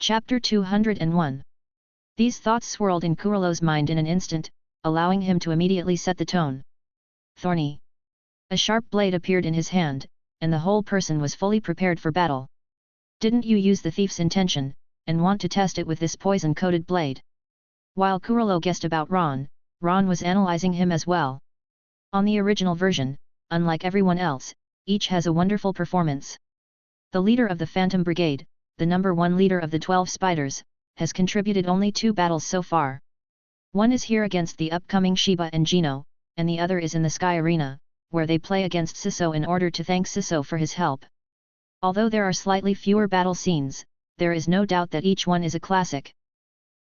Chapter 201. These thoughts swirled in Kurolo's mind in an instant, allowing him to immediately set the tone. Thorny. A sharp blade appeared in his hand, and the whole person was fully prepared for battle. Didn't you use the thief's intention, and want to test it with this poison-coated blade? While Kurolo guessed about Ron was analyzing him as well. On the original version, unlike everyone else, each has a wonderful performance. The leader of the Phantom Brigade, the number 1 leader of the 12 Spiders, has contributed only 2 battles so far. One is here against the upcoming Shiba and Gino, and the other is in the Sky Arena, where they play against Siso in order to thank Siso for his help. Although there are slightly fewer battle scenes, there is no doubt that each one is a classic.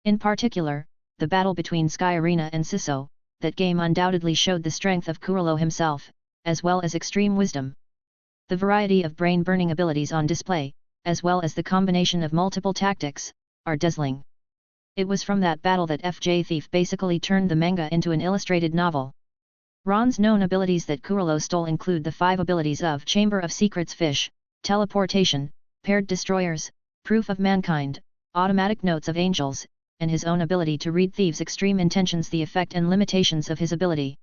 In particular, the battle between Sky Arena and Siso, that game undoubtedly showed the strength of Kurolo himself, as well as extreme wisdom. The variety of brain-burning abilities on display, as well as the combination of multiple tactics, are dazzling. It was from that battle that FJ Thief basically turned the manga into an illustrated novel. Ron's known abilities that Kurolo stole include the 5 abilities of Chamber of Secrets Fish, Teleportation, Paired Destroyers, Proof of Mankind, Automatic Notes of Angels, and his own ability to read thieves' extreme intentions, the effect and limitations of his ability.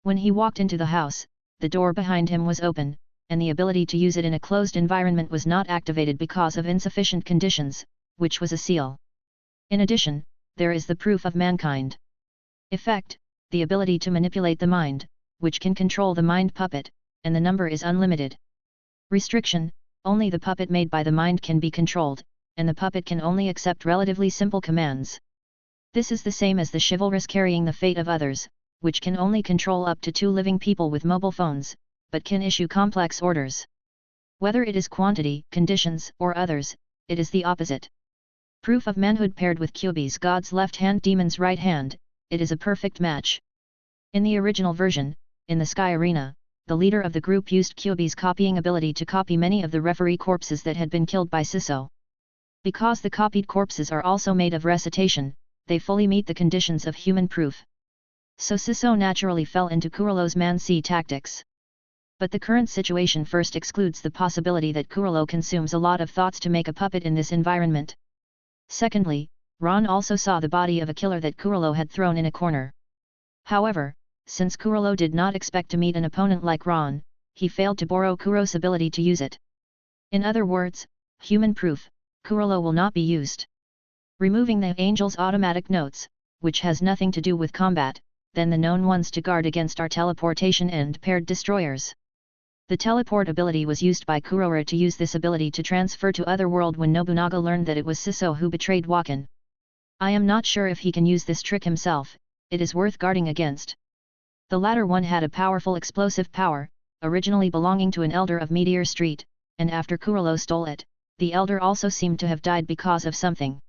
When he walked into the house, the door behind him was open, and the ability to use it in a closed environment was not activated because of insufficient conditions, which was a seal. In addition, there is the Proof of Mankind effect, the ability to manipulate the mind, which can control the mind puppet, and the number is unlimited. Restriction, only the puppet made by the mind can be controlled, and the puppet can only accept relatively simple commands. This is the same as the chivalrous carrying the fate of others, which can only control up to 2 living people with mobile phones, but can issue complex orders. Whether it is quantity, conditions, or others, it is the opposite. Proof of Manhood paired with Kyuubi's God's left hand, Demon's right hand, it is a perfect match. In the original version, in the Sky Arena, the leader of the group used Kyuubi's copying ability to copy many of the referee corpses that had been killed by Siso. Because the copied corpses are also made of recitation, they fully meet the conditions of human proof. So Siso naturally fell into Kurolo's Man-C tactics. But the current situation first excludes the possibility that Kurolo consumes a lot of thoughts to make a puppet in this environment. Secondly, Ron also saw the body of a killer that Kurolo had thrown in a corner. However, since Kurolo did not expect to meet an opponent like Ron, he failed to borrow Kuro's ability to use it. In other words, human proof, Kurolo will not be used. Removing the Angel's automatic notes, which has nothing to do with combat, then the known ones to guard against are teleportation and paired destroyers. The teleport ability was used by Kuroro to use this ability to transfer to Otherworld when Nobunaga learned that it was Siso who betrayed Wakan. I am not sure if he can use this trick himself, it is worth guarding against. The latter one had a powerful explosive power, originally belonging to an elder of Meteor Street, and after Kurolo stole it, the elder also seemed to have died because of something.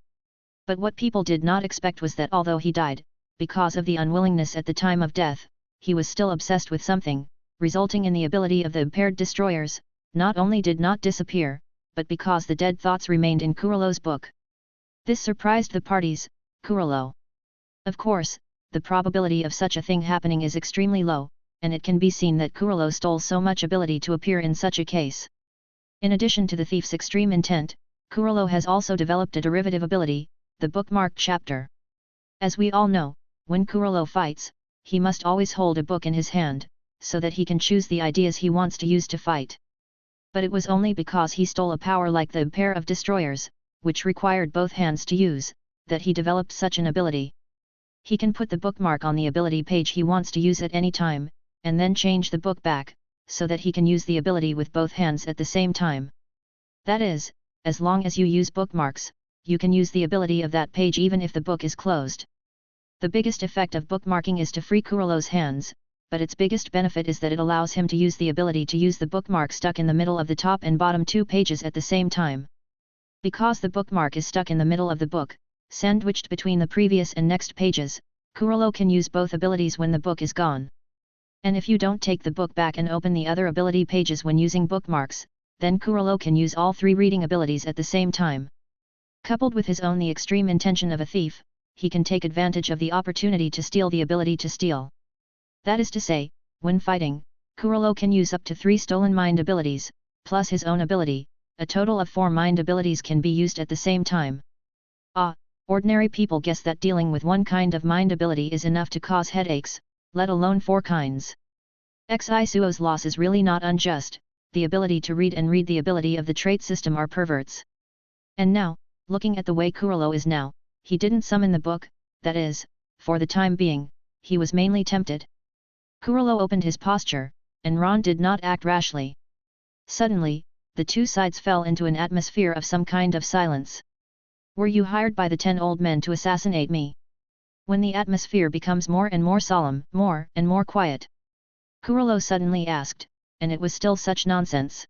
But what people did not expect was that although he died, because of the unwillingness at the time of death, he was still obsessed with something, resulting in the ability of the paired destroyers, not only did not disappear, but because the dead thoughts remained in Kurolo's book. This surprised the parties, Kurolo. Of course, the probability of such a thing happening is extremely low, and it can be seen that Kurolo stole so much ability to appear in such a case. In addition to the thief's extreme intent, Kurolo has also developed a derivative ability, the bookmarked chapter. As we all know, when Kurolo fights, he must always hold a book in his hand, so that he can choose the ideas he wants to use to fight. But it was only because he stole a power like the pair of destroyers, which required both hands to use, that he developed such an ability. He can put the bookmark on the ability page he wants to use at any time, and then change the book back, so that he can use the ability with both hands at the same time. That is, as long as you use bookmarks, you can use the ability of that page even if the book is closed. The biggest effect of bookmarking is to free Kurolo's hands, but its biggest benefit is that it allows him to use the ability to use the bookmark stuck in the middle of the top and bottom 2 pages at the same time. Because the bookmark is stuck in the middle of the book, sandwiched between the previous and next pages, Kurolo can use both abilities when the book is gone. And if you don't take the book back and open the other ability pages when using bookmarks, then Kurolo can use all 3 reading abilities at the same time. Coupled with his own the extreme intention of a thief, he can take advantage of the opportunity to steal the ability to steal. That is to say, when fighting, Kurolo can use up to 3 stolen mind abilities, plus his own ability, a total of 4 mind abilities can be used at the same time. Ordinary people guess that dealing with one kind of mind ability is enough to cause headaches, let alone 4 kinds. Xisuo's loss is really not unjust, the ability to read and read the ability of the trait system are perverts. And now, looking at the way Kurolo is now, he didn't summon the book, that is, for the time being, he was mainly tempted. Kurolo opened his posture, and Ron did not act rashly. Suddenly, the two sides fell into an atmosphere of some kind of silence. Were you hired by the 10 old men to assassinate me? When the atmosphere becomes more and more solemn, more and more quiet, Kurolo suddenly asked, and it was still such nonsense.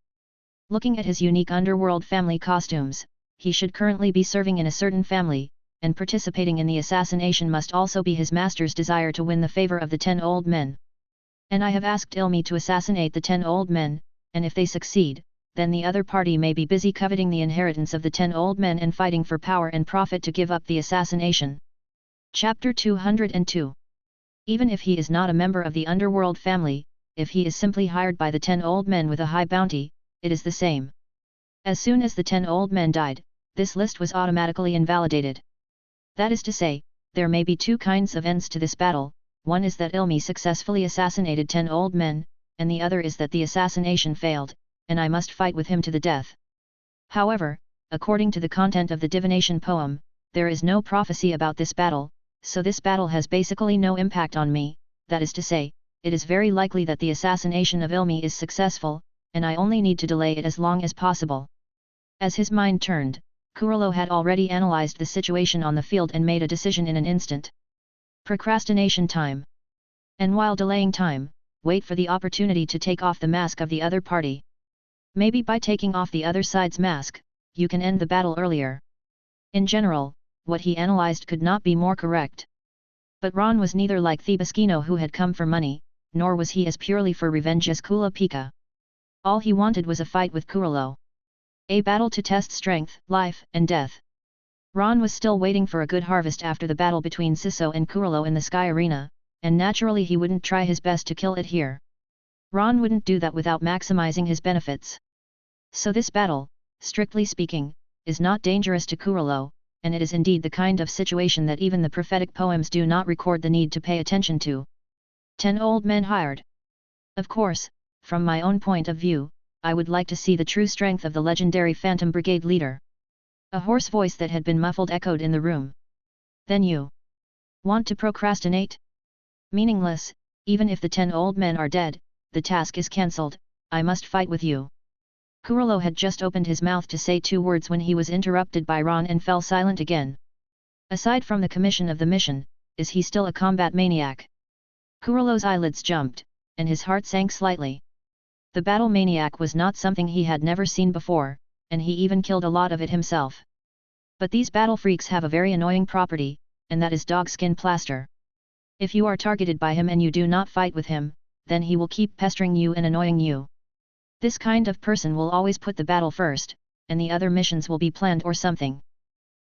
Looking at his unique underworld family costumes, he should currently be serving in a certain family, and participating in the assassination must also be his master's desire to win the favor of the 10 old men. And I have asked Ilmi to assassinate the 10 old men, and if they succeed, then the other party may be busy coveting the inheritance of the 10 old men and fighting for power and profit to give up the assassination. Chapter 202. Even if he is not a member of the underworld family, if he is simply hired by the 10 old men with a high bounty, it is the same. As soon as the 10 old men died, this list was automatically invalidated. That is to say, there may be 2 kinds of ends to this battle, one is that Ilmi successfully assassinated 10 old men, and the other is that the assassination failed, and I must fight with him to the death. However, according to the content of the divination poem, there is no prophecy about this battle, so this battle has basically no impact on me, that is to say, it is very likely that the assassination of Ilmi is successful, and I only need to delay it as long as possible. As his mind turned, Kurolo had already analyzed the situation on the field and made a decision in an instant. Procrastination time. And while delaying time, wait for the opportunity to take off the mask of the other party. Maybe by taking off the other side's mask, you can end the battle earlier. In general, what he analyzed could not be more correct. But Ron was neither like Thebaskino who had come for money, nor was he as purely for revenge as Kula Pika. All he wanted was a fight with Kurolo. A battle to test strength, life, and death. Ron was still waiting for a good harvest after the battle between Siso and Kurolo in the Sky Arena, and naturally he wouldn't try his best to kill it here. Ron wouldn't do that without maximizing his benefits. So this battle, strictly speaking, is not dangerous to Kurolo, and it is indeed the kind of situation that even the prophetic poems do not record the need to pay attention to. 10 old men hired. Of course, from my own point of view, I would like to see the true strength of the legendary Phantom Brigade leader. A hoarse voice that had been muffled echoed in the room. Then you want to procrastinate? Meaningless, even if the 10 old men are dead, the task is cancelled, I must fight with you. Kurolo had just opened his mouth to say 2 words when he was interrupted by Ron and fell silent again. Aside from the commission of the mission, is he still a combat maniac? Kurolo's eyelids jumped, and his heart sank slightly. The battle maniac was not something he had never seen before, and he even killed a lot of it himself. But these battle freaks have a very annoying property, and that is dogskin plaster. If you are targeted by him and you do not fight with him, then he will keep pestering you and annoying you. This kind of person will always put the battle first, and the other missions will be planned or something.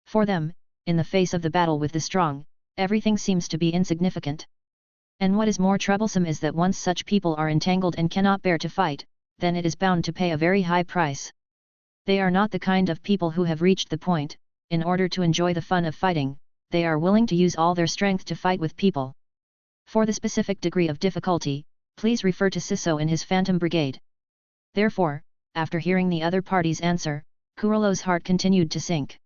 For them, in the face of the battle with the strong, everything seems to be insignificant. And what is more troublesome is that once such people are entangled and cannot bear to fight, then it is bound to pay a very high price. They are not the kind of people who have reached the point, in order to enjoy the fun of fighting, they are willing to use all their strength to fight with people. For the specific degree of difficulty, please refer to Siso and his Phantom Brigade. Therefore, after hearing the other party's answer, Kurolo's heart continued to sink.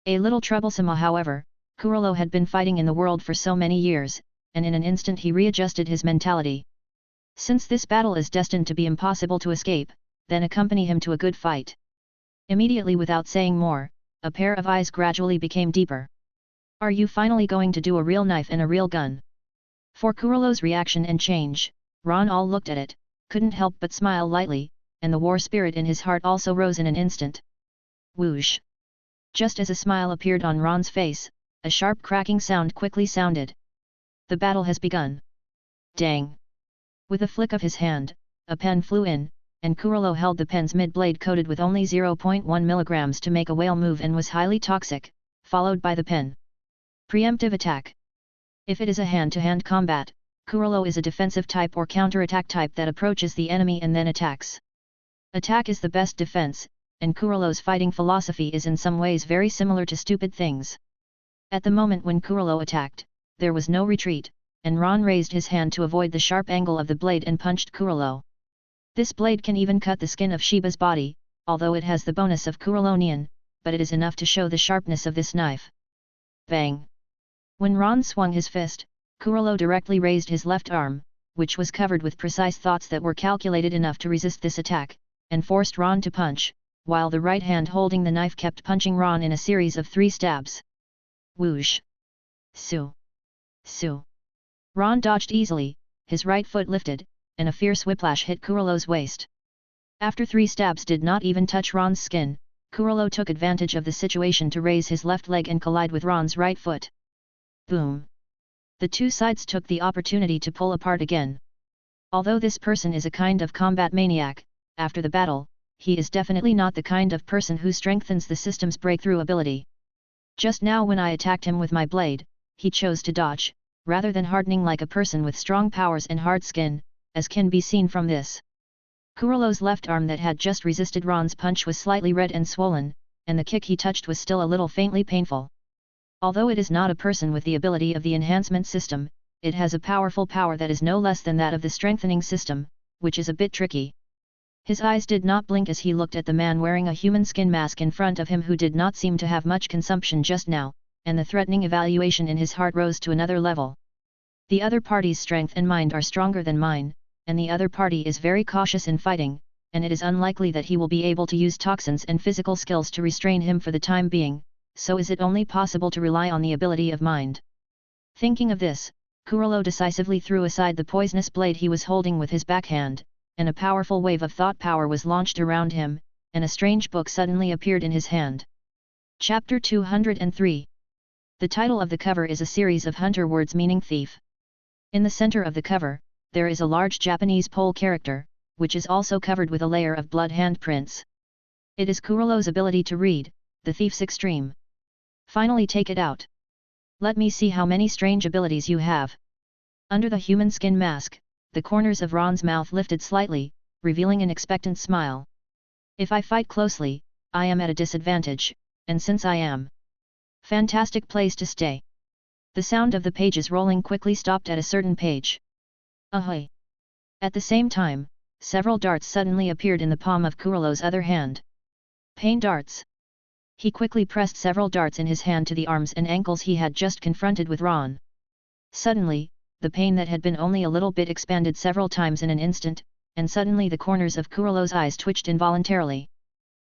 A little troublesome, however, Kurolo had been fighting in the world for so many years, and in an instant he readjusted his mentality. Since this battle is destined to be impossible to escape, then accompany him to a good fight. Immediately, without saying more, a pair of eyes gradually became deeper. Are you finally going to do a real knife and a real gun? For Kurolo's reaction and change, Ron all looked at it, couldn't help but smile lightly, and the war spirit in his heart also rose in an instant. Whoosh! Just as a smile appeared on Ron's face, a sharp cracking sound quickly sounded. The battle has begun. Dang! With a flick of his hand, a pen flew in, and Kurolo held the pen's mid-blade coated with only 0.1 mg to make a whale move and was highly toxic, followed by the pen. Preemptive attack. If it is a hand-to-hand combat, Kurolo is a defensive type or counter-attack type that approaches the enemy and then attacks. Attack is the best defense, and Kurolo's fighting philosophy is in some ways very similar to stupid things. At the moment when Kurolo attacked, there was no retreat, and Ron raised his hand to avoid the sharp angle of the blade and punched Kurolo. This blade can even cut the skin of Shiba's body, although it has the bonus of Kurolonian, but it is enough to show the sharpness of this knife. Bang! When Ron swung his fist, Kurolo directly raised his left arm, which was covered with precise thoughts that were calculated enough to resist this attack, and forced Ron to punch, while the right hand holding the knife kept punching Ron in a series of 3 stabs. Whoosh! Su! Su! Ron dodged easily, his right foot lifted, and a fierce whiplash hit Kurolo's waist. After 3 stabs did not even touch Ron's skin, Kurolo took advantage of the situation to raise his left leg and collide with Ron's right foot. Boom! The two sides took the opportunity to pull apart again. Although this person is a kind of combat maniac, after the battle, he is definitely not the kind of person who strengthens the system's breakthrough ability. Just now when I attacked him with my blade, he chose to dodge, rather than hardening like a person with strong powers and hard skin, as can be seen from this. Kurolo's left arm that had just resisted Ron's punch was slightly red and swollen, and the kick he touched was still a little faintly painful. Although it is not a person with the ability of the enhancement system, it has a powerful power that is no less than that of the strengthening system, which is a bit tricky. His eyes did not blink as he looked at the man wearing a human skin mask in front of him who did not seem to have much consumption just now, and the threatening evaluation in his heart rose to another level. The other party's strength and mind are stronger than mine, and the other party is very cautious in fighting, and it is unlikely that he will be able to use toxins and physical skills to restrain him for the time being, so is it only possible to rely on the ability of mind. Thinking of this, Kurolo decisively threw aside the poisonous blade he was holding with his backhand, and a powerful wave of thought power was launched around him, and a strange book suddenly appeared in his hand. Chapter 203. The title of the cover is a series of hunter words meaning thief. In the center of the cover, there is a large Japanese pole character, which is also covered with a layer of blood handprints. It is Kurolo's ability to read, the thief's extreme. Finally take it out. Let me see how many strange abilities you have. Under the human skin mask, the corners of Ron's mouth lifted slightly, revealing an expectant smile. If I fight closely, I am at a disadvantage, and since I am fantastic place to stay. The sound of the pages rolling quickly stopped at a certain page. Ahoy! At the same time, several darts suddenly appeared in the palm of Kurolo's other hand. Pain darts. He quickly pressed several darts in his hand to the arms and ankles he had just confronted with Ron. Suddenly, the pain that had been only a little bit expanded several times in an instant, and suddenly the corners of Kurolo's eyes twitched involuntarily.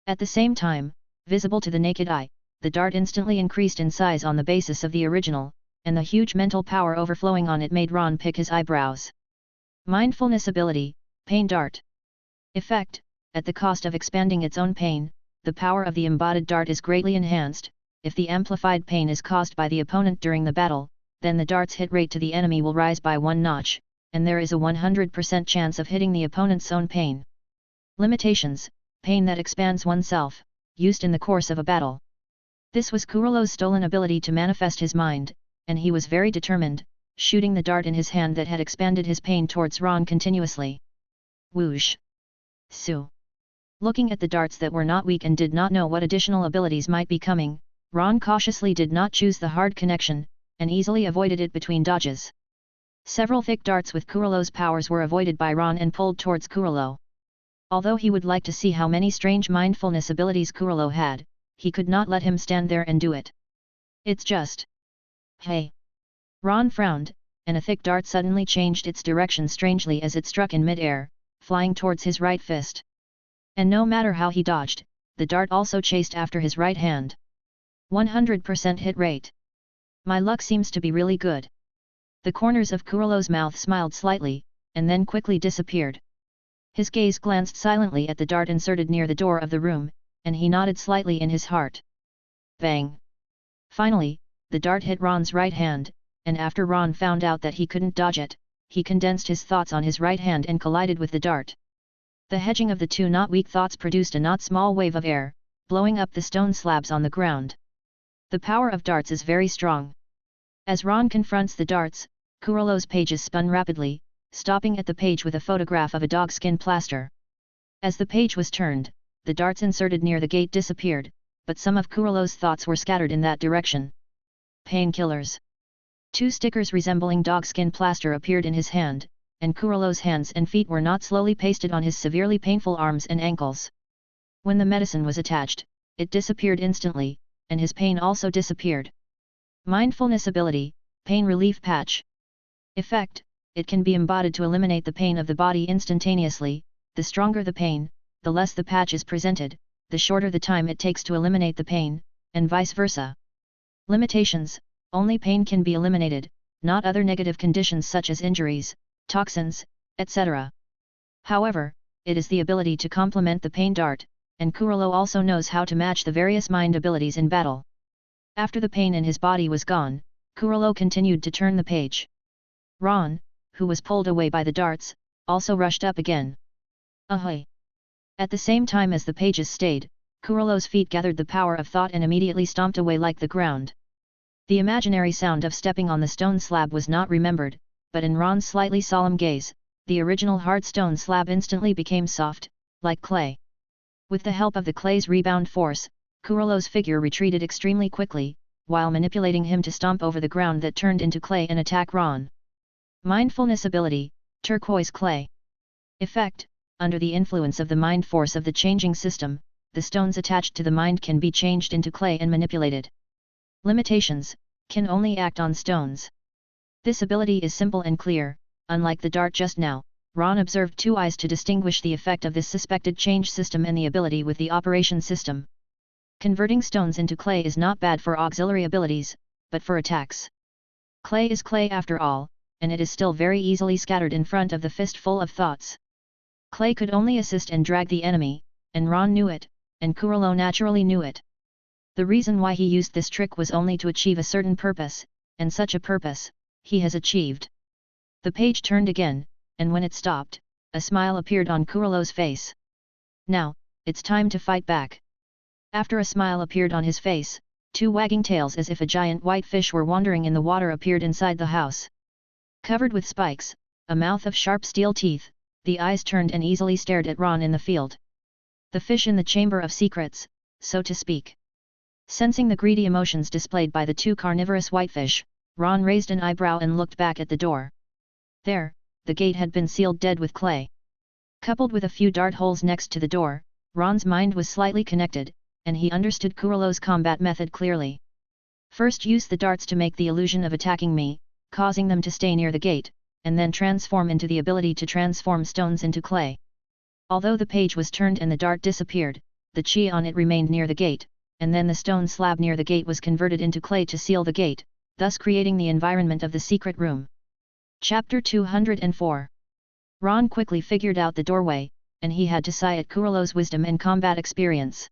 At the same time, visible to the naked eye, the dart instantly increased in size on the basis of the original, and the huge mental power overflowing on it made Ron pick his eyebrows. Mindfulness ability, pain dart. Effect: at the cost of expanding its own pain, the power of the embodied dart is greatly enhanced. If the amplified pain is caused by the opponent during the battle, then the dart's hit rate to the enemy will rise by 1 notch, and there is a 100% chance of hitting the opponent's own pain. Limitations: pain that expands oneself, used in the course of a battle. This was Kurolo's stolen ability to manifest his mind, and he was very determined, shooting the dart in his hand that had expanded his pain towards Ron continuously. Whoosh! Su! Looking at the darts that were not weak and did not know what additional abilities might be coming, Ron cautiously did not choose the hard connection, and easily avoided it between dodges. Several thick darts with Kurolo's powers were avoided by Ron and pulled towards Kurolo. Although he would like to see how many strange mindfulness abilities Kurolo had, he could not let him stand there and do it. It's just... Hey! Ron frowned, and a thick dart suddenly changed its direction strangely as it struck in mid-air, flying towards his right fist. And no matter how he dodged, the dart also chased after his right hand. 100% hit rate. My luck seems to be really good. The corners of Kurolo's mouth smiled slightly, and then quickly disappeared. His gaze glanced silently at the dart inserted near the door of the room, and he nodded slightly in his heart. Bang! Finally, the dart hit Ron's right hand, and after Ron found out that he couldn't dodge it, he condensed his thoughts on his right hand and collided with the dart. The hedging of the two not weak thoughts produced a not small wave of air, blowing up the stone slabs on the ground. The power of darts is very strong. As Ron confronts the darts, Kurolo's pages spun rapidly, stopping at the page with a photograph of a dogskin plaster. As the page was turned, the darts inserted near the gate disappeared, but some of Kurolo's thoughts were scattered in that direction. Painkillers. 2 stickers resembling dogskin plaster appeared in his hand, and Kurolo's hands and feet were not slowly pasted on his severely painful arms and ankles. When the medicine was attached, it disappeared instantly, and his pain also disappeared. Mindfulness ability, pain relief patch. Effect, it can be embodied to eliminate the pain of the body instantaneously. The stronger the pain, the less the patch is presented, the shorter the time it takes to eliminate the pain, and vice versa. Limitations, only pain can be eliminated, not other negative conditions such as injuries, toxins, etc. However, it is the ability to complement the pain dart, and Kurolo also knows how to match the various mind abilities in battle. After the pain in his body was gone, Kurolo continued to turn the page. Ron, who was pulled away by the darts, also rushed up again. Ahoy! At the same time as the pages stayed, Kurolo's feet gathered the power of thought and immediately stomped away like the ground. The imaginary sound of stepping on the stone slab was not remembered, but in Ron's slightly solemn gaze, the original hard stone slab instantly became soft, like clay. With the help of the clay's rebound force, Kurolo's figure retreated extremely quickly, while manipulating him to stomp over the ground that turned into clay and attack Ron. Mindfulness ability, turquoise clay. Effect, under the influence of the mind force of the changing system, the stones attached to the mind can be changed into clay and manipulated. Limitations, can only act on stones. This ability is simple and clear. Unlike the dart just now, Ron observed 2 eyes to distinguish the effect of this suspected change system and the ability with the operation system. Converting stones into clay is not bad for auxiliary abilities, but for attacks. Clay is clay after all, and it is still very easily scattered in front of the fistful of thoughts. Clay could only assist and drag the enemy, and Ron knew it, and Kurolo naturally knew it. The reason why he used this trick was only to achieve a certain purpose, and such a purpose, he has achieved. The page turned again, and when it stopped, a smile appeared on Kurolo's face. Now, it's time to fight back. After a smile appeared on his face, 2 wagging tails as if a giant white fish were wandering in the water appeared inside the house. Covered with spikes, a mouth of sharp steel teeth, the eyes turned and easily stared at Ron in the field. The fish in the chamber of secrets, so to speak. Sensing the greedy emotions displayed by the 2 carnivorous whitefish, Ron raised an eyebrow and looked back at the door. There, the gate had been sealed dead with clay. Coupled with a few dart holes next to the door, Ron's mind was slightly connected, and he understood Kurolo's combat method clearly. First use the darts to make the illusion of attacking me, causing them to stay near the gate, and then transform into the ability to transform stones into clay. Although the page was turned and the dart disappeared, the chi on it remained near the gate, and then the stone slab near the gate was converted into clay to seal the gate, thus creating the environment of the secret room. Chapter 204. Ron quickly figured out the doorway, and he had to sigh at Kurolo's wisdom and combat experience.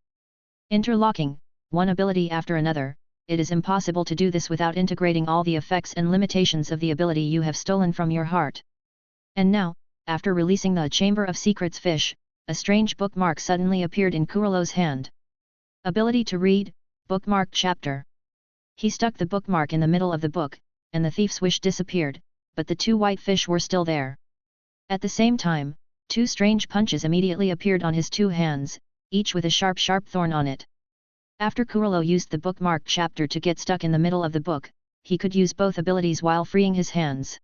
Interlocking, one ability after another, it is impossible to do this without integrating all the effects and limitations of the ability you have stolen from your heart. And now, after releasing the Chamber of Secrets fish, a strange bookmark suddenly appeared in Kurolo's hand. Ability to read, bookmark chapter. He stuck the bookmark in the middle of the book, and the thief's wish disappeared, but the 2 white fish were still there. At the same time, 2 strange punches immediately appeared on his 2 hands, each with a sharp thorn on it. After Kurolo used the bookmark chapter to get stuck in the middle of the book, he could use both abilities while freeing his hands.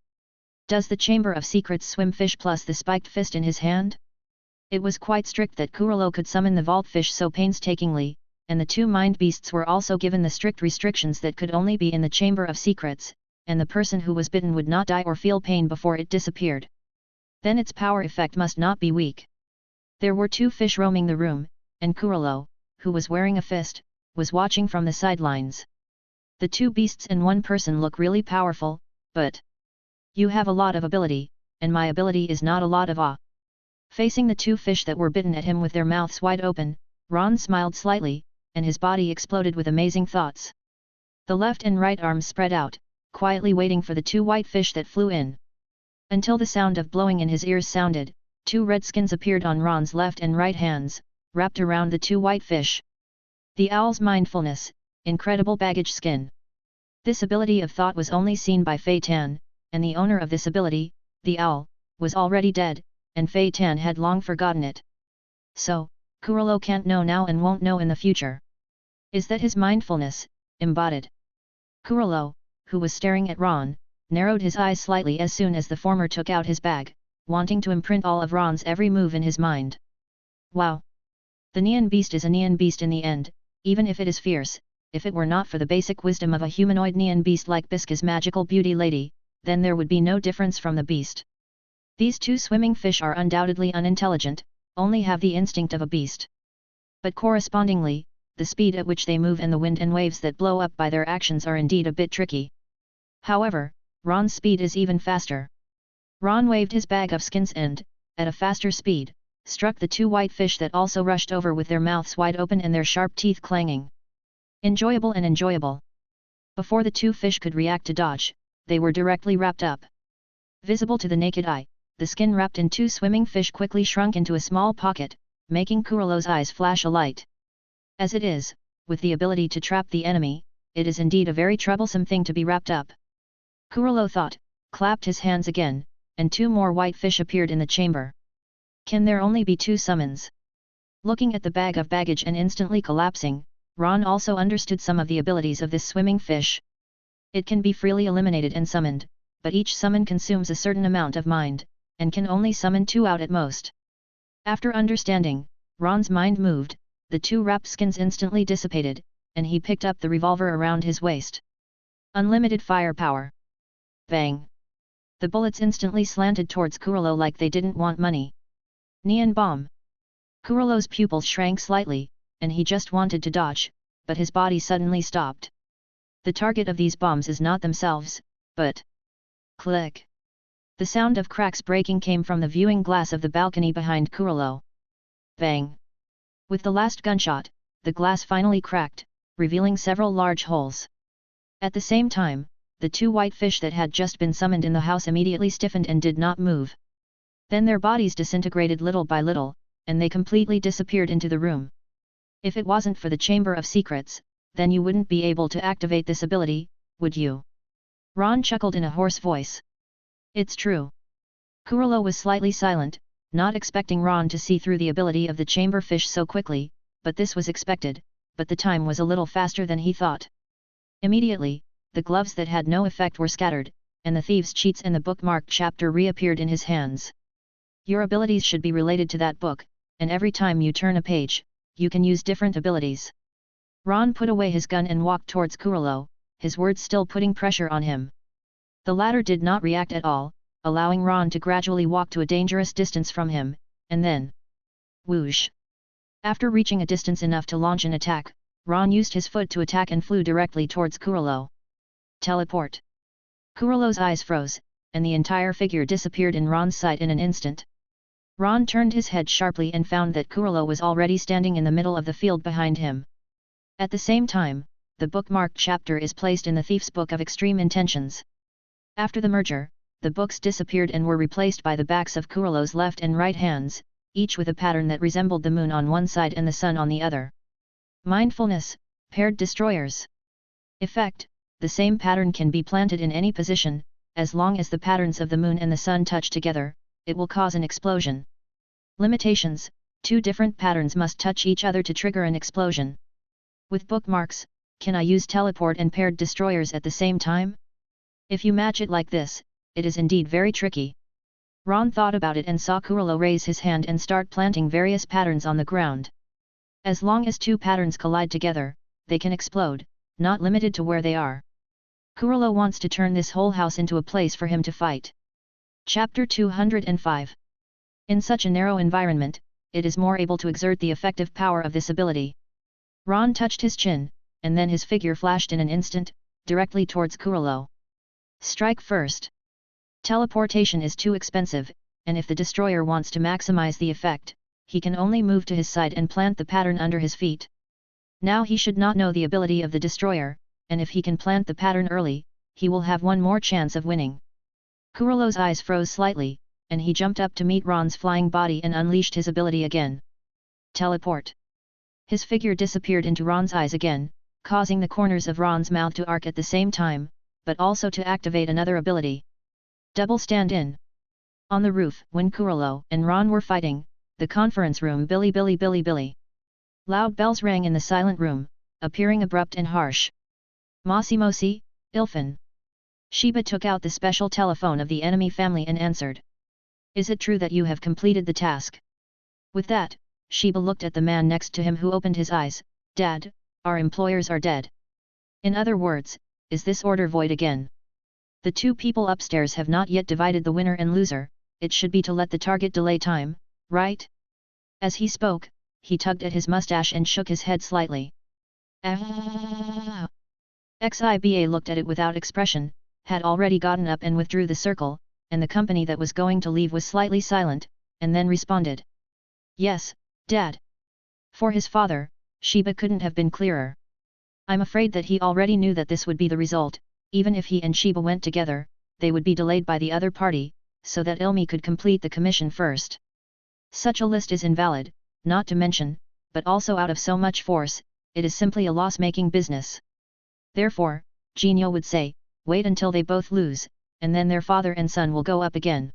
Does the Chamber of Secrets swim fish plus the spiked fist in his hand? It was quite strict that Kurolo could summon the vault fish so painstakingly, and the 2 mind beasts were also given the strict restrictions that could only be in the Chamber of Secrets, and the person who was bitten would not die or feel pain before it disappeared. Then its power effect must not be weak. There were 2 fish roaming the room, and Kurolo, who was wearing a fist, was watching from the sidelines. The 2 beasts and 1 person look really powerful, but you have a lot of ability, and my ability is not a lot of awe. Facing the 2 fish that were bitten at him with their mouths wide open, Ron smiled slightly, and his body exploded with amazing thoughts. The left and right arms spread out, quietly waiting for the 2 white fish that flew in. Until the sound of blowing in his ears sounded, 2 redskins appeared on Ron's left and right hands, wrapped around the 2 white fish. The owl's mindfulness, incredible baggage skin. This ability of thought was only seen by Fei Tan, and the owner of this ability, the owl, was already dead, and Fei Tan had long forgotten it. So, Kurolo can't know now and won't know in the future. Is that his mindfulness, embodied? Kurolo, who was staring at Ron, narrowed his eyes slightly as soon as the former took out his bag, wanting to imprint all of Ron's every move in his mind. Wow! The Neon Beast is a Neon Beast in the end, even if it is fierce. If it were not for the basic wisdom of a humanoid Neon Beast like Bisca's magical beauty lady, then there would be no difference from the beast. These two swimming fish are undoubtedly unintelligent, only have the instinct of a beast. But correspondingly, the speed at which they move and the wind and waves that blow up by their actions are indeed a bit tricky. However, Ron's speed is even faster. Ron waved his bag of skins and, at a faster speed, struck the two white fish that also rushed over with their mouths wide open and their sharp teeth clanging. Enjoyable and enjoyable. Before the two fish could react to dodge, they were directly wrapped up. Visible to the naked eye, the skin wrapped in two swimming fish quickly shrunk into a small pocket, making Kurolo's eyes flash a light. As it is, with the ability to trap the enemy, it is indeed a very troublesome thing to be wrapped up. Kurolo thought, clapped his hands again, and two more white fish appeared in the chamber. Can there only be two summons? Looking at the bag of baggage and instantly collapsing, Ron also understood some of the abilities of this swimming fish. It can be freely eliminated and summoned, but each summon consumes a certain amount of mind, and can only summon two out at most. After understanding, Ron's mind moved, the two wrapped skins instantly dissipated, and he picked up the revolver around his waist. Unlimited firepower. Bang! The bullets instantly slanted towards Kurolo like they didn't want money. Neon bomb. Kurolo's pupils shrank slightly, and he just wanted to dodge, but his body suddenly stopped. The target of these bombs is not themselves, but... Click! The sound of cracks breaking came from the viewing glass of the balcony behind Kurolo. Bang! With the last gunshot, the glass finally cracked, revealing several large holes. At the same time, the two white fish that had just been summoned in the house immediately stiffened and did not move. Then their bodies disintegrated little by little, and they completely disappeared into the room. If it wasn't for the Chamber of Secrets, then you wouldn't be able to activate this ability, would you? Ron chuckled in a hoarse voice. It's true. Kurolo was slightly silent, not expecting Ron to see through the ability of the chamber fish so quickly, but this was expected, but the time was a little faster than he thought. Immediately, the gloves that had no effect were scattered, and the thieves' cheats and the bookmarked chapter reappeared in his hands. Your abilities should be related to that book, and every time you turn a page, you can use different abilities. Ron put away his gun and walked towards Kurolo, his words still putting pressure on him. The latter did not react at all, allowing Ron to gradually walk to a dangerous distance from him, and then... whoosh! After reaching a distance enough to launch an attack, Ron used his foot to attack and flew directly towards Kurolo. Teleport! Kurolo's eyes froze, and the entire figure disappeared in Ron's sight in an instant. Ron turned his head sharply and found that Kurolo was already standing in the middle of the field behind him. At the same time, the bookmarked chapter is placed in the Thief's Book of Extreme Intentions. After the merger, the books disappeared and were replaced by the backs of Kurolo's left and right hands, each with a pattern that resembled the moon on one side and the sun on the other. Mindfulness, paired destroyers. Effect: the same pattern can be planted in any position, as long as the patterns of the moon and the sun touch together, it will cause an explosion. Limitations: two different patterns must touch each other to trigger an explosion. With bookmarks, can I use teleport and paired destroyers at the same time? If you match it like this, it is indeed very tricky. Ron thought about it and saw Kurolo raise his hand and start planting various patterns on the ground. As long as two patterns collide together, they can explode, not limited to where they are. Kurolo wants to turn this whole house into a place for him to fight. Chapter 205. In such a narrow environment, it is more able to exert the effective power of this ability. Ron touched his chin, and then his figure flashed in an instant, directly towards Kurolo. Strike first. Teleportation is too expensive, and if the destroyer wants to maximize the effect, he can only move to his side and plant the pattern under his feet. Now he should not know the ability of the destroyer, and if he can plant the pattern early, he will have one more chance of winning. Kurolo's eyes froze slightly, and he jumped up to meet Ron's flying body and unleashed his ability again. Teleport. His figure disappeared into Ron's eyes again, causing the corners of Ron's mouth to arc at the same time, but also to activate another ability. Double stand-in. On the roof, when Kurolo and Ron were fighting, the conference room Billy Billy Billy Billy. Loud bells rang in the silent room, appearing abrupt and harsh. Mosi Mosi, Ilfin. Sheba took out the special telephone of the enemy family and answered. Is it true that you have completed the task? With that, Sheba looked at the man next to him who opened his eyes. Dad, our employers are dead. In other words, is this order void again? The two people upstairs have not yet divided the winner and loser, it should be to let the target delay time, right? As he spoke, he tugged at his mustache and shook his head slightly. Ah! Xiba looked at it without expression, had already gotten up and withdrew the circle, and the company that was going to leave was slightly silent, and then responded. Yes, Dad. For his father, Sheba couldn't have been clearer. I'm afraid that he already knew that this would be the result. Even if he and Sheba went together, they would be delayed by the other party, so that Ilmi could complete the commission first. Such a list is invalid, not to mention, but also out of so much force, it is simply a loss-making business. Therefore, Genio would say, wait until they both lose, and then their father and son will go up again.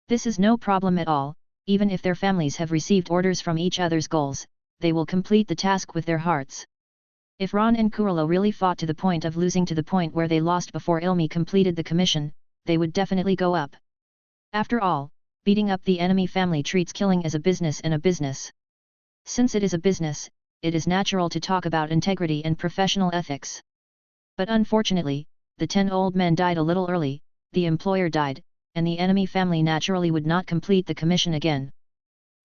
This is no problem at all, even if their families have received orders from each other's goals, they will complete the task with their hearts. If Ron and Kuralo really fought to the point of losing to the point where they lost before Ilmi completed the commission, they would definitely go up. After all, beating up the enemy family treats killing as a business and a business. Since it is a business, it is natural to talk about integrity and professional ethics. But unfortunately, the 10 old men died a little early, the employer died, and the enemy family naturally would not complete the commission again.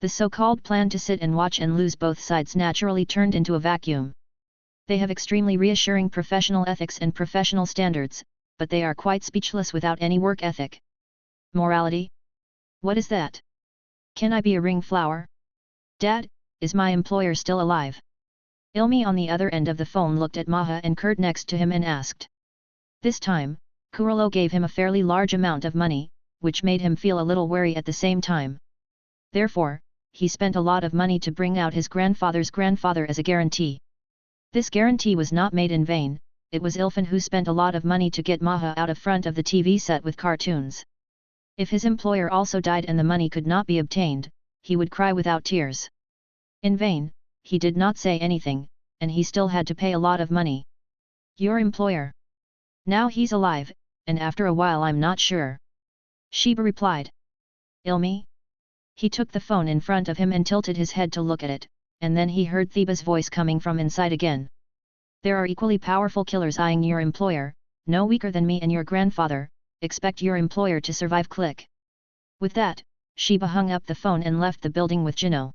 The so-called plan to sit and watch and lose both sides naturally turned into a vacuum. They have extremely reassuring professional ethics and professional standards, but they are quite speechless without any work ethic. Morality? What is that? Can I be a ring flower? Dad, is my employer still alive? Ilmi on the other end of the phone looked at Maha and Kurt next to him and asked. This time, Kuralo gave him a fairly large amount of money, which made him feel a little wary at the same time. Therefore, he spent a lot of money to bring out his grandfather's grandfather as a guarantee. This guarantee was not made in vain, it was Ilfin who spent a lot of money to get Maha out of front of the TV set with cartoons. If his employer also died and the money could not be obtained, he would cry without tears. In vain, he did not say anything, and he still had to pay a lot of money. Your employer? Now he's alive, and after a while I'm not sure. Sheba replied. Ilmi? He took the phone in front of him and tilted his head to look at it, and then he heard Theba's voice coming from inside again. There are equally powerful killers eyeing your employer, no weaker than me and your grandfather, expect your employer to survive. Click. With that, Sheba hung up the phone and left the building with Jino.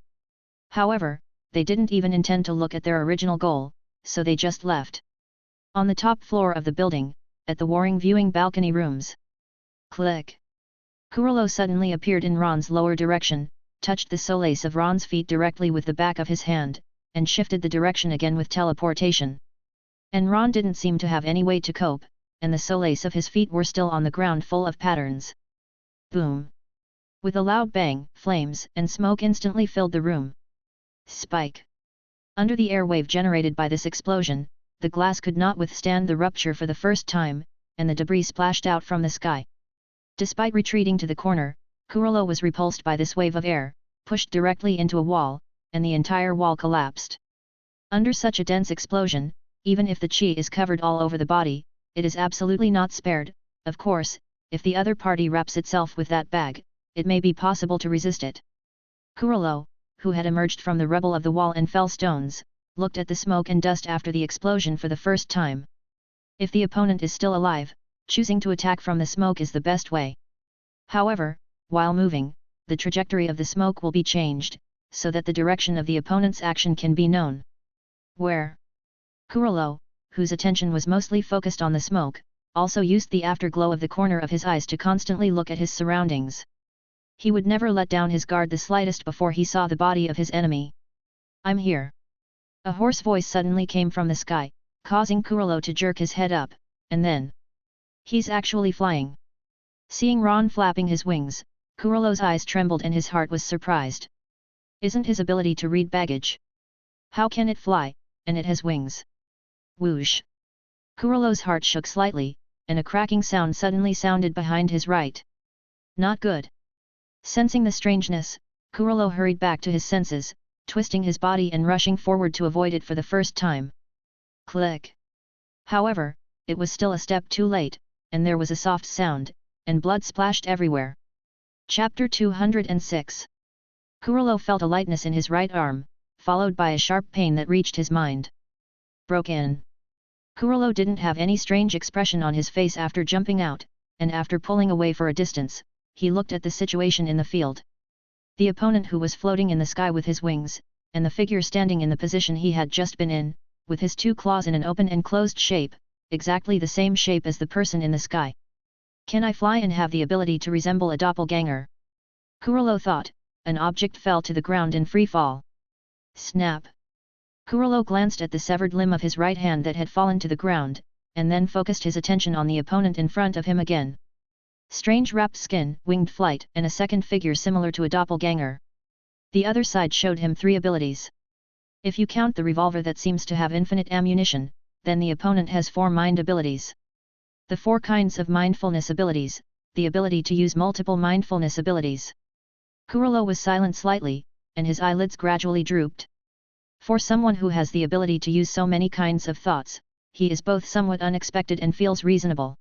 However, they didn't even intend to look at their original goal, so they just left. On the top floor of the building, at the warring viewing balcony rooms. Click. Kuralo suddenly appeared in Ron's lower direction, touched the solace of Ron's feet directly with the back of his hand, and shifted the direction again with teleportation. And Ron didn't seem to have any way to cope, and the solace of his feet were still on the ground full of patterns. Boom! With a loud bang, flames and smoke instantly filled the room. Spike! Under the airwave generated by this explosion, the glass could not withstand the rupture for the first time, and the debris splashed out from the sky. Despite retreating to the corner, Kuralo was repulsed by this wave of air, pushed directly into a wall, and the entire wall collapsed. Under such a dense explosion, even if the chi is covered all over the body, it is absolutely not spared. Of course, if the other party wraps itself with that bag, it may be possible to resist it. Kuralo, who had emerged from the rubble of the wall and fell stones, looked at the smoke and dust after the explosion for the first time. If the opponent is still alive, choosing to attack from the smoke is the best way. However, while moving, the trajectory of the smoke will be changed, so that the direction of the opponent's action can be known. Where? Kuralo, whose attention was mostly focused on the smoke, also used the afterglow of the corner of his eyes to constantly look at his surroundings. He would never let down his guard the slightest before he saw the body of his enemy. I'm here. A hoarse voice suddenly came from the sky, causing Kuralo to jerk his head up, and then... He's actually flying. Seeing Ron flapping his wings, Kuralo's eyes trembled and his heart was surprised. Isn't his ability to read baggage? How can it fly, and it has wings? Whoosh! Kuralo's heart shook slightly, and a cracking sound suddenly sounded behind his right. Not good. Sensing the strangeness, Kurolo hurried back to his senses, twisting his body and rushing forward to avoid it for the first time. Click! However, it was still a step too late, and there was a soft sound, and blood splashed everywhere. Chapter 206. Kurolo felt a lightness in his right arm, followed by a sharp pain that reached his mind. Broken. Kurolo didn't have any strange expression on his face after jumping out, and after pulling away for a distance, he looked at the situation in the field. The opponent who was floating in the sky with his wings, and the figure standing in the position he had just been in, with his two claws in an open and closed shape, exactly the same shape as the person in the sky. Can I fly and have the ability to resemble a doppelganger? Kurolo thought. An object fell to the ground in free fall. Snap! Kurolo glanced at the severed limb of his right hand that had fallen to the ground, and then focused his attention on the opponent in front of him again. Strange wrapped skin, winged flight, and a second figure similar to a doppelganger. The other side showed him 3 abilities. If you count the revolver that seems to have infinite ammunition, then the opponent has 4 mind abilities. The 4 kinds of mindfulness abilities, the ability to use multiple mindfulness abilities. Kurolo was silent slightly, and his eyelids gradually drooped. For someone who has the ability to use so many kinds of thoughts, he is both somewhat unexpected and feels reasonable.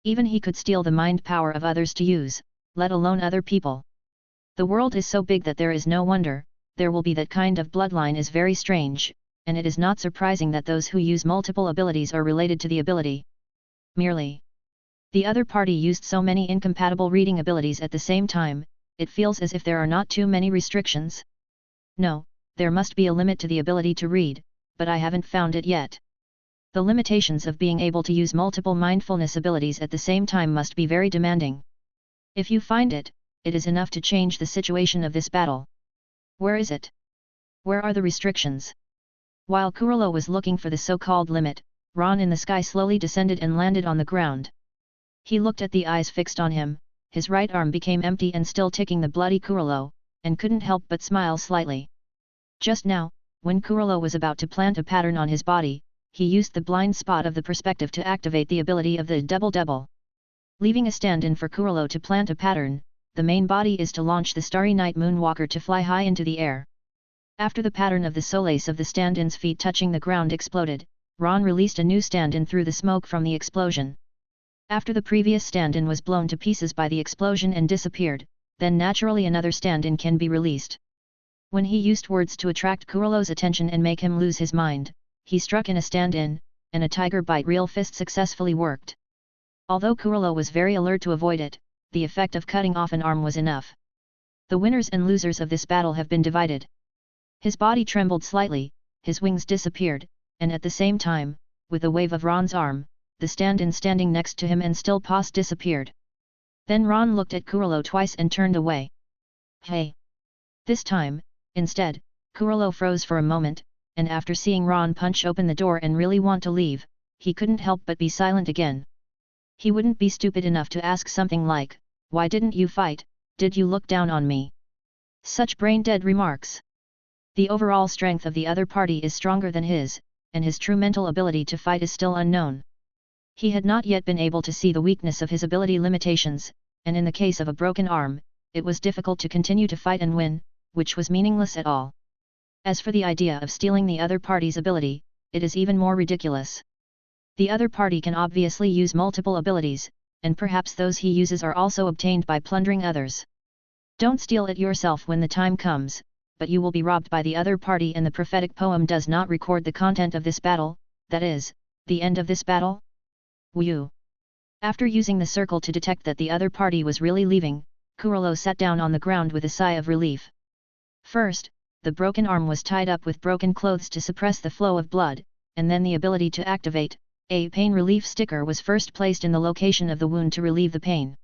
Even he could steal the mind power of others to use, let alone other people. The world is so big that there is no wonder, there will be that kind of bloodline is very strange, and it is not surprising that those who use multiple abilities are related to the ability. Merely. The other party used so many incompatible reading abilities at the same time, it feels as if there are not too many restrictions. No, there must be a limit to the ability to read, but I haven't found it yet. The limitations of being able to use multiple mindfulness abilities at the same time must be very demanding. If you find it, it is enough to change the situation of this battle. Where is it? Where are the restrictions? While Kurolo was looking for the so-called limit, Ron in the sky slowly descended and landed on the ground. He looked at the eyes fixed on him, his right arm became empty and still ticking the bloody Kurolo, and couldn't help but smile slightly. Just now, when Kurolo was about to plant a pattern on his body, he used the blind spot of the perspective to activate the ability of the double-double. Leaving a stand-in for Kurolo to plant a pattern, the main body is to launch the Starry Night Moonwalker to fly high into the air. After the pattern of the solace of the stand-in's feet touching the ground exploded, Ron released a new stand-in through the smoke from the explosion. After the previous stand-in was blown to pieces by the explosion and disappeared, then naturally another stand-in can be released. When he used words to attract Kurolo's attention and make him lose his mind, he struck in a stand-in, and a tiger bite real fist successfully worked. Although Kurolo was very alert to avoid it, the effect of cutting off an arm was enough. The winners and losers of this battle have been divided. His body trembled slightly, his wings disappeared, and at the same time, with a wave of Ron's arm, the stand-in standing next to him and still paused disappeared. Then Ron looked at Kurolo twice and turned away. Hey! This time, instead, Kurolo froze for a moment, and after seeing Ron punch open the door and really want to leave, he couldn't help but be silent again. He wouldn't be stupid enough to ask something like, "Why didn't you fight, did you look down on me?" Such brain-dead remarks. The overall strength of the other party is stronger than his, and his true mental ability to fight is still unknown. He had not yet been able to see the weakness of his ability limitations, and in the case of a broken arm, it was difficult to continue to fight and win, which was meaningless at all. As for the idea of stealing the other party's ability, it is even more ridiculous. The other party can obviously use multiple abilities, and perhaps those he uses are also obtained by plundering others. Don't steal it yourself when the time comes, but you will be robbed by the other party, and the prophetic poem does not record the content of this battle, that is, the end of this battle? Whew! After using the circle to detect that the other party was really leaving, Kurolo sat down on the ground with a sigh of relief. First, the broken arm was tied up with broken clothes to suppress the flow of blood, and then the ability to activate, a pain relief sticker was first placed in the location of the wound to relieve the pain.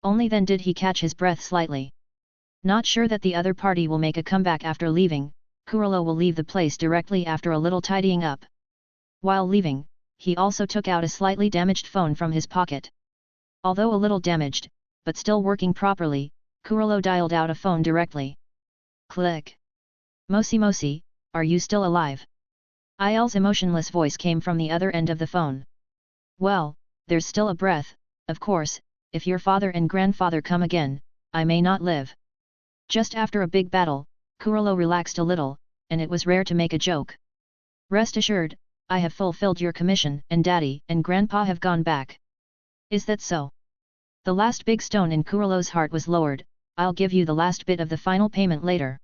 Only then did he catch his breath slightly. Not sure that the other party will make a comeback after leaving, Kurolo will leave the place directly after a little tidying up. While leaving, he also took out a slightly damaged phone from his pocket. Although a little damaged, but still working properly, Kurolo dialed out a phone directly. Click. "Mosi Mosi, are you still alive?" IL's emotionless voice came from the other end of the phone. "Well, there's still a breath, of course, if your father and grandfather come again, I may not live." Just after a big battle, Kurolo relaxed a little, and it was rare to make a joke. Rest assured, I have fulfilled your commission and Daddy and Grandpa have gone back. Is that so? The last big stone in Kurolo's heart was lowered. I'll give you the last bit of the final payment later.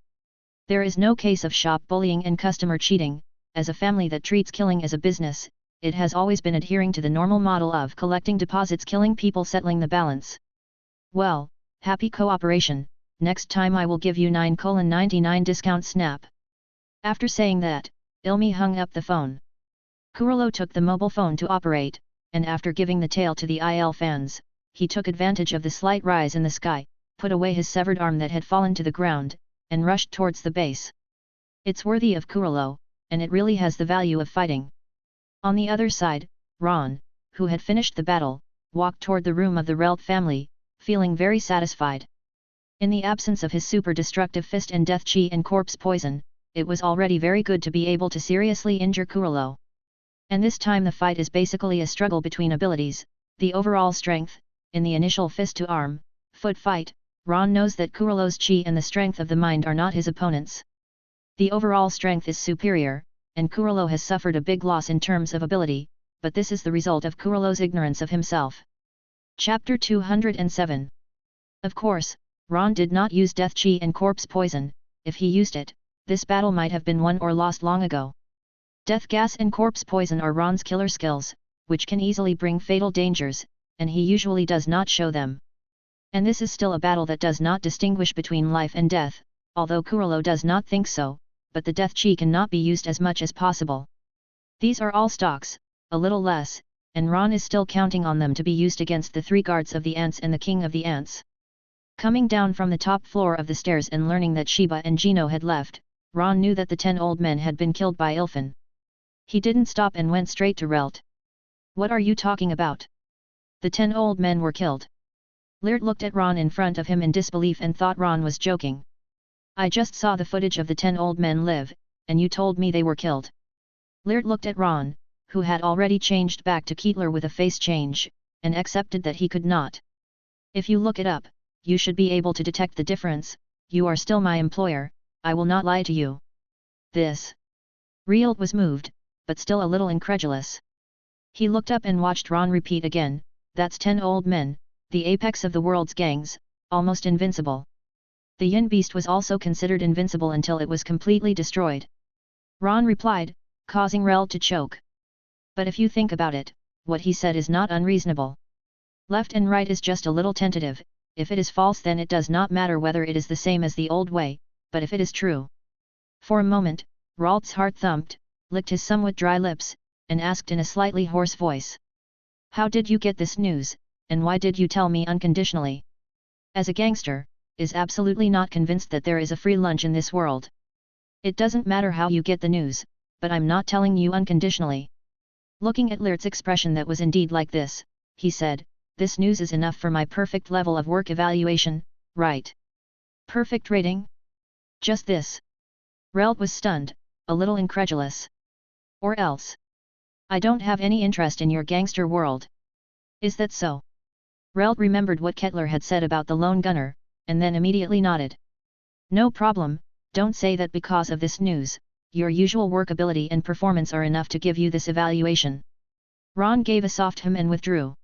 There is no case of shop bullying and customer cheating. As a family that treats killing as a business, it has always been adhering to the normal model of collecting deposits, killing people, settling the balance. Well, happy cooperation. Next time I will give you 9,99 discount snap. After saying that, Ilmi hung up the phone. Kurolo took the mobile phone to operate, and after giving the tail to the IL fans, he took advantage of the slight rise in the sky, put away his severed arm that had fallen to the ground, and rushed towards the base. It's worthy of Kurolo, and it really has the value of fighting. On the other side, Ron, who had finished the battle, walked toward the room of the Relt family, feeling very satisfied. In the absence of his super destructive fist and death chi and corpse poison, it was already very good to be able to seriously injure Kurolo. And this time the fight is basically a struggle between abilities, the overall strength. In the initial fist-to-arm, foot fight, Ron knows that Kurolo's chi and the strength of the mind are not his opponents. The overall strength is superior, and Kurolo has suffered a big loss in terms of ability, but this is the result of Kurolo's ignorance of himself. Chapter 207. Of course, Ron did not use death chi and corpse poison. If he used it, this battle might have been won or lost long ago. Death gas and corpse poison are Ron's killer skills, which can easily bring fatal dangers, and he usually does not show them. And this is still a battle that does not distinguish between life and death, although Kurolo does not think so, but the death chi cannot be used as much as possible. These are all stocks, a little less, and Ron is still counting on them to be used against the 3 guards of the ants and the king of the ants. Coming down from the top floor of the stairs and learning that Shiba and Gino had left, Ron knew that the 10 old men had been killed by Ilfin. He didn't stop and went straight to Relt. What are you talking about? The 10 old men were killed. Lirt looked at Ron in front of him in disbelief and thought Ron was joking. I just saw the footage of the 10 old men live, and you told me they were killed. Lirt looked at Ron, who had already changed back to Keetler with a face change, and accepted that he could not. If you look it up, you should be able to detect the difference. You are still my employer, I will not lie to you. This. Rielt was moved, but still a little incredulous. He looked up and watched Ron repeat again, that's 10 old men, the apex of the world's gangs, almost invincible. The Yin beast was also considered invincible until it was completely destroyed. Ron replied, causing Rel to choke. But if you think about it, what he said is not unreasonable. Left and right is just a little tentative. If it is false then it does not matter whether it is the same as the old way, but if it is true. For a moment, Ralt's heart thumped, licked his somewhat dry lips, and asked in a slightly hoarse voice. How did you get this news, and why did you tell me unconditionally? As a gangster, is absolutely not convinced that there is a free lunch in this world. It doesn't matter how you get the news, but I'm not telling you unconditionally. Looking at Lirt's expression that was indeed like this, he said, this news is enough for my perfect level of work evaluation, right? Perfect rating? Just this. Relt was stunned, a little incredulous. Or else. I don't have any interest in your gangster world. Is that so? Relt remembered what Kettler had said about the lone gunner, and then immediately nodded. No problem, don't say that because of this news, your usual work ability and performance are enough to give you this evaluation. Ron gave a soft hum and withdrew.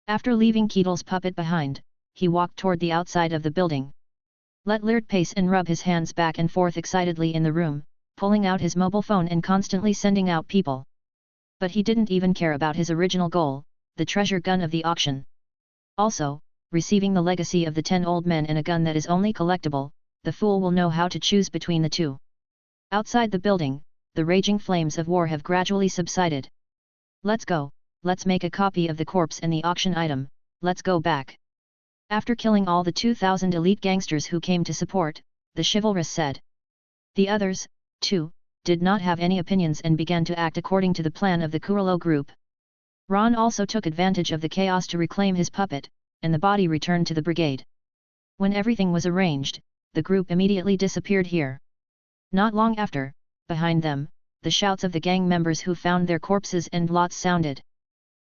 After leaving Keetel's puppet behind, he walked toward the outside of the building. Let Lirt pace and rub his hands back and forth excitedly in the room, pulling out his mobile phone and constantly sending out people. But he didn't even care about his original goal, the treasure gun of the auction. Also, receiving the legacy of the 10 old men and a gun that is only collectible, the fool will know how to choose between the two. Outside the building, the raging flames of war have gradually subsided. Let's go, let's make a copy of the corpse and the auction item, let's go back. After killing all the 2,000 elite gangsters who came to support, the chivalrous said. The others, too, did not have any opinions and began to act according to the plan of the Kurolo group. Ron also took advantage of the chaos to reclaim his puppet, and the body returned to the brigade. When everything was arranged, the group immediately disappeared here. Not long after, behind them, the shouts of the gang members who found their corpses and lots sounded.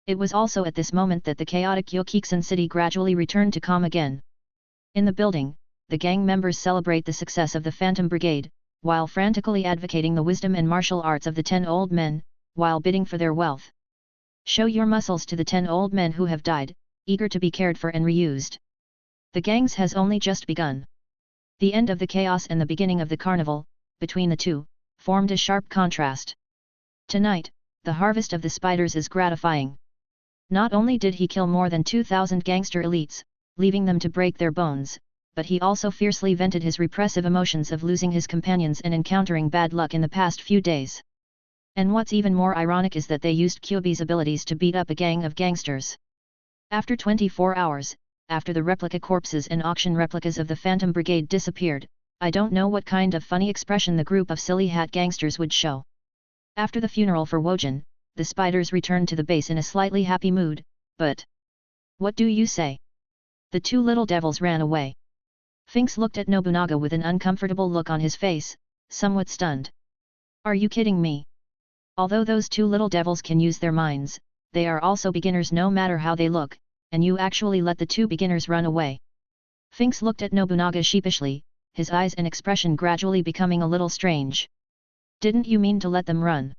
It was also at this moment that the chaotic Yokiksen city gradually returned to calm again. In the building, the gang members celebrate the success of the Phantom Brigade, while frantically advocating the wisdom and martial arts of the 10 old men, while bidding for their wealth. Show your muscles to the 10 old men who have died, eager to be cared for and reused. The gangs has only just begun. The end of the chaos and the beginning of the carnival, between the two, formed a sharp contrast. Tonight, the harvest of the spiders is gratifying. Not only did he kill more than 2,000 gangster elites, leaving them to break their bones, but he also fiercely vented his repressive emotions of losing his companions and encountering bad luck in the past few days. And what's even more ironic is that they used QB's abilities to beat up a gang of gangsters. After 24 hours, after the replica corpses and auction replicas of the Phantom Brigade disappeared, I don't know what kind of funny expression the group of silly hat gangsters would show. After the funeral for Wojin, the spiders returned to the base in a slightly happy mood, but... What do you say? The two little devils ran away. Finks looked at Nobunaga with an uncomfortable look on his face, somewhat stunned. Are you kidding me? Although those two little devils can use their minds, they are also beginners no matter how they look, and you actually let the two beginners run away. Finks looked at Nobunaga sheepishly, his eyes and expression gradually becoming a little strange. Didn't you mean to let them run?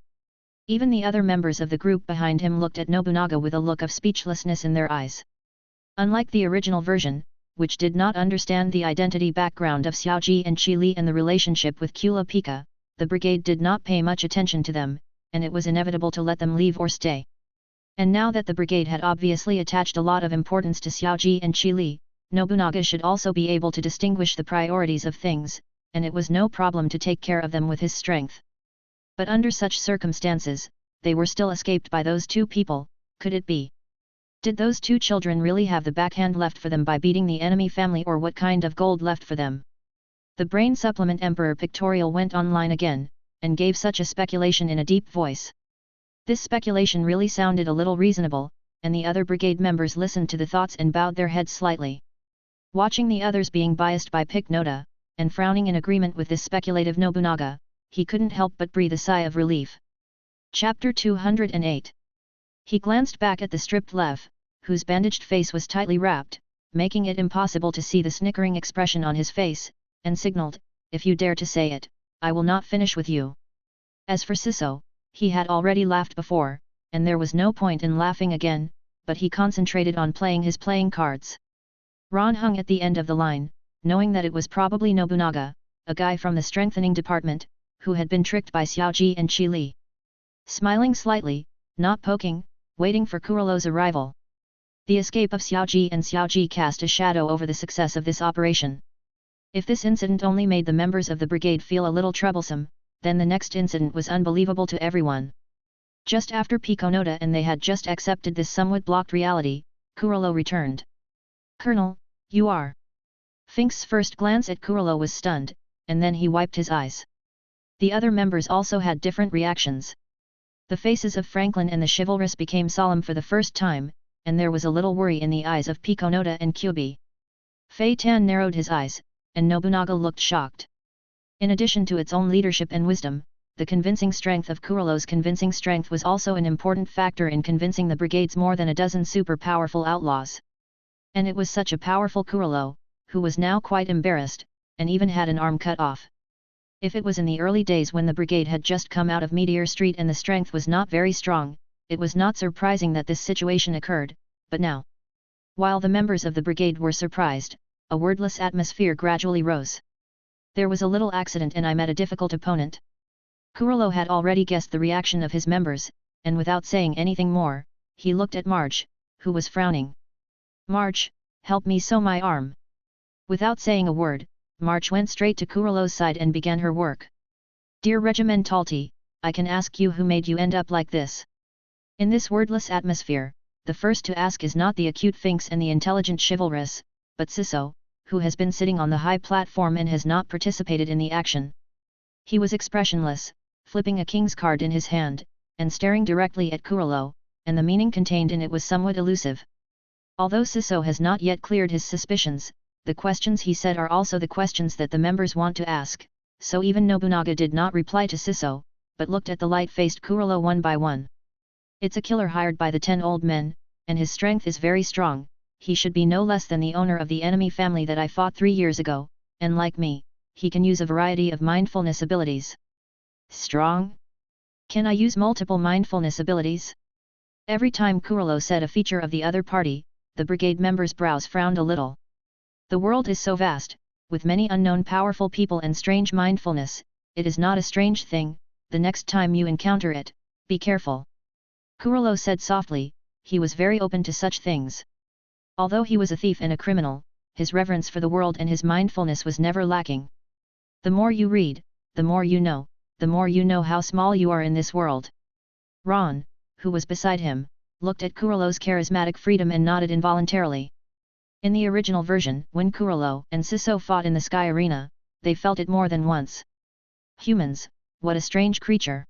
Even the other members of the group behind him looked at Nobunaga with a look of speechlessness in their eyes. Unlike the original version, which did not understand the identity background of Xiaoji and Qi Li and the relationship with Kula Pika, the brigade did not pay much attention to them, and it was inevitable to let them leave or stay. And now that the brigade had obviously attached a lot of importance to Xiaoji and Qi Li, Nobunaga should also be able to distinguish the priorities of things, and it was no problem to take care of them with his strength. But under such circumstances, they were still escaped by those two people. Could it be? Did those two children really have the backhand left for them by beating the enemy family, or what kind of gold left for them? The brain supplement Emperor Pictorial went online again, and gave such a speculation in a deep voice. This speculation really sounded a little reasonable, and the other brigade members listened to the thoughts and bowed their heads slightly. Watching the others being biased by Picnota, and frowning in agreement with this speculative Nobunaga, he couldn't help but breathe a sigh of relief. Chapter 208. He glanced back at the stripped Lev, whose bandaged face was tightly wrapped, making it impossible to see the snickering expression on his face, and signaled, "If you dare to say it, I will not finish with you." As for Siso, he had already laughed before, and there was no point in laughing again, but he concentrated on playing his playing cards. Ron hung at the end of the line, knowing that it was probably Nobunaga, a guy from the strengthening department, who had been tricked by Xiaoji and Qi Li. Smiling slightly, not poking, waiting for Kurolo's arrival. The escape of Xiaoji and Xiaoji cast a shadow over the success of this operation. If this incident only made the members of the brigade feel a little troublesome, then the next incident was unbelievable to everyone. Just after Picconota and they had just accepted this somewhat blocked reality, Kurolo returned. "Colonel, you are..." Fink's first glance at Kurolo was stunned, and then he wiped his eyes. The other members also had different reactions. The faces of Franklin and the chivalrous became solemn for the first time, and there was a little worry in the eyes of Picconota and Kyubi. Fei Tan narrowed his eyes, and Nobunaga looked shocked. In addition to its own leadership and wisdom, the convincing strength of Kurolo's convincing strength was also an important factor in convincing the brigade's more than a dozen super-powerful outlaws. And it was such a powerful Kurolo, who was now quite embarrassed, and even had an arm cut off. If it was in the early days when the brigade had just come out of Meteor Street and the strength was not very strong, it was not surprising that this situation occurred, but now. While the members of the brigade were surprised, a wordless atmosphere gradually rose. There was a little accident and I met a difficult opponent. Kurolo had already guessed the reaction of his members, and without saying anything more, he looked at Marge, who was frowning. "Marge, help me sew my arm." Without saying a word, Marge went straight to Kurolo's side and began her work. "Dear Regimentalty, I can ask you who made you end up like this?" In this wordless atmosphere, the first to ask is not the acute Finks and the intelligent chivalrous, but Siso, who has been sitting on the high platform and has not participated in the action. He was expressionless, flipping a king's card in his hand, and staring directly at Kurolo, and the meaning contained in it was somewhat elusive. Although Siso has not yet cleared his suspicions, the questions he said are also the questions that the members want to ask, so even Nobunaga did not reply to Siso, but looked at the light-faced Kurolo one by one. "It's a killer hired by the 10 old men, and his strength is very strong. He should be no less than the owner of the enemy family that I fought 3 years ago, and like me, he can use a variety of mindfulness abilities. Strong? Can I use multiple mindfulness abilities? Every time Kurolo said a feature of the other party, the brigade members' brows frowned a little. The world is so vast, with many unknown powerful people and strange mindfulness, it is not a strange thing. The next time you encounter it, be careful. Kurolo said softly, he was very open to such things. Although he was a thief and a criminal, his reverence for the world and his mindfulness was never lacking. The more you read, the more you know how small you are in this world. Ron, who was beside him, looked at Kurolo's charismatic freedom and nodded involuntarily. In the original version, when Kurolo and Siso fought in the Sky Arena, they felt it more than once. Humans, what a strange creature.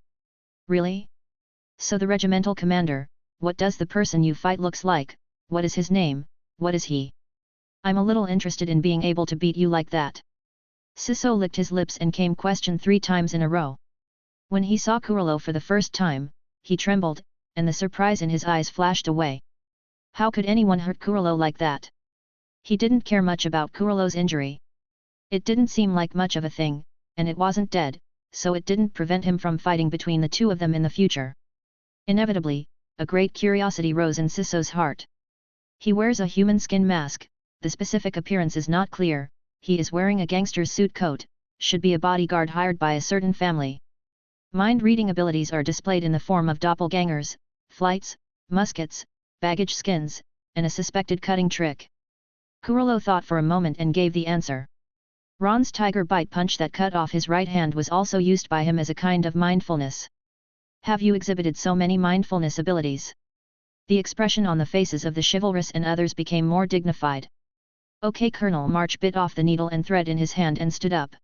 Really? So the regimental commander, what does the person you fight looks like, what is his name, what is he? I'm a little interested in being able to beat you like that. Siso licked his lips and came question 3 times in a row. When he saw Kurolo for the first time, he trembled, and the surprise in his eyes flashed away. How could anyone hurt Kurolo like that? He didn't care much about Kurolo's injury. It didn't seem like much of a thing, and it wasn't dead, so it didn't prevent him from fighting between the two of them in the future. Inevitably, a great curiosity rose in Siso's heart. He wears a human skin mask, the specific appearance is not clear, he is wearing a gangster's suit coat, should be a bodyguard hired by a certain family. Mind-reading abilities are displayed in the form of doppelgangers, flights, muskets, baggage skins, and a suspected cutting trick. Kurolo thought for a moment and gave the answer. Ron's tiger bite punch that cut off his right hand was also used by him as a kind of mindfulness. Have you exhibited so many mindfulness abilities? The expression on the faces of the chivalrous and others became more dignified. Okay, Colonel March bit off the needle and thread in his hand and stood up.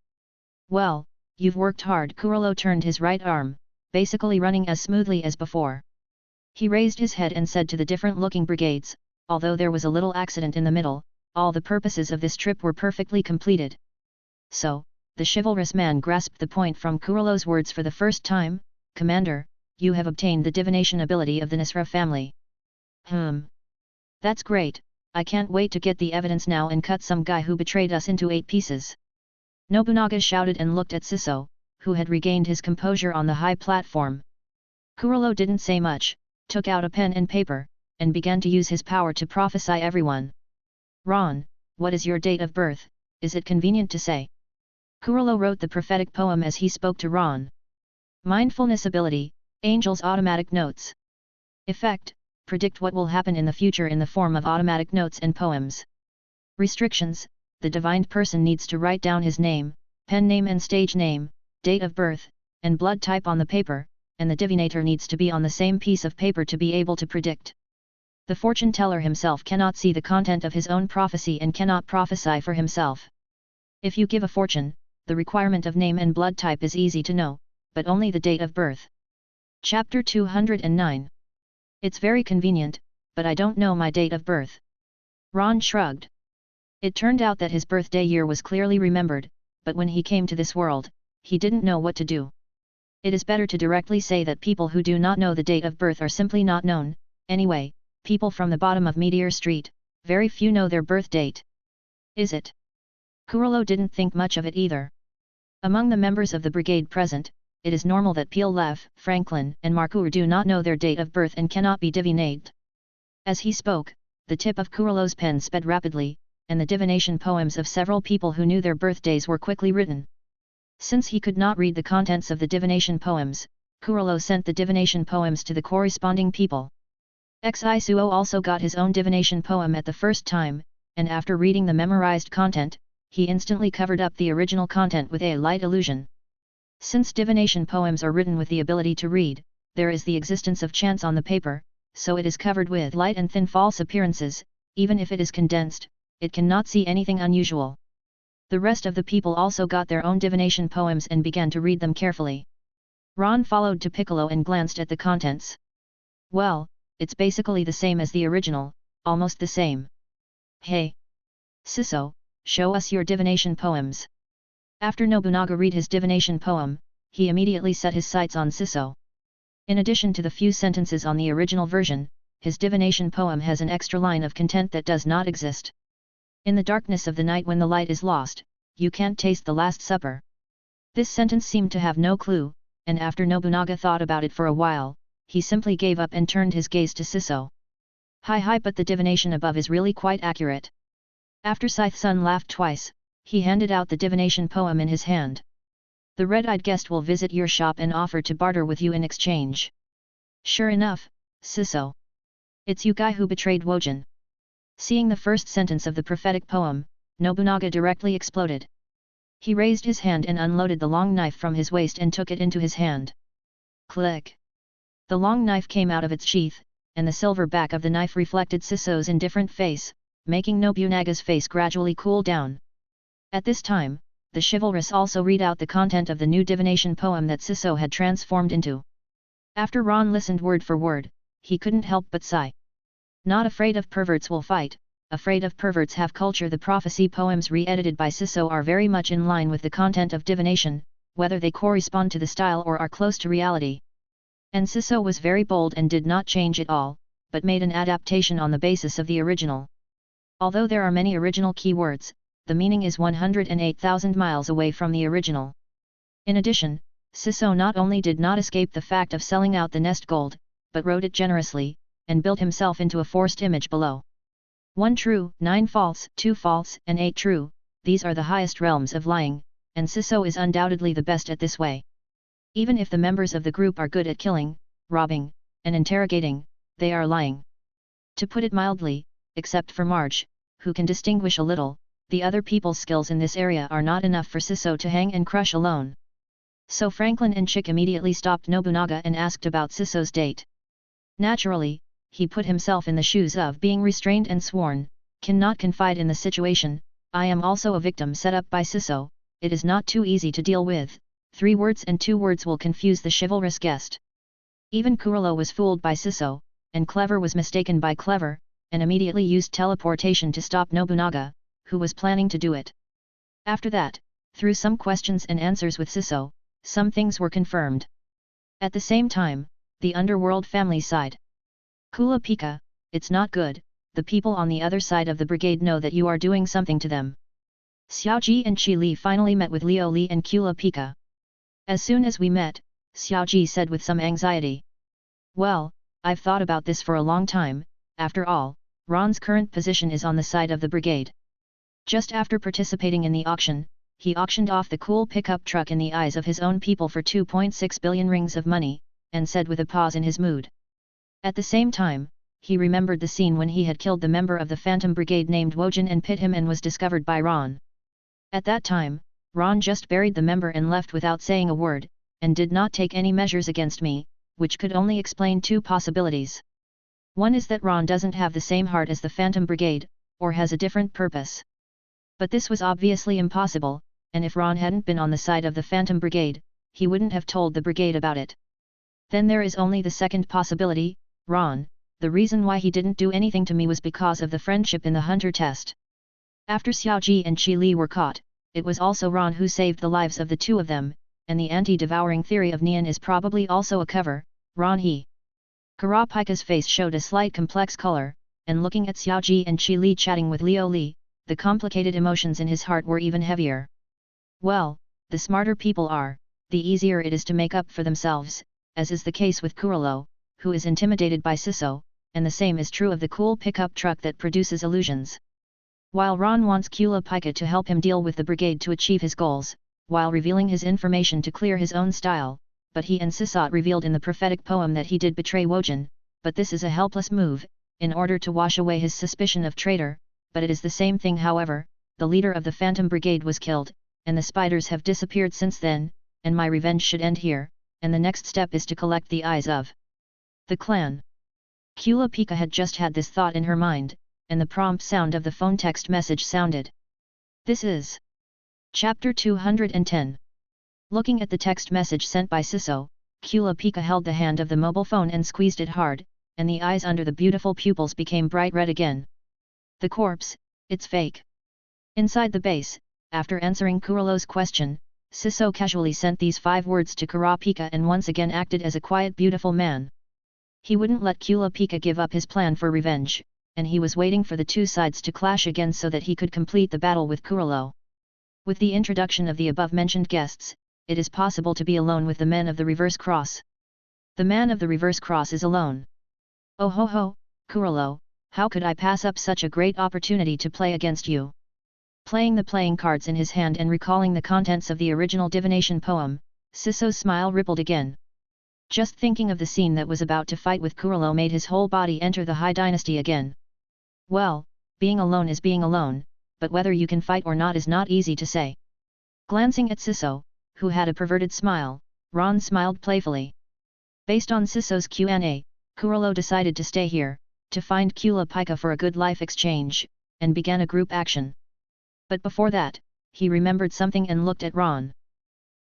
Well, you've worked hard. Kurolo turned his right arm, basically running as smoothly as before. He raised his head and said to the different-looking brigades, although there was a little accident in the middle, all the purposes of this trip were perfectly completed. So, the chivalrous man grasped the point from Kurolo's words for the first time, Commander, you have obtained the divination ability of the Nisra family. That's great, I can't wait to get the evidence now and cut some guy who betrayed us into 8 pieces. Nobunaga shouted and looked at Siso, who had regained his composure on the high platform. Kurolo didn't say much, took out a pen and paper, and began to use his power to prophesy everyone. Ron, what is your date of birth, is it convenient to say? Kurolo wrote the prophetic poem as he spoke to Ron. Mindfulness ability, Angel's automatic notes. Effect, predict what will happen in the future in the form of automatic notes and poems. Restrictions, the divined person needs to write down his name, pen name and stage name, date of birth, and blood type on the paper, and the divinator needs to be on the same piece of paper to be able to predict. The fortune teller himself cannot see the content of his own prophecy and cannot prophesy for himself. If you give a fortune, the requirement of name and blood type is easy to know, but only the date of birth. Chapter 209. It's very convenient, but I don't know my date of birth. Ron shrugged. It turned out that his birthday year was clearly remembered, but when he came to this world, he didn't know what to do. It is better to directly say that people who do not know the date of birth are simply not known. Anyway, people from the bottom of Meteor Street, very few know their birth date. Is it? Kurolo didn't think much of it either. Among the members of the brigade present, it is normal that Peel-Lev, Franklin, and Marcour do not know their date of birth and cannot be divinated. As he spoke, the tip of Kurolo's pen sped rapidly, and the divination poems of several people who knew their birthdays were quickly written. Since he could not read the contents of the divination poems, Kurolo sent the divination poems to the corresponding people. Xisuo also got his own divination poem at the first time, and after reading the memorized content, he instantly covered up the original content with a light illusion. Since divination poems are written with the ability to read, there is the existence of chance on the paper, so it is covered with light and thin false appearances. Even if it is condensed, it cannot see anything unusual. The rest of the people also got their own divination poems and began to read them carefully. Ron followed to Piccolo and glanced at the contents. Well, it's basically the same as the original, almost the same. Hey! Siso, show us your divination poems. After Nobunaga read his divination poem, he immediately set his sights on Siso. In addition to the few sentences on the original version, his divination poem has an extra line of content that does not exist. In the darkness of the night when the light is lost, you can't taste the Last Supper. This sentence seemed to have no clue, and after Nobunaga thought about it for a while, he simply gave up and turned his gaze to Siso. Hi, but the divination above is really quite accurate. After Scythe-sun laughed twice, he handed out the divination poem in his hand. The red-eyed guest will visit your shop and offer to barter with you in exchange. Sure enough, Siso. It's you guy who betrayed Wojin. Seeing the first sentence of the prophetic poem, Nobunaga directly exploded. He raised his hand and unloaded the long knife from his waist and took it into his hand. Click! The long knife came out of its sheath, and the silver back of the knife reflected Siso's indifferent face, making Nobunaga's face gradually cool down. At this time, the chivalrous also read out the content of the new divination poem that Siso had transformed into. After Ron listened word for word, he couldn't help but sigh. Not afraid of perverts will fight, afraid of perverts have culture. The prophecy poems re-edited by Siso are very much in line with the content of divination, whether they correspond to the style or are close to reality. And Siso was very bold and did not change it all, but made an adaptation on the basis of the original. Although there are many original keywords, the meaning is 108,000 miles away from the original. In addition, Siso not only did not escape the fact of selling out the nest gold, but wrote it generously, and built himself into a forced image below. 1 true, 9 false, 2 false, and 8 true, these are the highest realms of lying, and Siso is undoubtedly the best at this way. Even if the members of the group are good at killing, robbing, and interrogating, they are lying. To put it mildly, except for Marge, who can distinguish a little, the other people's skills in this area are not enough for Siso to hang and crush alone. So Franklin and Chick immediately stopped Nobunaga and asked about Siso's date. Naturally, he put himself in the shoes of being restrained and sworn, cannot confide in the situation. I am also a victim set up by Siso, it is not too easy to deal with, 3 words and 2 words will confuse the chivalrous guest. Even Kurolo was fooled by Siso, and Clever was mistaken by Clever, and immediately used teleportation to stop Nobunaga, who was planning to do it. After that, through some questions and answers with Siso, some things were confirmed. At the same time, the underworld family sighed. Kula Pika, it's not good, the people on the other side of the brigade know that you are doing something to them. Xiaoji and Qi Li finally met with Liu Li and Kula Pika. As soon as we met, Xiaoji said with some anxiety. Well, I've thought about this for a long time, after all, Ron's current position is on the side of the brigade. Just after participating in the auction, he auctioned off the cool pickup truck in the eyes of his own people for 2.6 billion rings of money, and said with a pause in his mood. At the same time, he remembered the scene when he had killed the member of the Phantom Brigade named Wojin and pit him and was discovered by Ron. At that time, Ron just buried the member and left without saying a word, and did not take any measures against me, which could only explain 2 possibilities. One is that Ron doesn't have the same heart as the Phantom Brigade, or has a different purpose. But this was obviously impossible, and if Ron hadn't been on the side of the Phantom Brigade, he wouldn't have told the brigade about it. Then there is only the second possibility, Ron, the reason why he didn't do anything to me was because of the friendship in the hunter test. After Xiaoji and Qi Li were caught, it was also Ron who saved the lives of the 2 of them, and the anti-devouring theory of Nian is probably also a cover, Ron he. Kurapika's face showed a slight complex color, and looking at Xiaoji and Qi Li chatting with Liu Li, the complicated emotions in his heart were even heavier. Well, the smarter people are, the easier it is to make up for themselves, as is the case with Kurolo, who is intimidated by Siso, and the same is true of the cool pickup truck that produces illusions. While Ron wants Kula Pika to help him deal with the brigade to achieve his goals, while revealing his information to clear his own style, but he and Sisot revealed in the prophetic poem that he did betray Wojin, but this is a helpless move, in order to wash away his suspicion of traitor, but it is the same thing. However, the leader of the Phantom Brigade was killed, and the spiders have disappeared since then, and my revenge should end here, and the next step is to collect the eyes of the clan. Kula Pika had just had this thought in her mind, and the prompt sound of the phone text message sounded. This is Chapter 210. Looking at the text message sent by Siso, Kula Pika held the hand of the mobile phone and squeezed it hard, and the eyes under the beautiful pupils became bright red again. The corpse, it's fake. Inside the base, after answering Kurolo's question, Siso casually sent these 5 words to Kurapika and once again acted as a quiet beautiful man. He wouldn't let Kula Pika give up his plan for revenge, and he was waiting for the 2 sides to clash again so that he could complete the battle with Kurolo. With the introduction of the above-mentioned guests, it is possible to be alone with the men of the reverse cross. The man of the reverse cross is alone. Oh ho ho, Kurolo, how could I pass up such a great opportunity to play against you? Playing the playing cards in his hand and recalling the contents of the original divination poem, Siso's smile rippled again. Just thinking of the scene that was about to fight with Kurolo made his whole body enter the high dynasty again. Well, being alone is being alone, but whether you can fight or not is not easy to say. Glancing at Siso, who had a perverted smile, Ron smiled playfully. Based on Siso's Q&A, Kurolo decided to stay here, to find Kula Pika for a good life exchange, and began a group action. But before that, he remembered something and looked at Ron.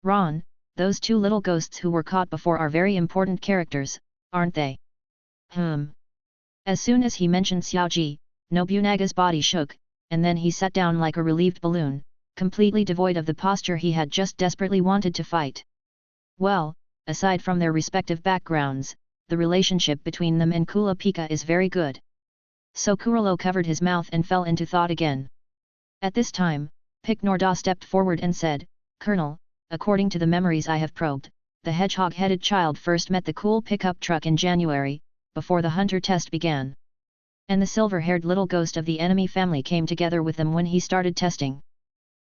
Ron, those two little ghosts who were caught before are very important characters, aren't they? As soon as he mentioned Xiaoji, Nobunaga's body shook, and then he sat down like a relieved balloon, completely devoid of the posture he had just desperately wanted to fight. Well, aside from their respective backgrounds, the relationship between them and Kula Pika is very good. So Kurolo covered his mouth and fell into thought again. At this time, Piknorda stepped forward and said, Colonel, according to the memories I have probed, the hedgehog-headed child first met the cool pickup truck in January, before the hunter test began. And the silver-haired little ghost of the enemy family came together with them when he started testing.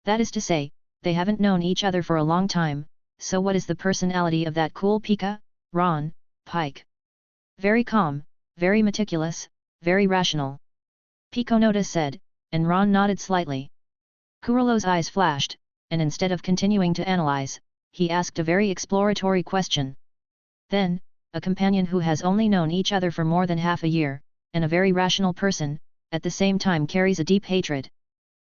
That is to say, they haven't known each other for a long time, so what is the personality of that cool Pika, Ron, Pike? Very calm, very meticulous, very rational. Pikonoda said, and Ron nodded slightly. Kurolo's eyes flashed, and instead of continuing to analyze, he asked a very exploratory question. Then, a companion who has only known each other for more than half a year, and a very rational person, at the same time carries a deep hatred.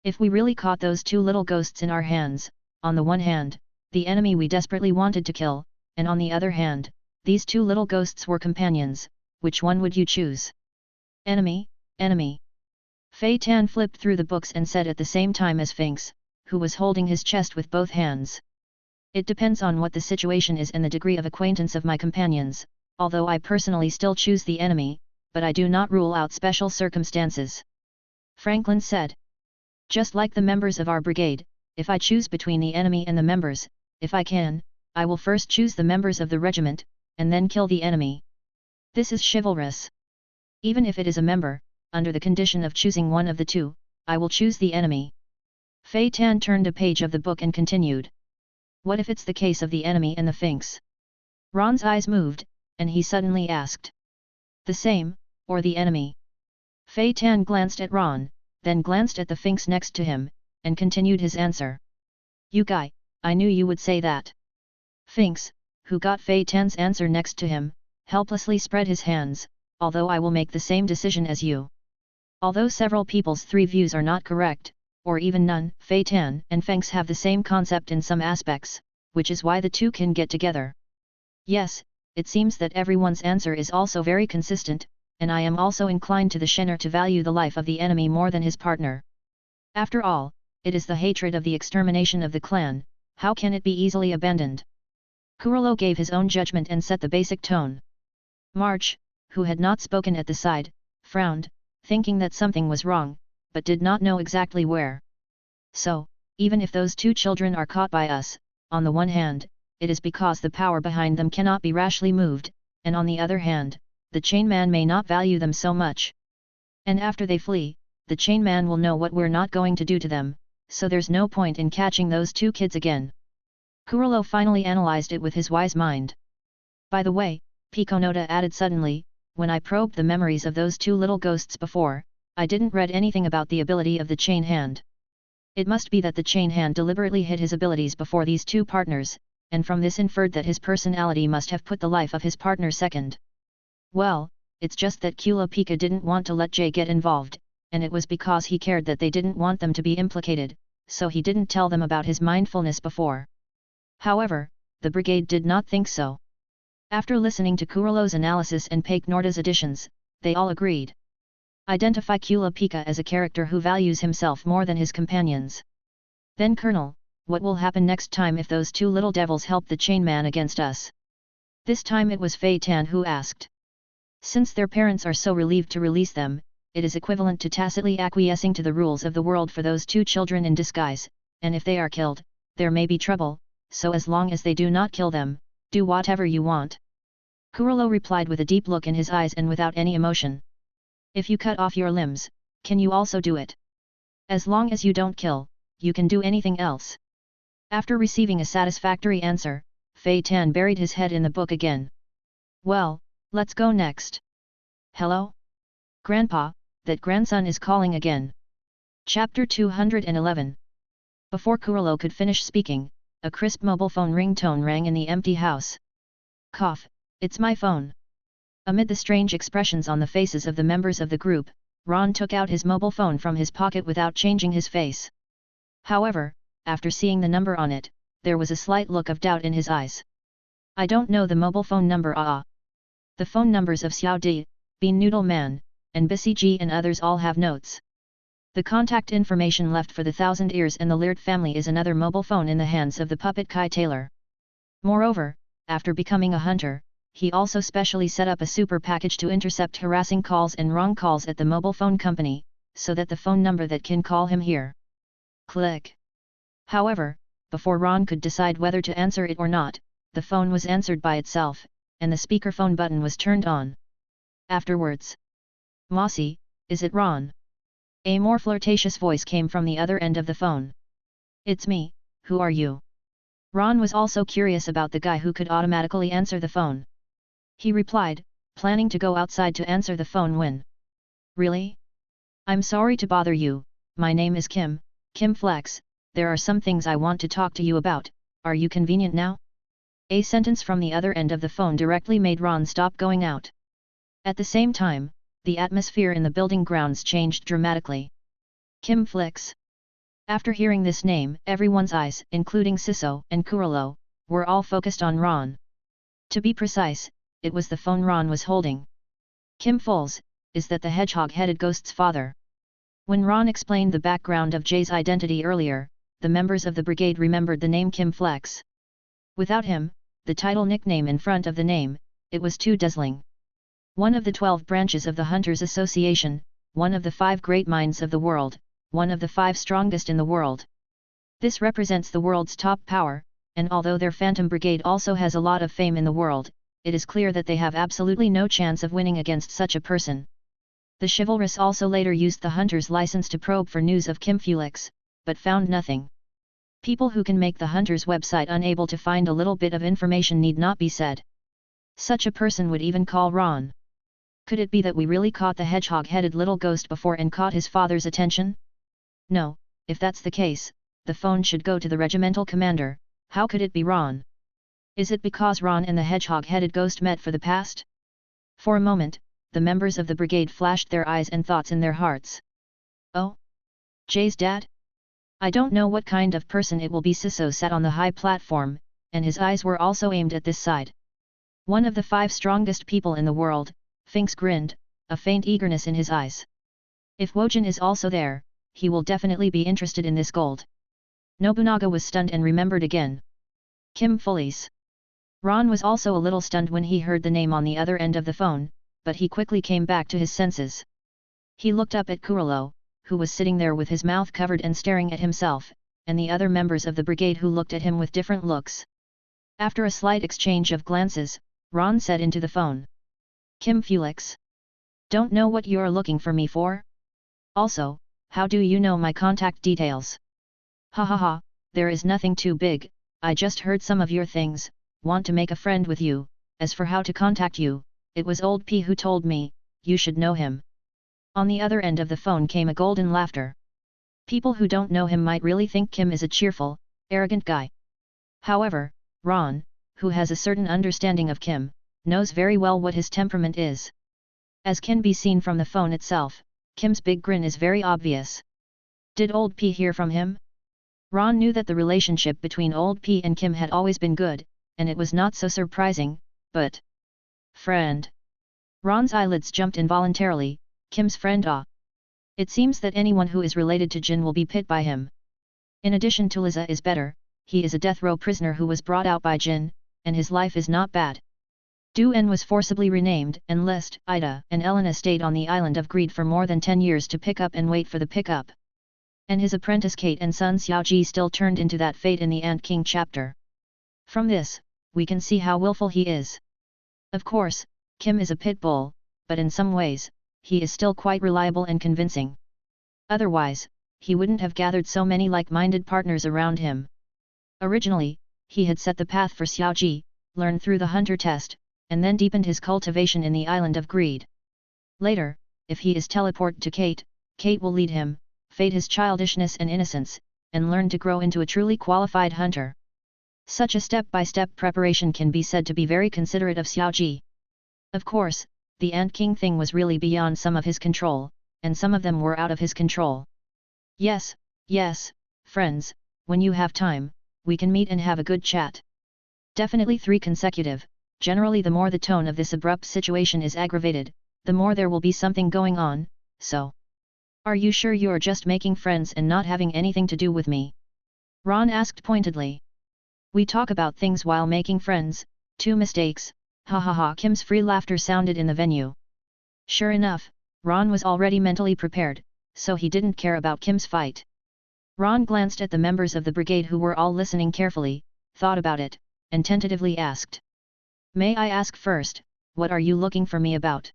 If we really caught those two little ghosts in our hands, on the one hand, the enemy we desperately wanted to kill, and on the other hand, these two little ghosts were companions, which one would you choose? Enemy, enemy. Fei Tan flipped through the books and said at the same time as Finks, who was holding his chest with both hands. It depends on what the situation is and the degree of acquaintance of my companions, although I personally still choose the enemy, but I do not rule out special circumstances. Franklin said. Just like the members of our brigade, if I choose between the enemy and the members, if I can, I will first choose the members of the regiment, and then kill the enemy. This is chivalrous. Even if it is a member, under the condition of choosing one of the two, I will choose the enemy. Fei Tan turned a page of the book and continued. What if it's the case of the enemy and the Finks? Ron's eyes moved, and he suddenly asked. The same, or the enemy? Fei Tan glanced at Ron, then glanced at the Finks next to him, and continued his answer. You guy, I knew you would say that. Finks, who got Fei Tan's answer next to him, helplessly spread his hands, although I will make the same decision as you. Although several people's three views are not correct, or even none, Fei Tan and Finks have the same concept in some aspects, which is why the two can get together. Yes, it seems that everyone's answer is also very consistent, and I am also inclined to the Shenner to value the life of the enemy more than his partner. After all, it is the hatred of the extermination of the clan, how can it be easily abandoned? Kurolo gave his own judgment and set the basic tone. March, who had not spoken at the side, frowned, thinking that something was wrong, but did not know exactly where. So, even if those two children are caught by us, on the one hand, it is because the power behind them cannot be rashly moved, and on the other hand, the chain man may not value them so much. And after they flee, the chain man will know what we're not going to do to them, so there's no point in catching those two kids again. Kurolo finally analyzed it with his wise mind. By the way, Pikonoda added suddenly, when I probed the memories of those two little ghosts before, I didn't read anything about the ability of the chain hand. It must be that the chain hand deliberately hid his abilities before these two partners, and from this inferred that his personality must have put the life of his partner second. Well, it's just that Kula Pika didn't want to let Jay get involved, and it was because he cared that they didn't want them to be implicated, so he didn't tell them about his mindfulness before. However, the brigade did not think so. After listening to Kurolo's analysis and Piknorda's additions, they all agreed. Identify Kula Pika as a character who values himself more than his companions. Then Colonel, what will happen next time if those two little devils help the chain man against us? This time it was Fei Tan who asked. Since their parents are so relieved to release them, it is equivalent to tacitly acquiescing to the rules of the world for those two children in disguise, and if they are killed, there may be trouble, so as long as they do not kill them, do whatever you want. Kurolo replied with a deep look in his eyes and without any emotion. If you cut off your limbs, can you also do it? As long as you don't kill, you can do anything else. After receiving a satisfactory answer, Fei Tan buried his head in the book again. Well, let's go next. Hello? Grandpa, that grandson is calling again. Chapter 211. Before Kurolo could finish speaking, a crisp mobile phone ringtone rang in the empty house. Cough, it's my phone. Amid the strange expressions on the faces of the members of the group, Ron took out his mobile phone from his pocket without changing his face. However, after seeing the number on it, there was a slight look of doubt in his eyes. I don't know the mobile phone number. The phone numbers of Xiao Di, Bean Noodle Man, and Bissy G and others all have notes. The contact information left for the Thousand Ears and the Laird family is another mobile phone in the hands of the puppet Kai Taylor. Moreover, after becoming a hunter, he also specially set up a super package to intercept harassing calls and wrong calls at the mobile phone company, so that the phone number that can call him here. Click. However, before Ron could decide whether to answer it or not, the phone was answered by itself, and the speakerphone button was turned on. Afterwards, Mossy, is it Ron? A more flirtatious voice came from the other end of the phone. It's me, who are you? Ron was also curious about the guy who could automatically answer the phone. He replied, planning to go outside to answer the phone when. Really? I'm sorry to bother you, my name is Kim Flex, there are some things I want to talk to you about, are you convenient now? A sentence from the other end of the phone directly made Ron stop going out. At the same time, the atmosphere in the building grounds changed dramatically. Kim Flex. After hearing this name, everyone's eyes, including Siso and Kurolo, were all focused on Ron. To be precise, it was the phone Ron was holding. Kim Foles, is that the hedgehog-headed ghost's father? When Ron explained the background of Jay's identity earlier, the members of the brigade remembered the name Kim Flex. Without him, the title nickname in front of the name, it was too dazzling. One of the 12 branches of the Hunters Association, one of the 5 great minds of the world, one of the 5 strongest in the world. This represents the world's top power, and although their Phantom Brigade also has a lot of fame in the world, it is clear that they have absolutely no chance of winning against such a person. The chivalrous also later used the Hunter's license to probe for news of Kim Felix, but found nothing. People who can make the Hunter's website unable to find a little bit of information need not be said. Such a person would even call Ron. Could it be that we really caught the hedgehog-headed little ghost before and caught his father's attention? No, if that's the case, the phone should go to the regimental commander. How could it be Ron? Is it because Ron and the hedgehog-headed ghost met for the past? For a moment, the members of the brigade flashed their eyes and thoughts in their hearts. Oh? Jay's dad? I don't know what kind of person it will be. Siso sat on the high platform, and his eyes were also aimed at this side. One of the 5 strongest people in the world, Finks grinned, a faint eagerness in his eyes. If Wojin is also there, he will definitely be interested in this gold. Nobunaga was stunned and remembered again. Kim Felice. Ron was also a little stunned when he heard the name on the other end of the phone, but he quickly came back to his senses. He looked up at Kurolo, who was sitting there with his mouth covered and staring at himself, and the other members of the brigade who looked at him with different looks. After a slight exchange of glances, Ron said into the phone. Kim Felix? Don't know what you're looking for me for? Also, how do you know my contact details? Ha ha ha, there is nothing too big, I just heard some of your things, want to make a friend with you, as for how to contact you, it was old P who told me, you should know him. On the other end of the phone came a golden laughter. People who don't know him might really think Kim is a cheerful, arrogant guy. However, Ron, who has a certain understanding of Kim, knows very well what his temperament is. As can be seen from the phone itself, Kim's big grin is very obvious. Did old P hear from him? Ron knew that the relationship between old P and Kim had always been good, and it was not so surprising, but... Friend. Ron's eyelids jumped involuntarily. Kim's friend. It seems that anyone who is related to Jin will be pit by him. In addition to Liza is better, he is a death row prisoner who was brought out by Jin, and his life is not bad. Du En was forcibly renamed, and List, Ida, and Elena stayed on the island of Greed for more than 10 years to pick up and wait for the pickup. And his apprentice Kate and son Xiaoji still turned into that fate in the Ant King chapter. From this, we can see how willful he is. Of course, Kim is a pit bull, but in some ways, he is still quite reliable and convincing. Otherwise, he wouldn't have gathered so many like-minded partners around him. Originally, he had set the path for Xiaoji, learned through the hunter test, and then deepened his cultivation in the island of greed. Later, if he is teleported to Kate, Kate will lead him, fade his childishness and innocence, and learn to grow into a truly qualified hunter. Such a step-by-step preparation can be said to be very considerate of Xiaoji. Of course, the Ant King thing was really beyond some of his control, and some of them were out of his control. Yes, friends, when you have time, we can meet and have a good chat. Definitely 3 consecutive. Generally, the more the tone of this abrupt situation is aggravated, the more there will be something going on, so. Are you sure you're just making friends and not having anything to do with me? Ron asked pointedly. We talk about things while making friends, 2 mistakes, ha ha ha. Kim's free laughter sounded in the venue. Sure enough, Ron was already mentally prepared, so he didn't care about Kim's fight. Ron glanced at the members of the brigade who were all listening carefully, thought about it, and tentatively asked. May I ask first, what are you looking for me about?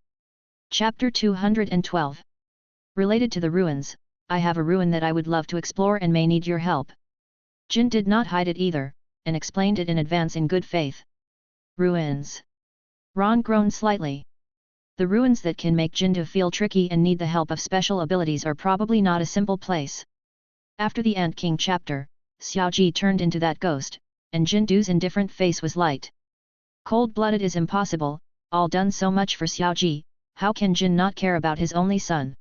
Chapter 212. Related to the ruins, I have a ruin that I would love to explore and may need your help. Jin did not hide it either, and explained it in advance in good faith. Ruins. Ron groaned slightly. The ruins that can make Jindu feel tricky and need the help of special abilities are probably not a simple place. After the Ant King chapter, Xiaoji turned into that ghost, and Jindu's indifferent face was light. Cold-blooded is impossible, all done so much for Xiaoji, how can Jin not care about his only son?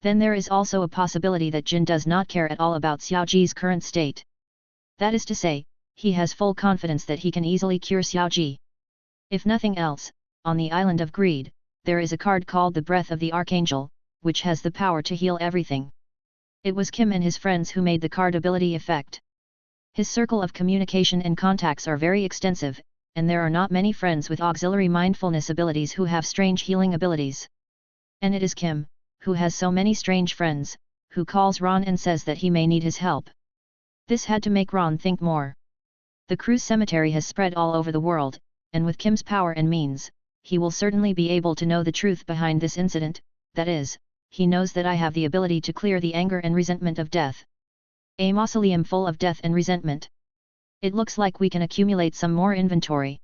Then there is also a possibility that Jin does not care at all about Xiaoji's current state. That is to say, he has full confidence that he can easily cure Xiaoji. If nothing else, on the island of greed, there is a card called the Breath of the Archangel, which has the power to heal everything. It was Kim and his friends who made the card ability effect. His circle of communication and contacts are very extensive, and there are not many friends with auxiliary mindfulness abilities who have strange healing abilities. And it is Kim, who has so many strange friends, who calls Ron and says that he may need his help. This had to make Ron think more. The cruise cemetery has spread all over the world, and with Kim's power and means, he will certainly be able to know the truth behind this incident, that is, he knows that I have the ability to clear the anger and resentment of death. A mausoleum full of death and resentment. It looks like we can accumulate some more inventory.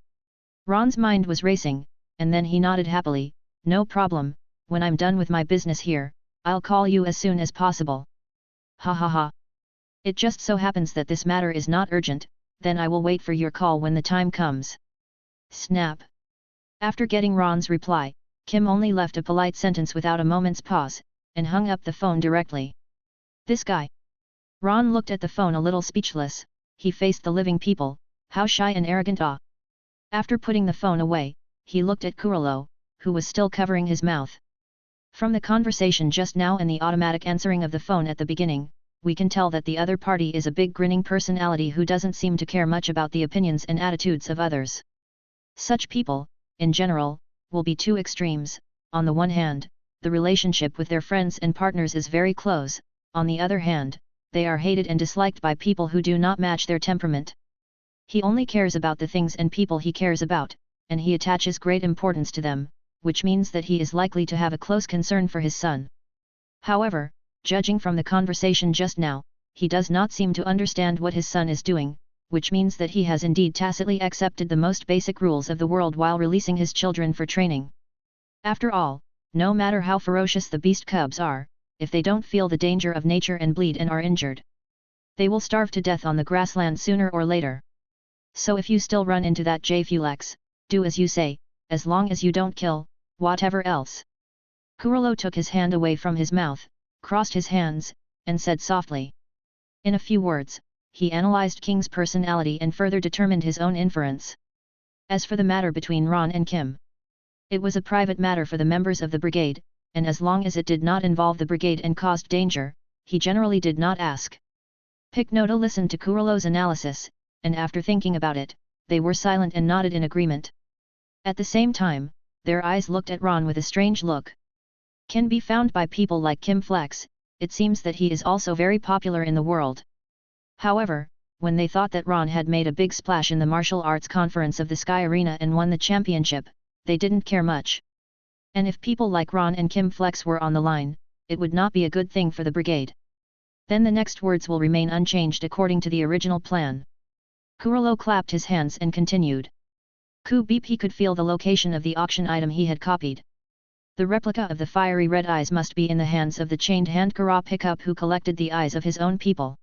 Ron's mind was racing, and then he nodded happily, no problem, when I'm done with my business here, I'll call you as soon as possible. Ha ha ha. It just so happens that this matter is not urgent, then I will wait for your call when the time comes. Snap. After getting Ron's reply, Kim only left a polite sentence without a moment's pause, and hung up the phone directly. This guy. Ron looked at the phone a little speechless, he faced the living people, how shy and arrogant ah. After putting the phone away, he looked at Kurolo, who was still covering his mouth. From the conversation just now and the automatic answering of the phone at the beginning, we can tell that the other party is a big grinning personality who doesn't seem to care much about the opinions and attitudes of others. Such people, in general, will be 2 extremes. On the one hand, the relationship with their friends and partners is very close, on the other hand, they are hated and disliked by people who do not match their temperament. He only cares about the things and people he cares about, and he attaches great importance to them, which means that he is likely to have a close concern for his son. However, judging from the conversation just now, he does not seem to understand what his son is doing, which means that he has indeed tacitly accepted the most basic rules of the world while releasing his children for training. After all, no matter how ferocious the beast cubs are, if they don't feel the danger of nature and bleed and are injured, they will starve to death on the grassland sooner or later. So if you still run into that J-Fulex, do as you say, as long as you don't kill, whatever else. Kurolo took his hand away from his mouth, crossed his hands, and said softly. In a few words, he analyzed King's personality and further determined his own inference. As for the matter between Ron and Kim, it was a private matter for the members of the brigade, and as long as it did not involve the brigade and caused danger, he generally did not ask. Picnoda listened to Kurolo's analysis, and after thinking about it, they were silent and nodded in agreement. At the same time, their eyes looked at Ron with a strange look. Can be found by people like Kim Flex, it seems that he is also very popular in the world. However, when they thought that Ron had made a big splash in the martial arts conference of the Sky Arena and won the championship, they didn't care much. And if people like Ron and Kim Flex were on the line, it would not be a good thing for the brigade. Then the next words will remain unchanged according to the original plan. Kurolo clapped his hands and continued. Ku Beep, he could feel the location of the auction item he had copied. The replica of the fiery red eyes must be in the hands of the chained hand Kara Pickup who collected the eyes of his own people.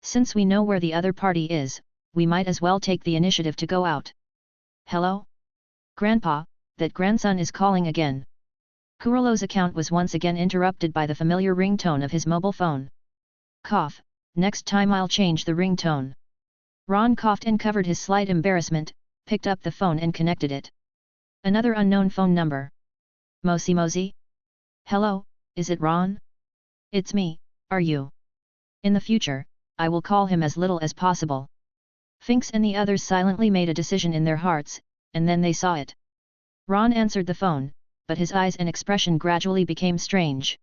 Since we know where the other party is, we might as well take the initiative to go out. Hello? Grandpa, that grandson is calling again. Kurolo's account was once again interrupted by the familiar ringtone of his mobile phone. Cough, next time I'll change the ringtone. Ron coughed and covered his slight embarrassment, picked up the phone and connected it. Another unknown phone number. Mosi? Hello, is it Ron? It's me, are you? In the future, I will call him as little as possible. Finks and the others silently made a decision in their hearts, and then they saw it. Ron answered the phone, but his eyes and expression gradually became strange.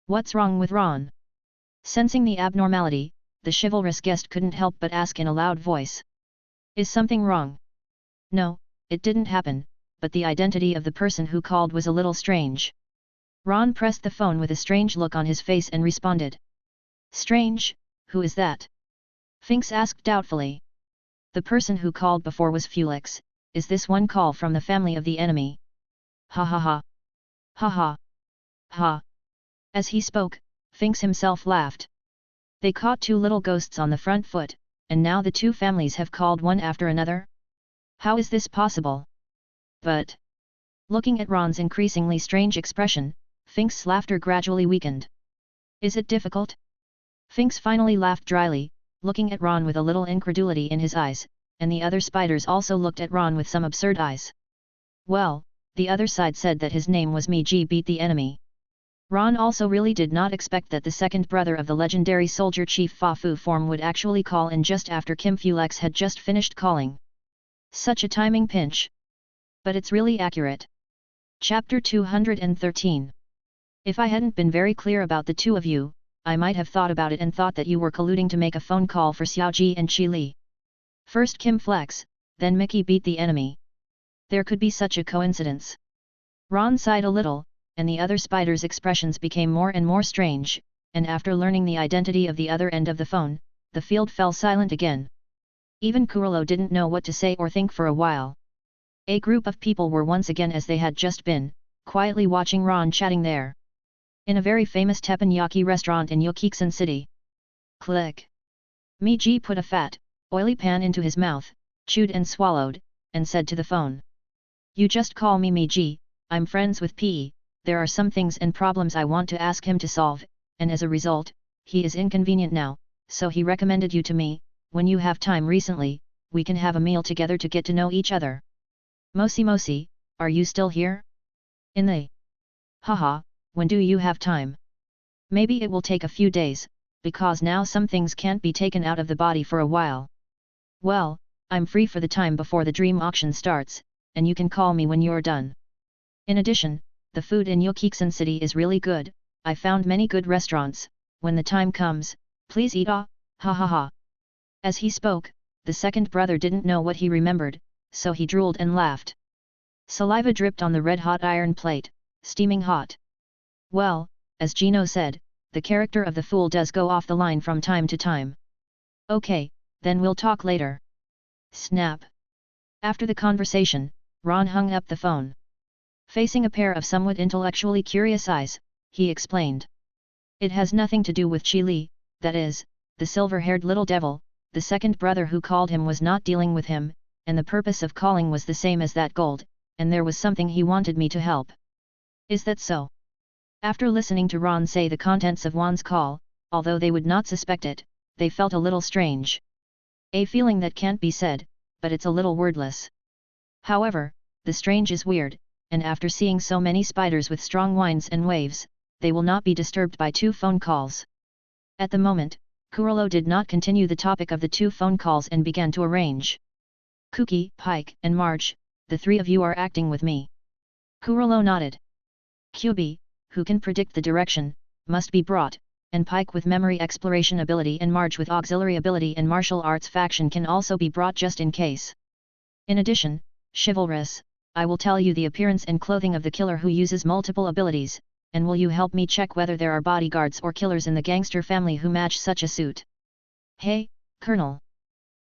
What's wrong with Ron? Sensing the abnormality, the chivalrous guest couldn't help but ask in a loud voice. Is something wrong? No, it didn't happen, but the identity of the person who called was a little strange. Ron pressed the phone with a strange look on his face and responded. Strange, who is that? Finks asked doubtfully. The person who called before was Felix. Is this one call from the family of the enemy? Ha ha ha. Ha ha. Ha. As he spoke, Finks himself laughed. They caught two little ghosts on the front foot, and now the two families have called one after another? How is this possible? But, looking at Ron's increasingly strange expression, Finks' laughter gradually weakened. Is it difficult? Finks finally laughed dryly, looking at Ron with a little incredulity in his eyes, and the other spiders also looked at Ron with some absurd eyes. Well, the other side said that his name was Meiji beat the enemy. Ron also really did not expect that the second brother of the legendary soldier chief Fa Fu form would actually call in just after Kim Fulex had just finished calling. Such a timing pinch. But it's really accurate. Chapter 213. If I hadn't been very clear about the two of you, I might have thought about it and thought that you were colluding to make a phone call for Xiaoji and Qi Li. First Kim Flex, then Mickey beat the enemy. There could be such a coincidence. Ron sighed a little, and the other spiders' expressions became more and more strange, and after learning the identity of the other end of the phone, the field fell silent again. Even Kurolo didn't know what to say or think for a while. A group of people were once again as they had just been, quietly watching Ron chatting there. In a very famous teppanyaki restaurant in Yokiksen City. Click. Meiji put a fat, oily pan into his mouth, chewed and swallowed, and said to the phone. You just call me Meiji, I'm friends with P. There are some things and problems I want to ask him to solve, and as a result, he is inconvenient now, so he recommended you to me. When you have time recently, we can have a meal together to get to know each other. Mosi, are you still here? In the... Haha, when do you have time? Maybe it will take a few days, because now some things can't be taken out of the body for a while. Well, I'm free for the time before the dream auction starts, and you can call me when you're done. In addition, the food in Yokiksen City is really good. I found many good restaurants. When the time comes, please eat. Ha ha ha. As he spoke, the second brother didn't know what he remembered, so he drooled and laughed. Saliva dripped on the red-hot iron plate, steaming hot. Well, as Gino said, the character of the fool does go off the line from time to time. Okay, then we'll talk later. Snap. After the conversation, Ron hung up the phone. Facing a pair of somewhat intellectually curious eyes, he explained. It has nothing to do with Qi Li, that is, the silver-haired little devil. The second brother who called him was not dealing with him, and the purpose of calling was the same as that gold, and there was something he wanted me to help. Is that so? After listening to Ron say the contents of Juan's call, although they would not suspect it, they felt a little strange. A feeling that can't be said, but it's a little wordless. However, the strange is weird, and after seeing so many spiders with strong winds and waves, they will not be disturbed by two phone calls. At the moment, Kurolo did not continue the topic of the two phone calls and began to arrange. Kuki, Pike, and Marge, the three of you are acting with me. Kurolo nodded. Kyubi, who can predict the direction, must be brought, and Pike with memory exploration ability and Marge with auxiliary ability and martial arts faction can also be brought just in case. In addition, chivalrous, I will tell you the appearance and clothing of the killer who uses multiple abilities, and will you help me check whether there are bodyguards or killers in the gangster family who match such a suit? Hey, Colonel.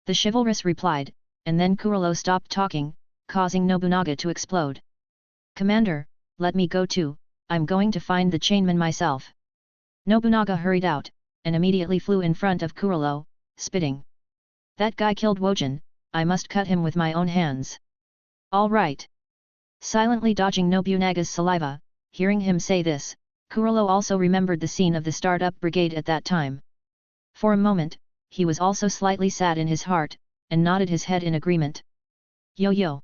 The chivalrous replied, and then Kurolo stopped talking, causing Nobunaga to explode. Commander, let me go too, I'm going to find the chainman myself. Nobunaga hurried out, and immediately flew in front of Kurolo, spitting. That guy killed Wojin, I must cut him with my own hands. All right. Silently dodging Nobunaga's saliva, hearing him say this, Kurolo also remembered the scene of the Start-up Brigade at that time. For a moment, he was also slightly sad in his heart, and nodded his head in agreement. Yo-yo!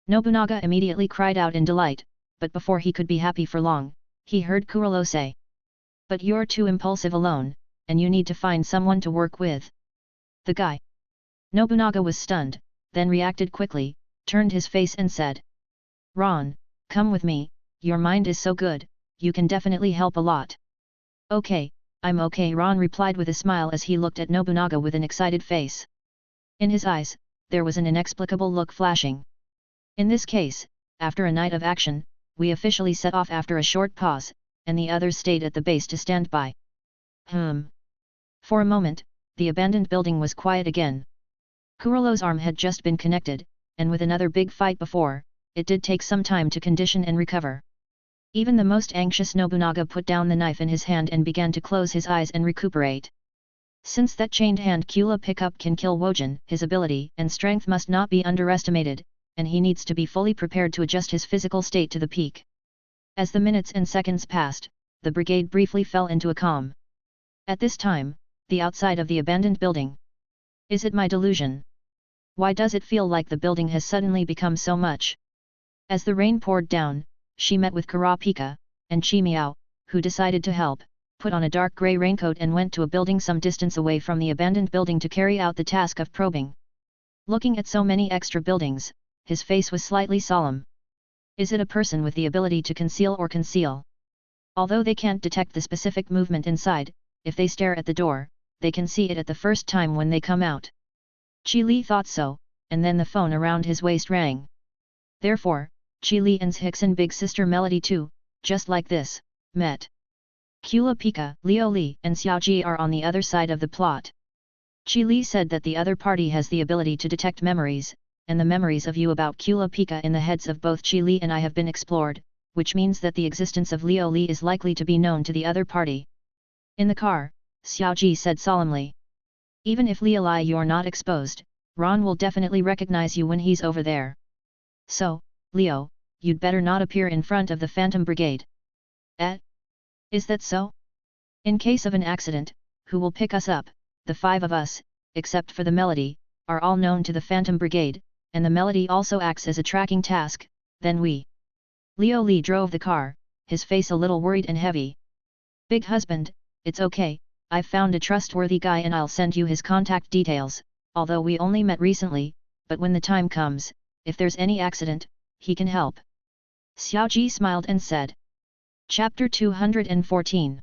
Nobunaga immediately cried out in delight, but before he could be happy for long, he heard Kurolo say. But you're too impulsive alone, and you need to find someone to work with. The guy. Nobunaga was stunned, then reacted quickly, turned his face and said. Ron, come with me, your mind is so good, you can definitely help a lot. Okay, I'm okay, Ron replied with a smile as he looked at Nobunaga with an excited face. In his eyes, there was an inexplicable look flashing. In this case, after a night of action, we officially set off after a short pause, and the others stayed at the base to stand by. For a moment, the abandoned building was quiet again. Kurolo's arm had just been connected, and with another big fight before, it did take some time to condition and recover. Even the most anxious Nobunaga put down the knife in his hand and began to close his eyes and recuperate. Since that chained hand Kula pickup can kill Wojin, his ability and strength must not be underestimated, and he needs to be fully prepared to adjust his physical state to the peak. As the minutes and seconds passed, the brigade briefly fell into a calm. At this time, the outside of the abandoned building. Is it my delusion? Why does it feel like the building has suddenly become so much? As the rain poured down, she met with Kurapika, and Chi Miao, who decided to help, put on a dark grey raincoat and went to a building some distance away from the abandoned building to carry out the task of probing. Looking at so many extra buildings, his face was slightly solemn. Is it a person with the ability to conceal or conceal? Although they can't detect the specific movement inside, if they stare at the door, they can see it at the first time when they come out. Chi Li thought so, and then the phone around his waist rang. Therefore, Chi Li and Hickson big sister Melody too, just like this, met. Kula Pika, Liu Li and Xiao Ji are on the other side of the plot. Chi Li said that the other party has the ability to detect memories, and the memories of you about Kula Pika in the heads of both Chi Li and I have been explored, which means that the existence of Liu Li is likely to be known to the other party. In the car, Xiao Ji said solemnly. Even if Liu Li you're not exposed, Ron will definitely recognize you when he's over there. So, Leo, you'd better not appear in front of the Phantom Brigade. Is that so? In case of an accident, who will pick us up? The five of us, except for the Melody, are all known to the Phantom Brigade, and the Melody also acts as a tracking task, then we. Liu Li drove the car, his face a little worried and heavy. Big husband, it's okay, I've found a trustworthy guy and I'll send you his contact details, although we only met recently, but when the time comes, if there's any accident, he can help. Xiao Ji smiled and said. Chapter 214.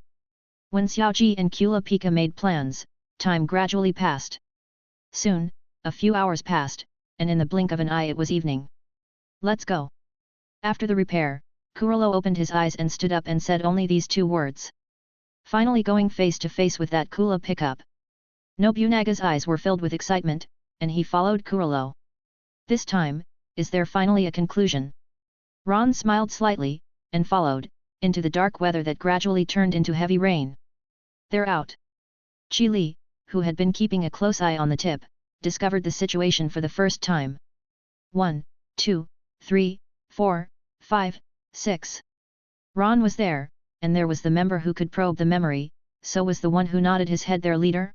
When Xiao Ji and Kula Pika made plans, time gradually passed. Soon, a few hours passed, and in the blink of an eye it was evening. Let's go. After the repair, Kurolo opened his eyes and stood up and said only these two words. Finally going face to face with that Kula pickup. Nobunaga's eyes were filled with excitement, and he followed Kurolo. This time, is there finally a conclusion? Ron smiled slightly, and followed, into the dark weather that gradually turned into heavy rain. They're out. Chi Li, who had been keeping a close eye on the tip, discovered the situation for the first time. 1, 2, 3, 4, 5, 6. Ron was there, and there was the member who could probe the memory, so was the one who nodded his head their leader?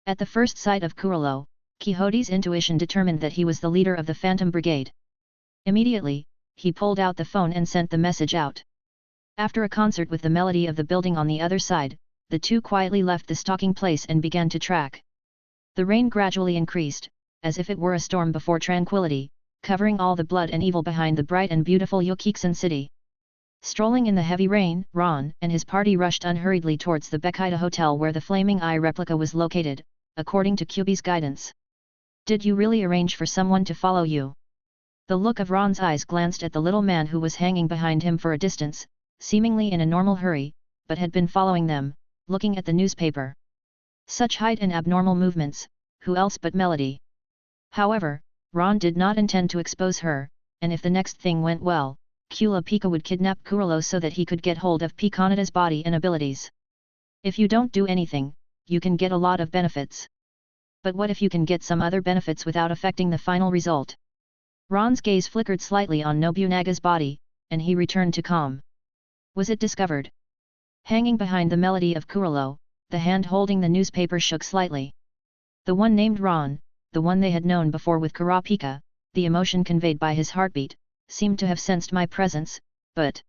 At the first sight of Kurolo, Quixote's intuition determined that he was the leader of the Phantom Brigade. Immediately, he pulled out the phone and sent the message out. After a concert with the Melody of the building on the other side, the two quietly left the stalking place and began to track. The rain gradually increased, as if it were a storm before tranquility, covering all the blood and evil behind the bright and beautiful Yokiksen city. Strolling in the heavy rain, Ron and his party rushed unhurriedly towards the Bekida Hotel where the Flaming Eye replica was located, according to QB's guidance. Did you really arrange for someone to follow you? The look of Ron's eyes glanced at the little man who was hanging behind him for a distance, seemingly in a normal hurry, but had been following them, looking at the newspaper. Such height and abnormal movements, who else but Melody? However, Ron did not intend to expose her, and if the next thing went well, Kula Pika would kidnap Kurilo so that he could get hold of Pikanada's body and abilities. If you don't do anything, you can get a lot of benefits. But what if you can get some other benefits without affecting the final result? Ron's gaze flickered slightly on Nobunaga's body, and he returned to calm. Was it discovered? Hanging behind the Melody of Kurilo, the hand holding the newspaper shook slightly. The one named Ron, the one they had known before with Kurapika, the emotion conveyed by his heartbeat, seemed to have sensed my presence, but...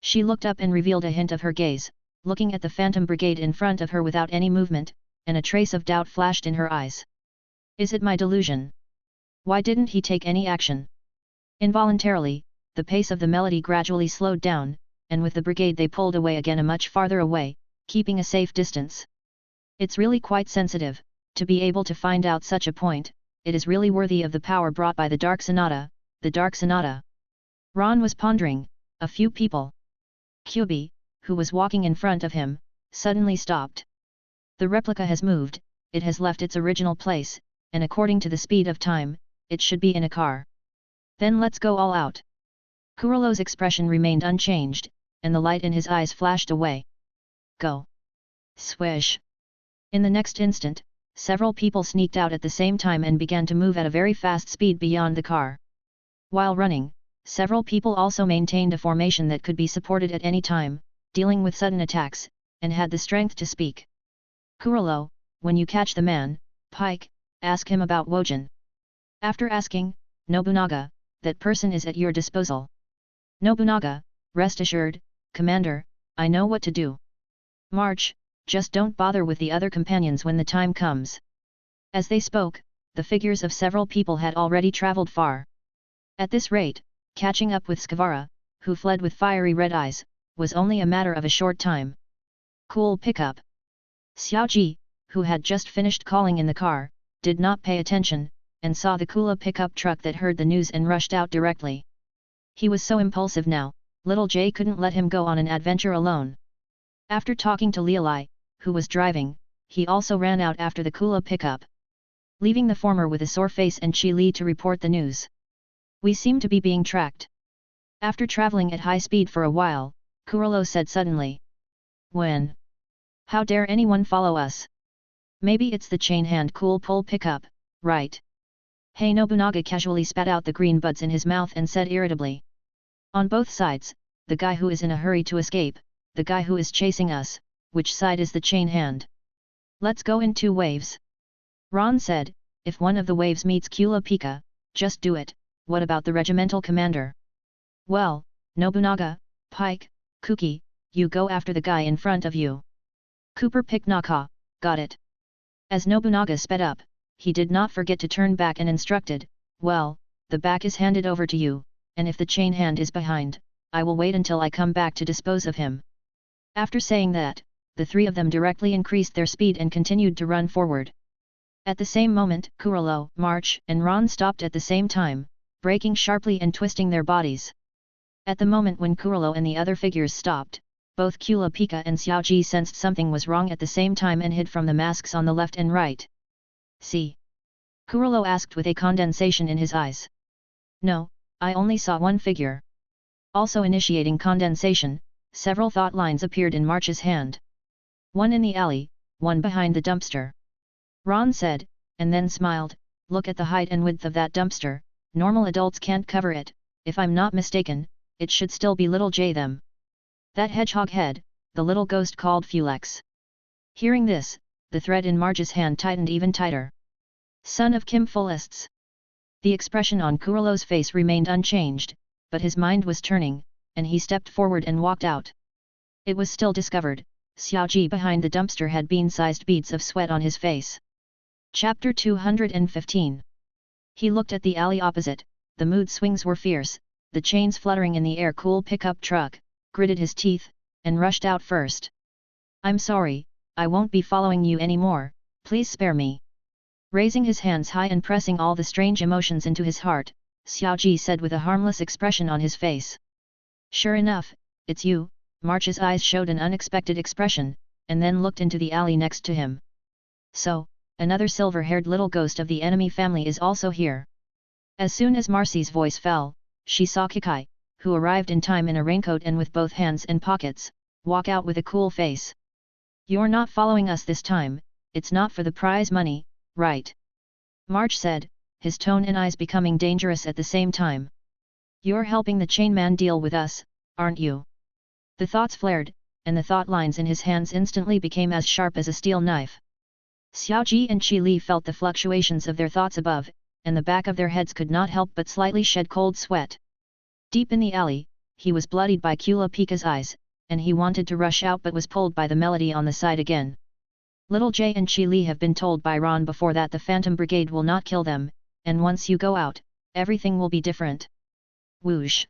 She looked up and revealed a hint of her gaze, looking at the Phantom Brigade in front of her without any movement, and a trace of doubt flashed in her eyes. Is it my delusion? Why didn't he take any action? Involuntarily, the pace of the Melody gradually slowed down, and with the brigade they pulled away again, a much farther away, keeping a safe distance. It's really quite sensitive, to be able to find out such a point. It is really worthy of the power brought by the Dark Sonata, the Dark Sonata. Ron was pondering. A few people. QB, who was walking in front of him, suddenly stopped. The replica has moved, it has left its original place, and according to the speed of time, it should be in a car. Then let's go all out. Kurilo's expression remained unchanged, and the light in his eyes flashed away. Go. Swish. In the next instant, several people sneaked out at the same time and began to move at a very fast speed beyond the car. While running, several people also maintained a formation that could be supported at any time, dealing with sudden attacks, and had the strength to speak. Kurilo, when you catch the man, Pike, ask him about Wojin. After asking, Nobunaga, that person is at your disposal. Nobunaga, rest assured, Commander, I know what to do. March, just don't bother with the other companions when the time comes. As they spoke, the figures of several people had already traveled far. At this rate, catching up with Skavara, who fled with fiery red eyes, was only a matter of a short time. Cool pickup. Xiaoji, who had just finished calling in the car, did not pay attention, and saw the Kula pickup truck that heard the news and rushed out directly. He was so impulsive now, little Jay couldn't let him go on an adventure alone. After talking to Lialai, who was driving, he also ran out after the Kula pickup, leaving the former with a sore face and Chi Li to report the news. We seem to be being tracked. After traveling at high speed for a while, Kurilo said suddenly. When? How dare anyone follow us? Maybe it's the chain hand cool pull pickup, right? Hey, Nobunaga casually spat out the green buds in his mouth and said irritably. On both sides, the guy who is in a hurry to escape, the guy who is chasing us, which side is the chain hand? Let's go in 2 waves. Ron said, if one of the waves meets Kula Pika, just do it. What about the regimental commander? Well, Nobunaga, Pike, Kuki, you go after the guy in front of you. Cooper picked Naka, got it. As Nobunaga sped up, he did not forget to turn back and instructed, well, the back is handed over to you, and if the chain hand is behind, I will wait until I come back to dispose of him. After saying that, the 3 of them directly increased their speed and continued to run forward. At the same moment, Kurilo, March, and Ron stopped at the same time, braking sharply and twisting their bodies. At the moment when Kurilo and the other figures stopped, both Kula Pika and Xiaoji sensed something was wrong at the same time and hid from the masks on the left and right. See? Kurilo asked with a condensation in his eyes. No, I only saw one figure. Also initiating condensation, several thought lines appeared in March's hand. One in the alley, one behind the dumpster. Ron said, and then smiled, look at the height and width of that dumpster, normal adults can't cover it, if I'm not mistaken, it should still be little J them. That hedgehog head, the little ghost called Fulex. Hearing this, the thread in Marge's hand tightened even tighter. Son of Kim Fulists. The expression on Kurilo's face remained unchanged, but his mind was turning, and he stepped forward and walked out. It was still discovered, Xiaoji behind the dumpster had bean-sized beads of sweat on his face. Chapter 215. He looked at the alley opposite, the mood swings were fierce, the chains fluttering in the air. Cool pickup truck, gritted his teeth, and rushed out first. I'm sorry, I won't be following you anymore, please spare me. Raising his hands high and pressing all the strange emotions into his heart, Xiaoji said with a harmless expression on his face. Sure enough, it's you. March's eyes showed an unexpected expression, and then looked into the alley next to him. So, another silver-haired little ghost of the enemy family is also here. As soon as Marcy's voice fell, she saw Kikai, who arrived in time in a raincoat and with both hands and pockets, walk out with a cool face. You're not following us this time, it's not for the prize money, right? March said, his tone and eyes becoming dangerous at the same time. You're helping the chain man deal with us, aren't you? The thoughts flared, and the thought lines in his hands instantly became as sharp as a steel knife. Xiaoji and Qi Li felt the fluctuations of their thoughts above, and the back of their heads could not help but slightly shed cold sweat. Deep in the alley, he was bloodied by Kula Pika's eyes, and he wanted to rush out but was pulled by the melody on the side again. Little Jay and Qi Li have been told by Ron before that the Phantom Brigade will not kill them, and once you go out, everything will be different. Whoosh!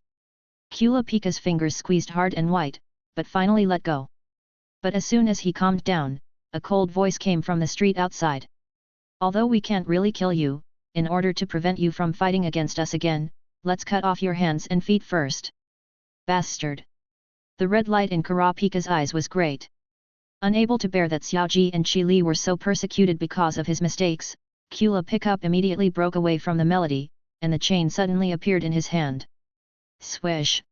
Kula Pika's fingers squeezed hard and white, but finally let go. But as soon as he calmed down, a cold voice came from the street outside. Although we can't really kill you, in order to prevent you from fighting against us again, let's cut off your hands and feet first. Bastard! The red light in Kura Pika's eyes was great. Unable to bear that Xiaoji and Qi Li were so persecuted because of his mistakes, Kula Pickup immediately broke away from the melody, and the chain suddenly appeared in his hand. Swish!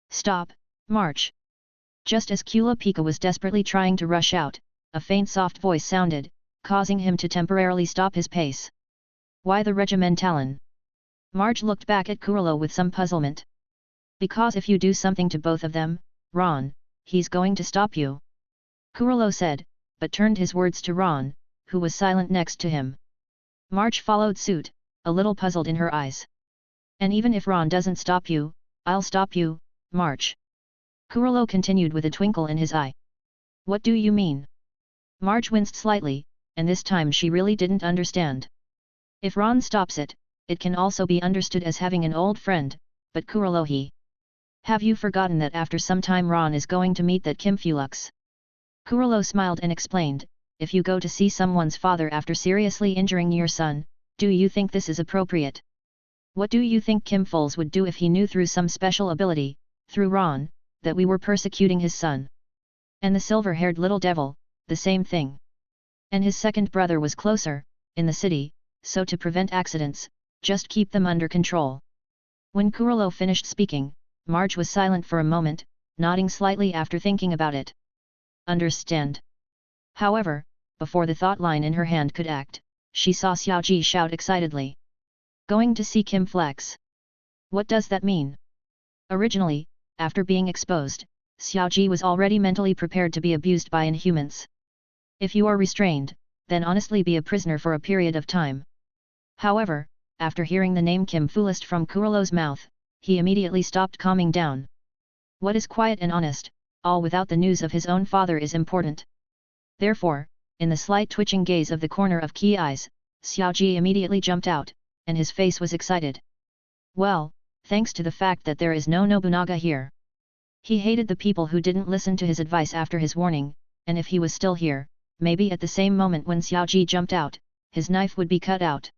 Stop, March! Just as Kula Pika was desperately trying to rush out, a faint soft voice sounded, causing him to temporarily stop his pace. Why the regimentalin? Marge looked back at Kurolo with some puzzlement. Because if you do something to both of them, Ron, he's going to stop you. Kurolo said, but turned his words to Ron, who was silent next to him. Marge followed suit, a little puzzled in her eyes. And even if Ron doesn't stop you, I'll stop you, Marge. Kurolo continued with a twinkle in his eye. What do you mean? Marge winced slightly, and this time she really didn't understand. If Ron stops it, it can also be understood as having an old friend, but Kurolo he. Have you forgotten that after some time Ron is going to meet that Kim Fulux? Kurolo smiled and explained, if you go to see someone's father after seriously injuring your son, do you think this is appropriate? What do you think Kim Foles would do if he knew through some special ability, through Ron, that we were persecuting his son? And the silver-haired little devil, the same thing. And his second brother was closer, in the city, so to prevent accidents, just keep them under control. When Kurolo finished speaking, Marge was silent for a moment, nodding slightly after thinking about it. Understand. However, before the thought line in her hand could act, she saw Xiaoji shout excitedly. Going to see Kim Flex. What does that mean? Originally, after being exposed, Xiaoji was already mentally prepared to be abused by inhumans. If you are restrained, then honestly be a prisoner for a period of time. However, after hearing the name Kim Fulist from Kurolo's mouth, he immediately stopped calming down. What is quiet and honest, all without the news of his own father is important. Therefore, in the slight twitching gaze of the corner of Key eyes, Xiaoji immediately jumped out, and his face was excited. Well, thanks to the fact that there is no Nobunaga here. He hated the people who didn't listen to his advice after his warning, and if he was still here, maybe at the same moment when Xiaoji jumped out, his knife would be cut out.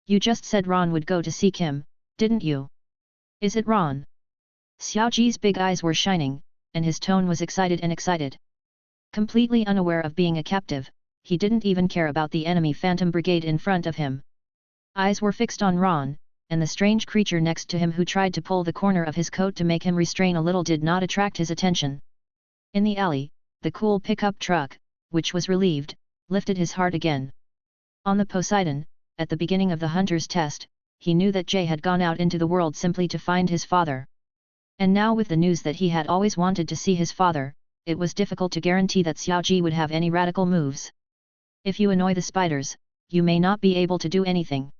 You just said Ron would go to seek him, didn't you? Is it Ron? Xiaoji's big eyes were shining, and his tone was excited. Completely unaware of being a captive, he didn't even care about the enemy Phantom Brigade in front of him. Eyes were fixed on Ron, and the strange creature next to him who tried to pull the corner of his coat to make him restrain a little did not attract his attention. In the alley, the cool pickup truck, which was relieved, lifted his heart again. On the Poseidon, at the beginning of the hunter's test, he knew that Jay had gone out into the world simply to find his father. And now with the news that he had always wanted to see his father, it was difficult to guarantee that Xiaoji would have any radical moves. If you annoy the spiders, you may not be able to do anything.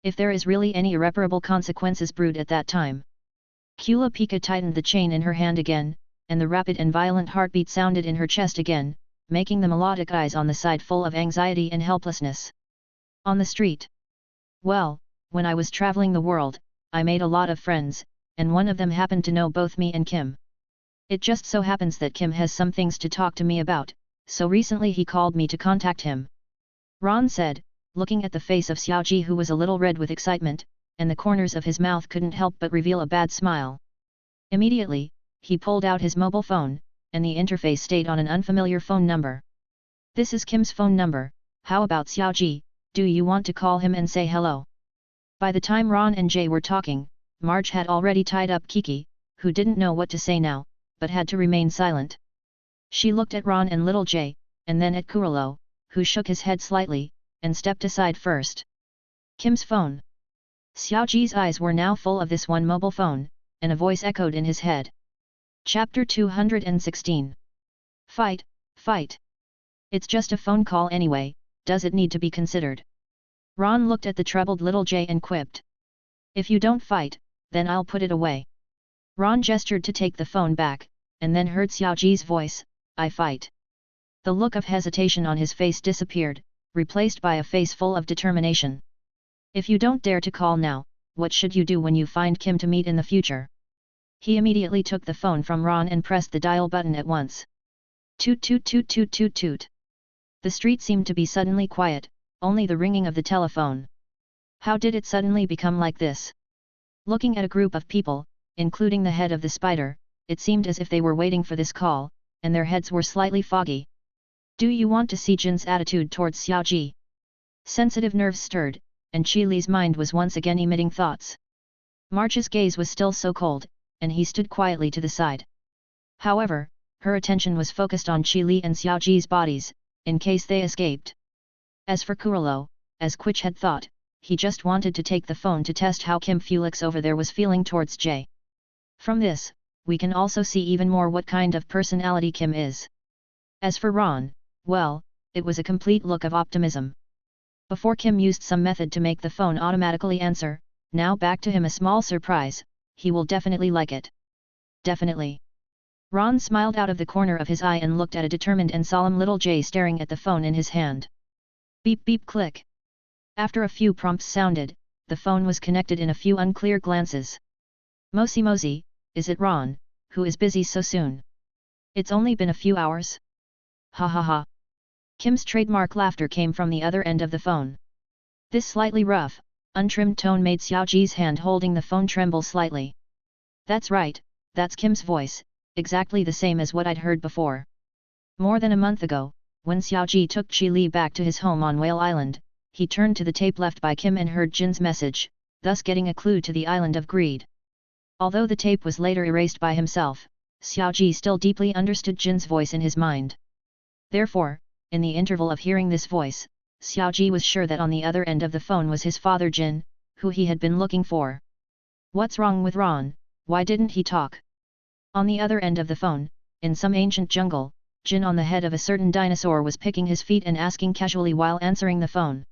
If there is really any irreparable consequences brewed at that time. Kula Pika tightened the chain in her hand again, and the rapid and violent heartbeat sounded in her chest again, making the melodic eyes on the side full of anxiety and helplessness. On the street. Well, when I was traveling the world, I made a lot of friends, and one of them happened to know both me and Kim. It just so happens that Kim has some things to talk to me about, so recently he called me to contact him. Ron said, looking at the face of Xiaoji, who was a little red with excitement, and the corners of his mouth couldn't help but reveal a bad smile. Immediately, he pulled out his mobile phone, and the interface stayed on an unfamiliar phone number. This is Kim's phone number, how about Xiaoji, do you want to call him and say hello? By the time Ron and Jay were talking, Marge had already tied up Kiki, who didn't know what to say now, but had to remain silent. She looked at Ron and little Jay, and then at Kurolo, who shook his head slightly, and stepped aside first. Kim's phone. Xiaoji's eyes were now full of this one mobile phone, and a voice echoed in his head. Chapter 216. Fight, fight. It's just a phone call anyway, does it need to be considered? Ron looked at the troubled little Jay and quipped. If you don't fight, then I'll put it away. Ron gestured to take the phone back, and then heard Xiaoji's voice, I fight. The look of hesitation on his face disappeared, replaced by a face full of determination. If you don't dare to call now, what should you do when you find Kim to meet in the future? He immediately took the phone from Ron and pressed the dial button at once. Toot toot toot toot toot toot. The street seemed to be suddenly quiet, only the ringing of the telephone. How did it suddenly become like this? Looking at a group of people, including the head of the spider, it seemed as if they were waiting for this call, and their heads were slightly foggy. Do you want to see Jin's attitude towards Xiaoji? Sensitive nerves stirred, and Qi Li's mind was once again emitting thoughts. Marge's gaze was still so cold, and he stood quietly to the side. However, her attention was focused on Qi Li and Xiaoji's bodies, in case they escaped. As for Kurolo, as Quich had thought, he just wanted to take the phone to test how Kim Felix over there was feeling towards Jay. From this, we can also see even more what kind of personality Kim is. As for Ron, well, it was a complete look of optimism. Before Kim used some method to make the phone automatically answer, now back to him a small surprise, he will definitely like it. Definitely. Ron smiled out of the corner of his eye and looked at a determined and solemn little Jay staring at the phone in his hand. Beep beep click. After a few prompts sounded, the phone was connected in a few unclear glances. Mosi Mosi, is it Ron, who is busy so soon? It's only been a few hours? Ha ha ha. Kim's trademark laughter came from the other end of the phone. This slightly rough, untrimmed tone made Xiaoji's hand holding the phone tremble slightly. That's right, that's Kim's voice, exactly the same as what I'd heard before. More than a month ago, when Xiaoji took Qi Li back to his home on Whale Island, he turned to the tape left by Kim and heard Jin's message, thus getting a clue to the Island of Greed. Although the tape was later erased by himself, Xiaoji still deeply understood Jin's voice in his mind. Therefore, in the interval of hearing this voice, Xiaoji was sure that on the other end of the phone was his father Jin, who he had been looking for. What's wrong with Ron, why didn't he talk? On the other end of the phone, in some ancient jungle, Jin on the head of a certain dinosaur was picking his feet and asking casually while answering the phone.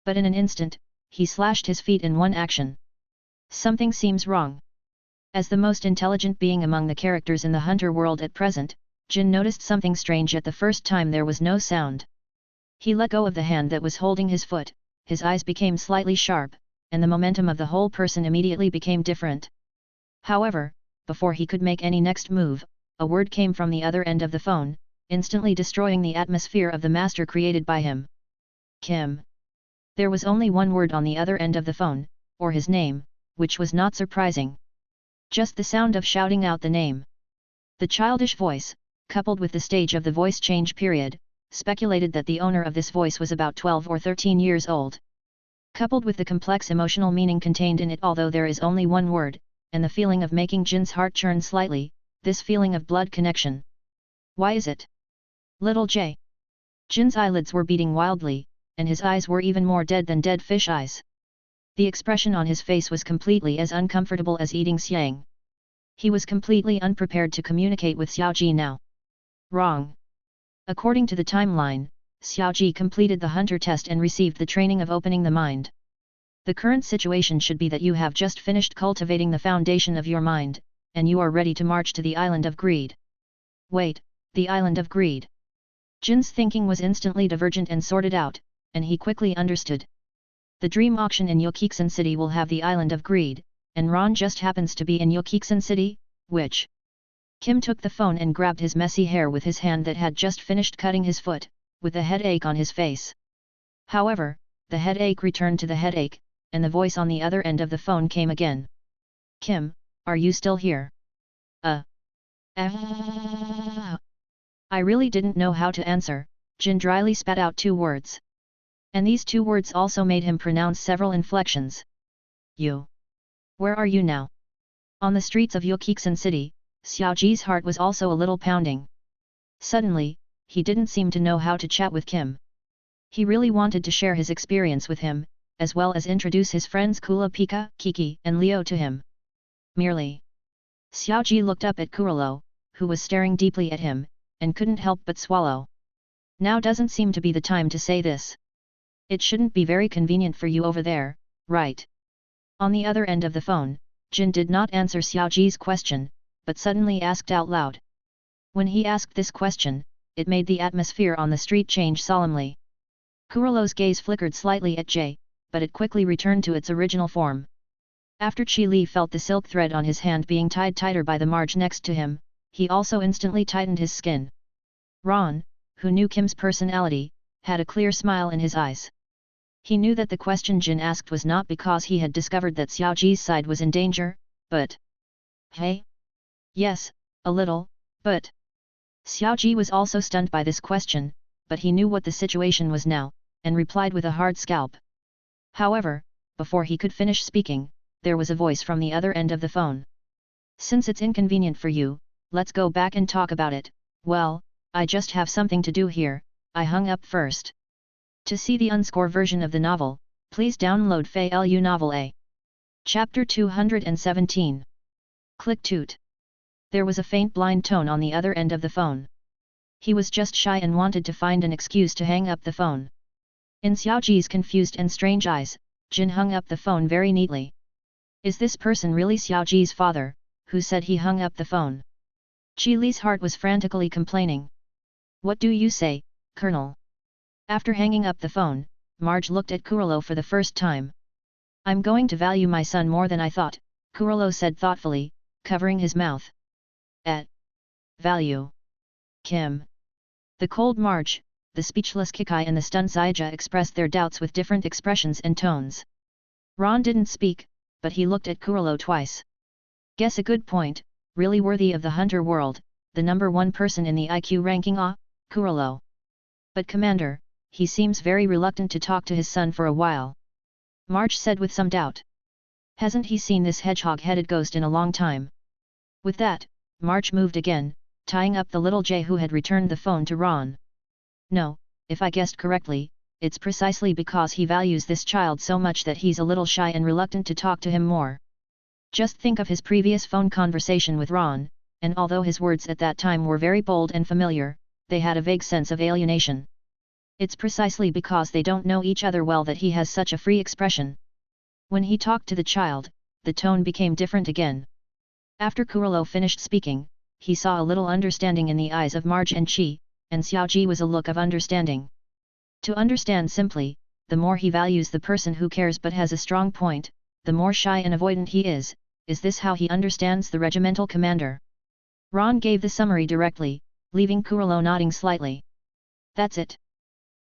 But in an instant, he slashed his feet in one action. Something seems wrong. As the most intelligent being among the characters in the hunter world at present, Jin noticed something strange at the first time there was no sound. He let go of the hand that was holding his foot, his eyes became slightly sharp, and the momentum of the whole person immediately became different. However, before he could make any next move, a word came from the other end of the phone, instantly destroying the atmosphere of the master created by him. Kim. There was only one word on the other end of the phone, or his name, which was not surprising. Just the sound of shouting out the name. The childish voice, coupled with the stage of the voice change period, speculated that the owner of this voice was about 12 or 13 years old. Coupled with the complex emotional meaning contained in it, although there is only one word, and the feeling of making Jin's heart churn slightly, this feeling of blood connection. Why is it? Little J. Jin's eyelids were beating wildly, and his eyes were even more dead than dead fish eyes. The expression on his face was completely as uncomfortable as eating xiang. He was completely unprepared to communicate with Xiaoji now. Wrong. According to the timeline, Xiaoji completed the hunter test and received the training of opening the mind. The current situation should be that you have just finished cultivating the foundation of your mind, and you are ready to march to the Island of Greed. Wait, the Island of Greed. Jin's thinking was instantly divergent and sorted out, and he quickly understood. The dream auction in Yokiksen City will have the Island of Greed, and Ron just happens to be in Yokiksen City, which Kim took the phone and grabbed his messy hair with his hand that had just finished cutting his foot, with a headache on his face. However, the headache returned to the headache, and the voice on the other end of the phone came again. Kim, are you still here? I really didn't know how to answer. Jin dryly spat out 2 words. And these 2 words also made him pronounce several inflections. You. Where are you now? On the streets of Yukiksan City, Xiaoji's heart was also a little pounding. Suddenly, he didn't seem to know how to chat with Kim. He really wanted to share his experience with him, as well as introduce his friends Kula Pika, Kiki and Leo to him. Merely. Xiaoji looked up at Kurolo, who was staring deeply at him, and couldn't help but swallow. Now doesn't seem to be the time to say this. It shouldn't be very convenient for you over there, right? On the other end of the phone, Jin did not answer Xiaoji's question, but suddenly asked out loud. When he asked this question, it made the atmosphere on the street change solemnly. Kurolo's gaze flickered slightly at Jay, but it quickly returned to its original form. After Chi Li felt the silk thread on his hand being tied tighter by the marge next to him, he also instantly tightened his skin. Ron, who knew Kim's personality, had a clear smile in his eyes. He knew that the question Jin asked was not because he had discovered that Xiaoji's side was in danger, but... Hey? Yes, a little, but... Xiaoji was also stunned by this question, but he knew what the situation was now, and replied with a hard scalp. However, before he could finish speaking, there was a voice from the other end of the phone. Since it's inconvenient for you, let's go back and talk about it. Well, I just have something to do here. I hung up first. To see the unscore version of the novel, please download Fei Lu Novel A. Chapter 217. Click toot. There was a faint blind tone on the other end of the phone. He was just shy and wanted to find an excuse to hang up the phone. In Xiaoji's confused and strange eyes, Jin hung up the phone very neatly. Is this person really Xiaoji's father, who said he hung up the phone? Chi Li's heart was frantically complaining. What do you say, Colonel? After hanging up the phone, Marge looked at Kurolo for the first time. I'm going to value my son more than I thought, Kurolo said thoughtfully, covering his mouth. Value. Kim. The cold Marge, the speechless Kikai and the stunned Zaija expressed their doubts with different expressions and tones. Ron didn't speak, but he looked at Kurolo twice. Guess a good point, really worthy of the hunter world, the number 1 person in the IQ ranking Kurolo. But Commander, he seems very reluctant to talk to his son for a while. Marge said with some doubt. Hasn't he seen this hedgehog-headed ghost in a long time? With that, Marge moved again, tying up the little J who had returned the phone to Ron. No, if I guessed correctly, it's precisely because he values this child so much that he's a little shy and reluctant to talk to him more. Just think of his previous phone conversation with Ron, and although his words at that time were very bold and familiar, they had a vague sense of alienation. It's precisely because they don't know each other well that he has such a free expression. When he talked to the child, the tone became different again. After Kurolo finished speaking, he saw a little understanding in the eyes of Marge and Chi, and Xiaoji was a look of understanding. To understand simply, the more he values the person who cares but has a strong point, the more shy and avoidant he is this how he understands the regimental commander? Ron gave the summary directly, leaving Kurolo nodding slightly. That's it.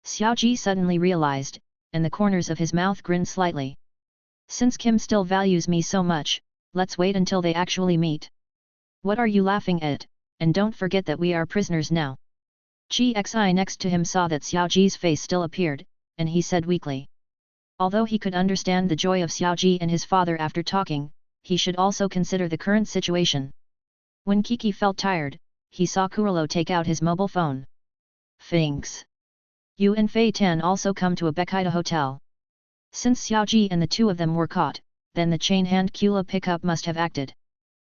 Xiaoji suddenly realized, and the corners of his mouth grinned slightly. Since Kim still values me so much, let's wait until they actually meet. What are you laughing at, and don't forget that we are prisoners now. Chi Xi next to him saw that Xiaoji's face still appeared, and he said weakly. Although he could understand the joy of Xiaoji and his father after talking, he should also consider the current situation. When Kiki felt tired, he saw Kurolo take out his mobile phone. Thanks. You and Fei Tan also come to a Bekida hotel. Since Xiaoji and the 2 of them were caught, then the chain-hand Kula pickup must have acted.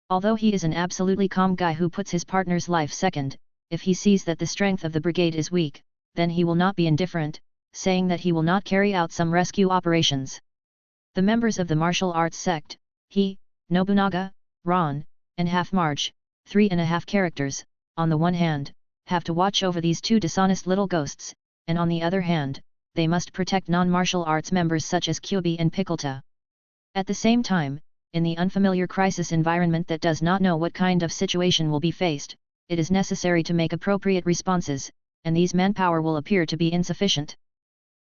Although he is an absolutely calm guy who puts his partner's life second, if he sees that the strength of the brigade is weak, then he will not be indifferent, saying that he will not carry out some rescue operations. The members of the martial arts sect, he, Nobunaga, Ron, and Half Marge, 3.5 characters, on the one hand, have to watch over these 2 dishonest little ghosts, and on the other hand, they must protect non-martial arts members such as Kyubi and Pickleta. At the same time, in the unfamiliar crisis environment that does not know what kind of situation will be faced, it is necessary to make appropriate responses, and these manpower will appear to be insufficient.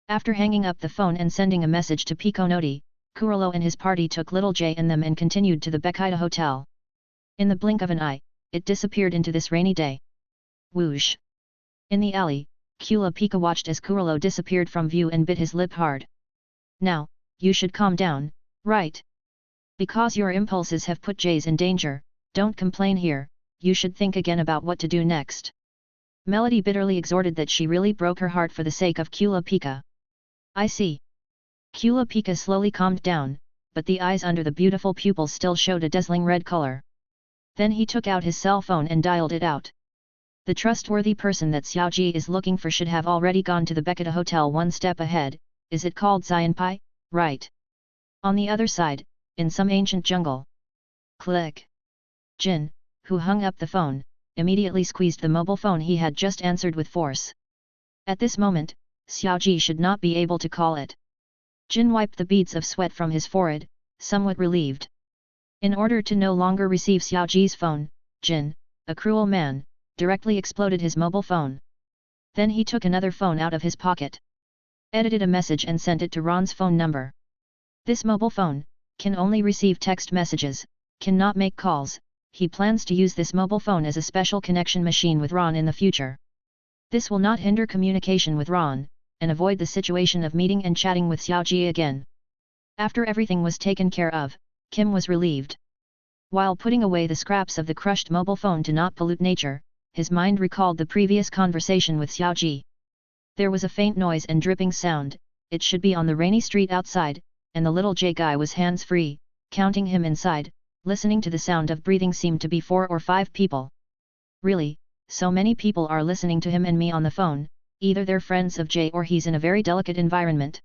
After hanging up the phone and sending a message to Pikonoti, Kurolo and his party took Little J and them and continued to the Bekida Hotel. In the blink of an eye, it disappeared into this rainy day. Whoosh! In the alley, Kula Pika watched as Kurolo disappeared from view and bit his lip hard. Now, you should calm down, right? Because your impulses have put Jays in danger, don't complain here, you should think again about what to do next. Melody bitterly exhorted that she really broke her heart for the sake of Kula Pika. I see. Kula Pika slowly calmed down, but the eyes under the beautiful pupils still showed a dazzling red color. Then he took out his cell phone and dialed it out. The trustworthy person that Xiaoji is looking for should have already gone to the Bekida Hotel one step ahead. Is it called Xianpai, right? On the other side, in some ancient jungle. Click. Jin, who hung up the phone, immediately squeezed the mobile phone he had just answered with force. At this moment, Xiaoji should not be able to call it. Jin wiped the beads of sweat from his forehead, somewhat relieved. In order to no longer receive Xiaoji's phone, Jin, a cruel man, directly exploded his mobile phone. Then he took another phone out of his pocket, edited a message and sent it to Ron's phone number. This mobile phone can only receive text messages, cannot make calls. He plans to use this mobile phone as a special connection machine with Ron in the future. This will not hinder communication with Ron, and avoid the situation of meeting and chatting with Xiaoji again. After everything was taken care of, Kim was relieved. While putting away the scraps of the crushed mobile phone to not pollute nature, his mind recalled the previous conversation with Xiaoji. There was a faint noise and dripping sound, it should be on the rainy street outside, and the little J guy was hands-free, counting him inside, listening to the sound of breathing seemed to be 4 or 5 people. Really, so many people are listening to him and me on the phone, either they're friends of J or he's in a very delicate environment.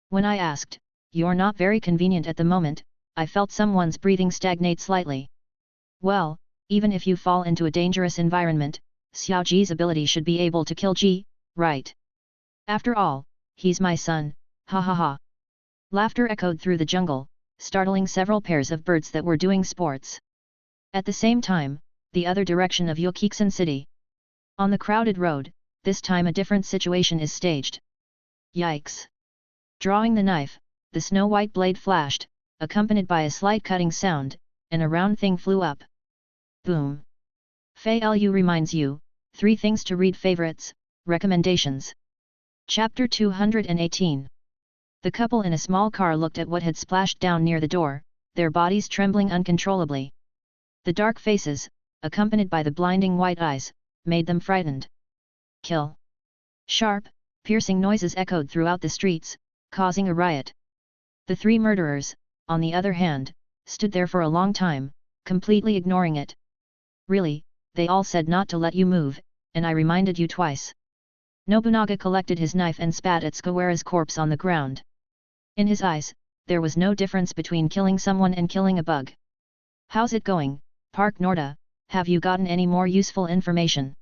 When I asked, "You're not very convenient at the moment," I felt someone's breathing stagnate slightly. Well, even if you fall into a dangerous environment, Xiaoji's ability should be able to kill Ji, right? After all, he's my son, ha ha ha. Laughter echoed through the jungle, startling several pairs of birds that were doing sports. At the same time, the other direction of Yokiksen City. On the crowded road, this time a different situation is staged. Yikes! Drawing the knife, the snow-white blade flashed, accompanied by a slight cutting sound, and a round thing flew up. Boom! Fei Lu reminds you, 3 things to read favorites, recommendations. Chapter 218. The couple in a small car looked at what had splashed down near the door, their bodies trembling uncontrollably. The dark faces, accompanied by the blinding white eyes, made them frightened. Kill! Sharp, piercing noises echoed throughout the streets, causing a riot. The 3 murderers, on the other hand, stood there for a long time, completely ignoring it. Really, they all said not to let you move, and I reminded you twice. Nobunaga collected his knife and spat at Skawara's corpse on the ground. In his eyes, there was no difference between killing someone and killing a bug. How's it going, Park Norda, have you gotten any more useful information?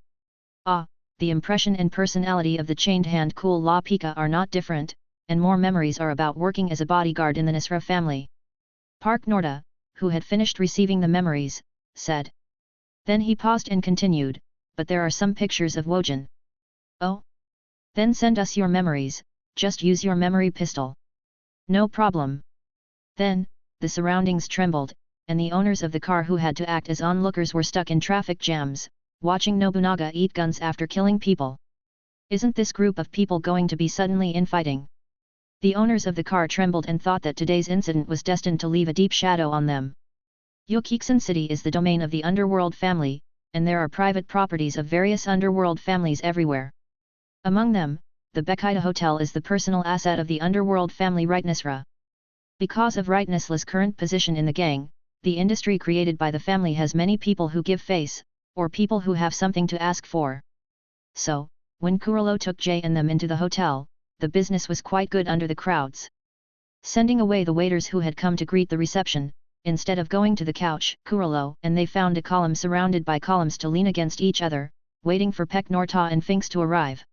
Ah, the impression and personality of the chained hand Cool La Pika are not different, and more memories are about working as a bodyguard in the Nisra family. Park Norda, who had finished receiving the memories, said. Then he paused and continued, but there are some pictures of Wojin. Oh? Then send us your memories, just use your memory pistol. No problem. Then, the surroundings trembled, and the owners of the car who had to act as onlookers were stuck in traffic jams, watching Nobunaga eat guns after killing people. Isn't this group of people going to be suddenly infighting? The owners of the car trembled and thought that today's incident was destined to leave a deep shadow on them. Yokiksen City is the domain of the underworld family, and there are private properties of various underworld families everywhere. Among them, the Bekida Hotel is the personal asset of the underworld family Rightnessra. Because of Rightnessla's current position in the gang, the industry created by the family has many people who give face, or people who have something to ask for. So, when Kurolo took Jay and them into the hotel, the business was quite good under the crowds. Sending away the waiters who had come to greet the reception, instead of going to the couch, Kurolo and they found a column surrounded by columns to lean against each other, waiting for Pek Norta and Finks to arrive.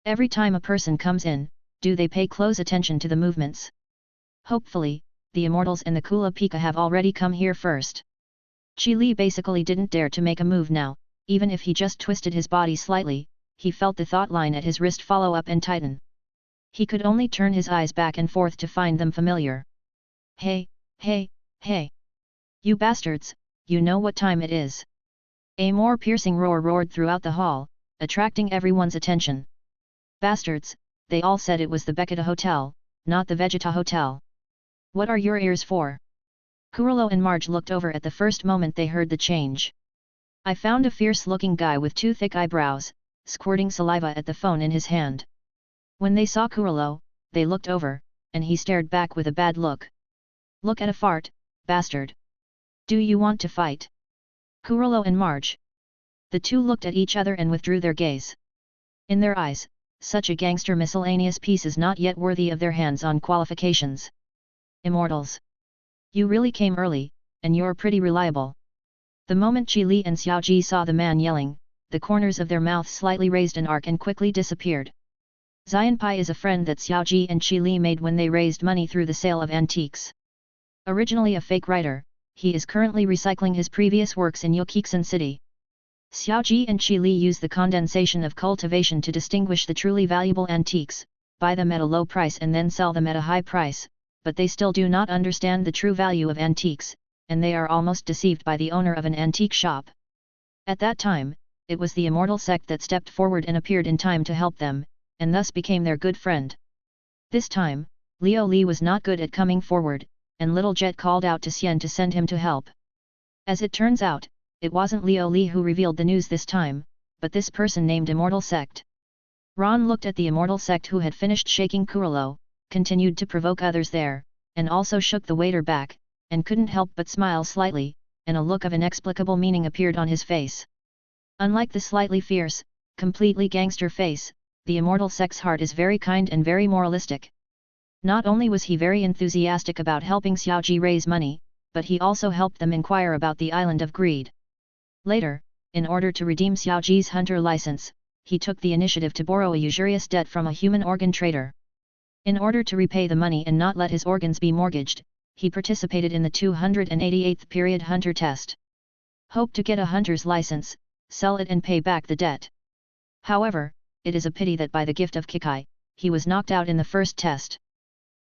Every time a person comes in, do they pay close attention to the movements? Hopefully, the Immortals and the Kula Pika have already come here first. Chi Li basically didn't dare to make a move now, even if he just twisted his body slightly, he felt the thought line at his wrist follow up and tighten. He could only turn his eyes back and forth to find them familiar. Hey, hey, hey! You bastards, you know what time it is. A more piercing roar roared throughout the hall, attracting everyone's attention. Bastards, they all said it was the Bekita Hotel, not the Vegeta Hotel. What are your ears for? Kurolo and Marge looked over at the first moment they heard the change. I found a fierce-looking guy with 2 thick eyebrows, squirting saliva at the phone in his hand. When they saw Kurolo, they looked over, and he stared back with a bad look. Look at a fart, bastard. Do you want to fight? Kurolo and Marge. The two looked at each other and withdrew their gaze. In their eyes, such a gangster miscellaneous piece is not yet worthy of their hands-on qualifications. Immortals. You really came early, and you're pretty reliable. The moment Chi Li and Xiao Ji saw the man yelling, the corners of their mouths slightly raised an arc and quickly disappeared. Xianpai is a friend that Xiao Ji and Chi Li made when they raised money through the sale of antiques. Originally a fake writer, he is currently recycling his previous works in Yokiksen City. Xiao Ji and Chi Li use the condensation of cultivation to distinguish the truly valuable antiques, buy them at a low price and then sell them at a high price, but they still do not understand the true value of antiques, and they are almost deceived by the owner of an antique shop. At that time, it was the immortal sect that stepped forward and appeared in time to help them, and thus became their good friend. This time, Liu Li was not good at coming forward, and Little Jet called out to Xian to send him to help. As it turns out, it wasn't Liu Li who revealed the news this time, but this person named Immortal Sect. Ron looked at the Immortal Sect who had finished shaking Kurolo, continued to provoke others there, and also shook the waiter back, and couldn't help but smile slightly, and a look of inexplicable meaning appeared on his face. Unlike the slightly fierce, completely gangster face, the Immortal Sect's heart is very kind and very moralistic. Not only was he very enthusiastic about helping Xiao Ji raise money, but he also helped them inquire about the Island of Greed. Later, in order to redeem Xiao Ji's hunter license, he took the initiative to borrow a usurious debt from a human organ trader. In order to repay the money and not let his organs be mortgaged, he participated in the 288th period hunter test. Hoped to get a hunter's license, sell it and pay back the debt. However, it is a pity that by the gift of Kikai, he was knocked out in the first test.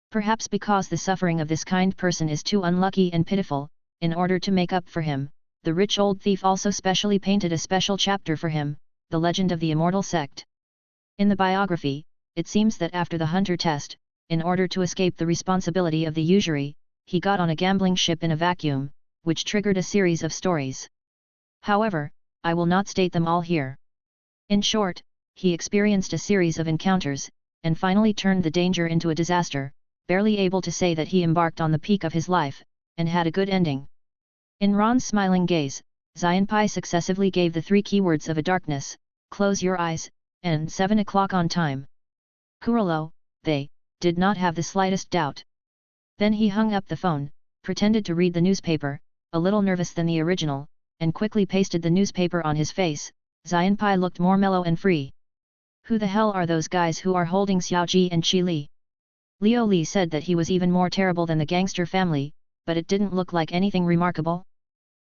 Perhaps because the suffering of this kind person is too unlucky and pitiful, in order to make up for him, the rich old thief also specially painted a special chapter for him, The Legend of the Immortal Sect. In the biography, it seems that after the hunter test, in order to escape the responsibility of the usury, he got on a gambling ship in a vacuum, which triggered a series of stories. However, I will not state them all here. In short, he experienced a series of encounters, and finally turned the danger into a disaster, barely able to say that he embarked on the peak of his life, and had a good ending. In Ron's smiling gaze, Xianpai successively gave the 3 keywords of a darkness, close your eyes, and 7 o'clock on time. Kurolo, they, did not have the slightest doubt. Then he hung up the phone, pretended to read the newspaper, a little nervous than the original, and quickly pasted the newspaper on his face. Xianpai looked more mellow and free. Who the hell are those guys who are holding Xiao Ji and Chi Li? Liu Li said that he was even more terrible than the gangster family, but it didn't look like anything remarkable.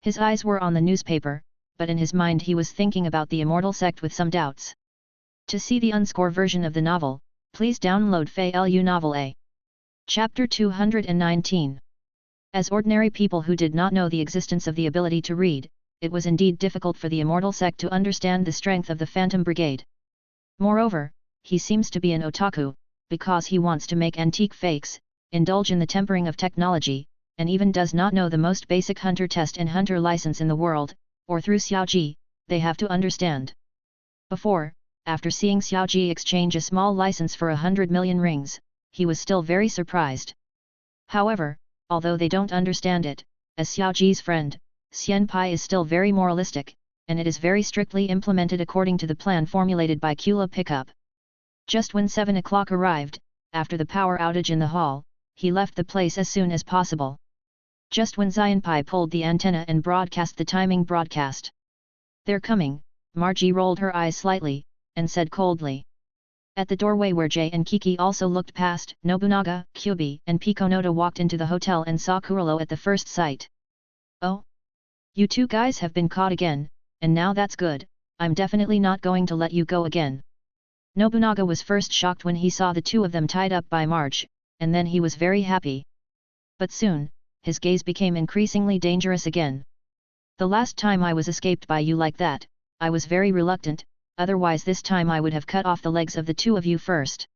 His eyes were on the newspaper, but in his mind he was thinking about the Immortal Sect with some doubts. To see the unscore version of the novel, please download Feilu Novel A. Chapter 219. As ordinary people who did not know the existence of the ability to read, it was indeed difficult for the Immortal Sect to understand the strength of the Phantom Brigade. Moreover, he seems to be an otaku, because he wants to make antique fakes, indulge in the tempering of technology, and even does not know the most basic hunter test and hunter license in the world, or through Xiao Ji, they have to understand. Before, after seeing Xiao Ji exchange a small license for 100 million rings, he was still very surprised. However, although they don't understand it, as Xiao Ji's friend, Xianpai is still very moralistic, and it is very strictly implemented according to the plan formulated by Kula Pickup. Just when 7 o'clock arrived, after the power outage in the hall, he left the place as soon as possible. Just when Xianpai pulled the antenna and broadcast the timing broadcast. They're coming, Margie rolled her eyes slightly, and said coldly. At the doorway where Jay and Kiki also looked past, Nobunaga, Kyubi, and Pikonoda walked into the hotel and saw Kurolo at the first sight. "Oh? You two guys have been caught again, and now that's good, I'm definitely not going to let you go again." Nobunaga was first shocked when he saw the two of them tied up by March, and then he was very happy. But soon, his gaze became increasingly dangerous again. "The last time I was escaped by you like that, I was very reluctant, otherwise this time I would have cut off the legs of the two of you first."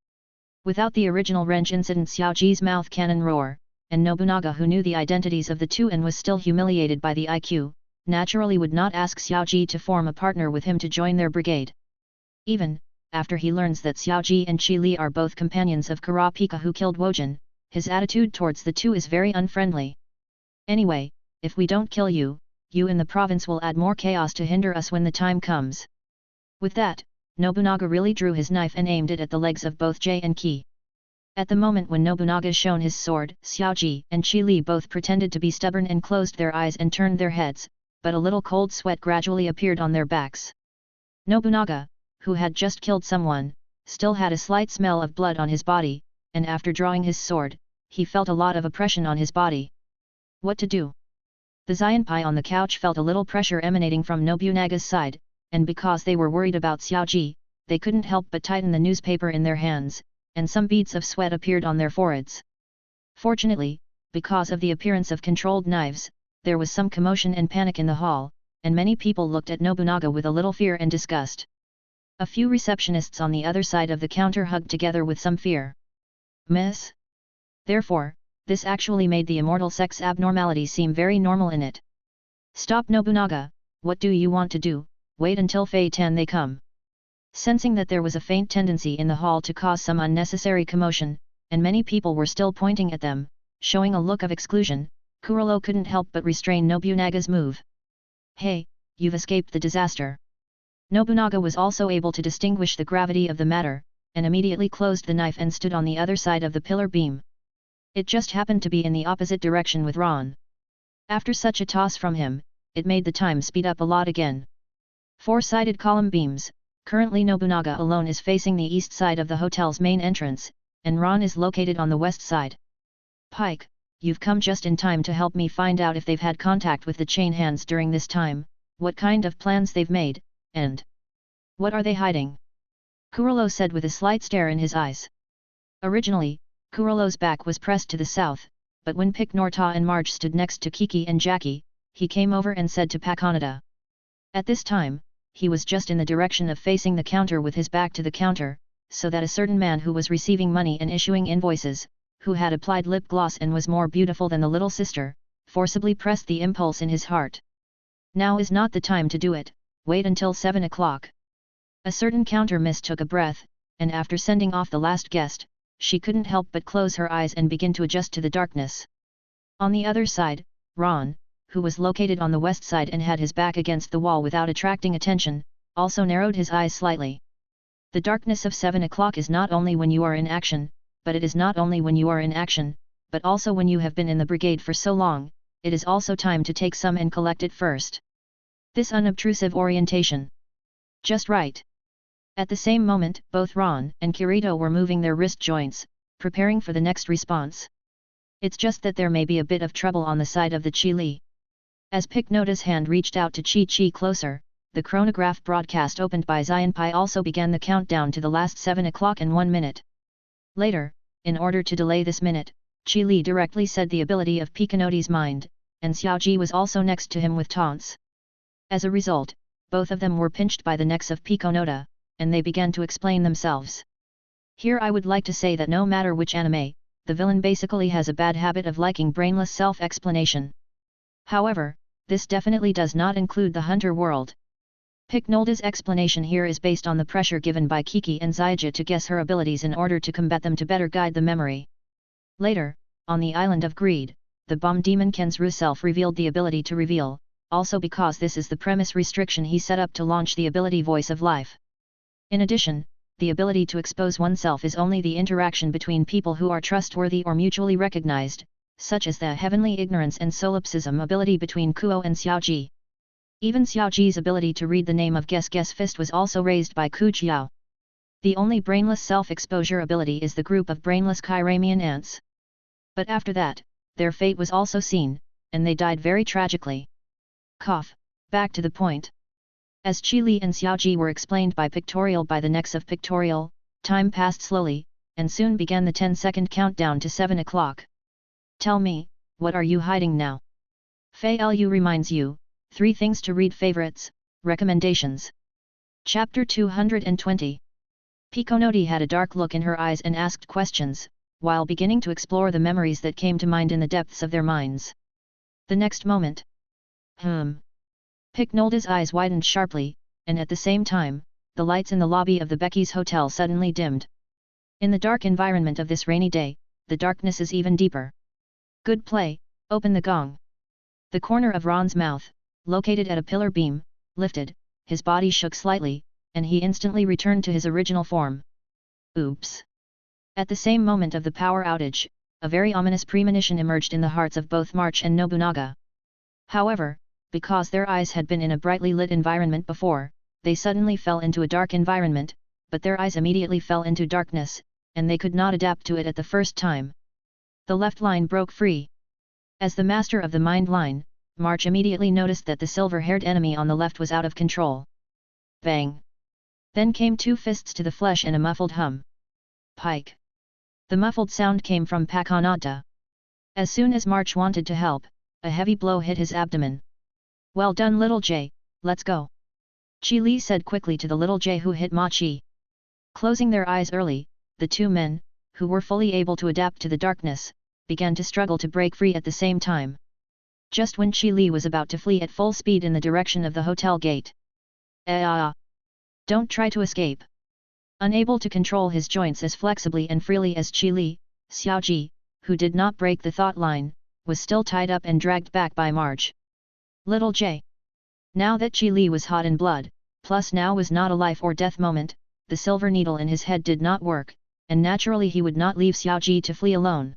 Without the original wrench incident, Xiaoji's mouth cannon roar, and Nobunaga, who knew the identities of the two and was still humiliated by the IQ, naturally would not ask Xiaoji to form a partner with him to join their brigade. Even after he learns that Xiaoji and Qi Li are both companions of Kurapika who killed Wojin, his attitude towards the two is very unfriendly. "Anyway, if we don't kill you, you in the province will add more chaos to hinder us when the time comes." With that, Nobunaga really drew his knife and aimed it at the legs of both Jay and Qi. At the moment when Nobunaga shown his sword, Xiaoji and Qi Li both pretended to be stubborn and closed their eyes and turned their heads, but a little cold sweat gradually appeared on their backs. Nobunaga, who had just killed someone, still had a slight smell of blood on his body, and after drawing his sword, he felt a lot of oppression on his body. What to do? The Xianpai on the couch felt a little pressure emanating from Nobunaga's side, and because they were worried about Xiaoji, they couldn't help but tighten the newspaper in their hands, and some beads of sweat appeared on their foreheads. Fortunately, because of the appearance of controlled knives, there was some commotion and panic in the hall, and many people looked at Nobunaga with a little fear and disgust. A few receptionists on the other side of the counter hugged together with some fear. "Miss?" Therefore, this actually made the immortal sex abnormality seem very normal in it. "Stop, Nobunaga, what do you want to do? Wait until Fei Tan they come." Sensing that there was a faint tendency in the hall to cause some unnecessary commotion, and many people were still pointing at them, showing a look of exclusion, Kurolo couldn't help but restrain Nobunaga's move. "Hey, you've escaped the disaster." Nobunaga was also able to distinguish the gravity of the matter, and immediately closed the knife and stood on the other side of the pillar beam. It just happened to be in the opposite direction with Ron. After such a toss from him, it made the time speed up a lot again. Four-sided column beams. Currently Nobunaga alone is facing the east side of the hotel's main entrance, and Ron is located on the west side. "Pike, you've come just in time to help me find out if they've had contact with the chain hands during this time, what kind of plans they've made, and what are they hiding?" Kurolo said with a slight stare in his eyes. Originally, Kurolo's back was pressed to the south, but when Pic Norta and Marge stood next to Kiki and Jackie, he came over and said to Pakonada. At this time, he was just in the direction of facing the counter with his back to the counter, so that a certain man who was receiving money and issuing invoices, who had applied lip gloss and was more beautiful than the little sister, forcibly pressed the impulse in his heart. "Now is not the time to do it, wait until 7 o'clock. A certain counter miss took a breath, and after sending off the last guest, she couldn't help but close her eyes and begin to adjust to the darkness. On the other side, Ron, who was located on the west side and had his back against the wall without attracting attention, also narrowed his eyes slightly. The darkness of 7 o'clock is not only when you are in action, but it is not only when you are in action, but also when you have been in the brigade for so long, it is also time to take some and collect it first. This unobtrusive orientation. Just right. At the same moment, both Ron and Kirito were moving their wrist joints, preparing for the next response. It's just that there may be a bit of trouble on the side of the Qi Li. As Picnota's hand reached out to Chi closer, the chronograph broadcast opened by Xianpai also began the countdown to the last 7 o'clock and 1 minute. Later, in order to delay this minute, Qi Li directly said the ability of Picanoti's mind, and Xiaoji was also next to him with taunts. As a result, both of them were pinched by the necks of Piconota, and they began to explain themselves. Here I would like to say that no matter which anime, the villain basically has a bad habit of liking brainless self-explanation. However, this definitely does not include the Hunter world. Picnolda's explanation here is based on the pressure given by Kiki and Zyja to guess her abilities in order to combat them to better guide the memory. Later, on the Island of Greed, the bomb demon Kenzru self revealed the ability to reveal, also because this is the premise restriction he set up to launch the ability Voice of Life. In addition, the ability to expose oneself is only the interaction between people who are trustworthy or mutually recognized, such as the Heavenly Ignorance and Solipsism ability between Kuo and Xiaoji. Even Xiaoji's ability to read the name of Guess Fist was also raised by Ku Jiao. The only brainless self-exposure ability is the group of brainless Chiramian ants. But after that, their fate was also seen, and they died very tragically. Cough, back to the point. As Qi Li and Xiao Ji were explained by pictorial by the next of pictorial, time passed slowly, and soon began the 10-second countdown to 7 o'clock. Tell me, what are you hiding now? Fei Lu reminds you, 3 things to read favorites, recommendations. Chapter 220. Piconoti had a dark look in her eyes and asked questions, while beginning to explore the memories that came to mind in the depths of their minds. The next moment. Picnolda's eyes widened sharply, and at the same time, the lights in the lobby of the Becky's Hotel suddenly dimmed. In the dark environment of this rainy day, the darkness is even deeper. Good play, open the gong. The corner of Ron's mouth, located at a pillar beam, lifted, his body shook slightly, and he instantly returned to his original form. Oops! At the same moment of the power outage, a very ominous premonition emerged in the hearts of both March and Nobunaga. However, because their eyes had been in a brightly lit environment before, they suddenly fell into a dark environment, but their eyes immediately fell into darkness, and they could not adapt to it at the first time. The left line broke free. As the master of the mind line, March immediately noticed that the silver-haired enemy on the left was out of control. Bang! Then came 2 fists to the flesh and a muffled hum. Pike! The muffled sound came from Pakonata. As soon as March wanted to help, a heavy blow hit his abdomen. Well done, little J, let's go. Qi Li said quickly to the little J who hit Ma Qi. Closing their eyes early, the 2 men, who were fully able to adapt to the darkness, began to struggle to break free at the same time. Just when Qi Li was about to flee at full speed in the direction of the hotel gate. Don't try to escape. Unable to control his joints as flexibly and freely as Qi Li, Xiao Ji, who did not break the thought line, was still tied up and dragged back by March. Little J. Now that Qi Li was hot in blood, plus now was not a life or death moment, the silver needle in his head did not work, and naturally he would not leave Xiao Ji to flee alone.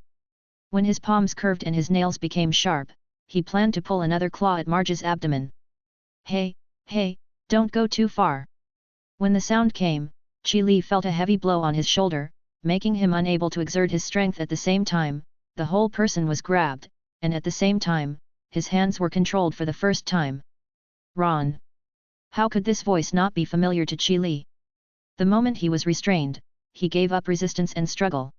When his palms curved and his nails became sharp, he planned to pull another claw at Marge's abdomen. Hey, don't go too far. When the sound came, Qi Li felt a heavy blow on his shoulder, making him unable to exert his strength at the same time. The whole person was grabbed, and at the same time, his hands were controlled for the first time. Ron! How could this voice not be familiar to Qi Li? The moment he was restrained, he gave up resistance and struggle.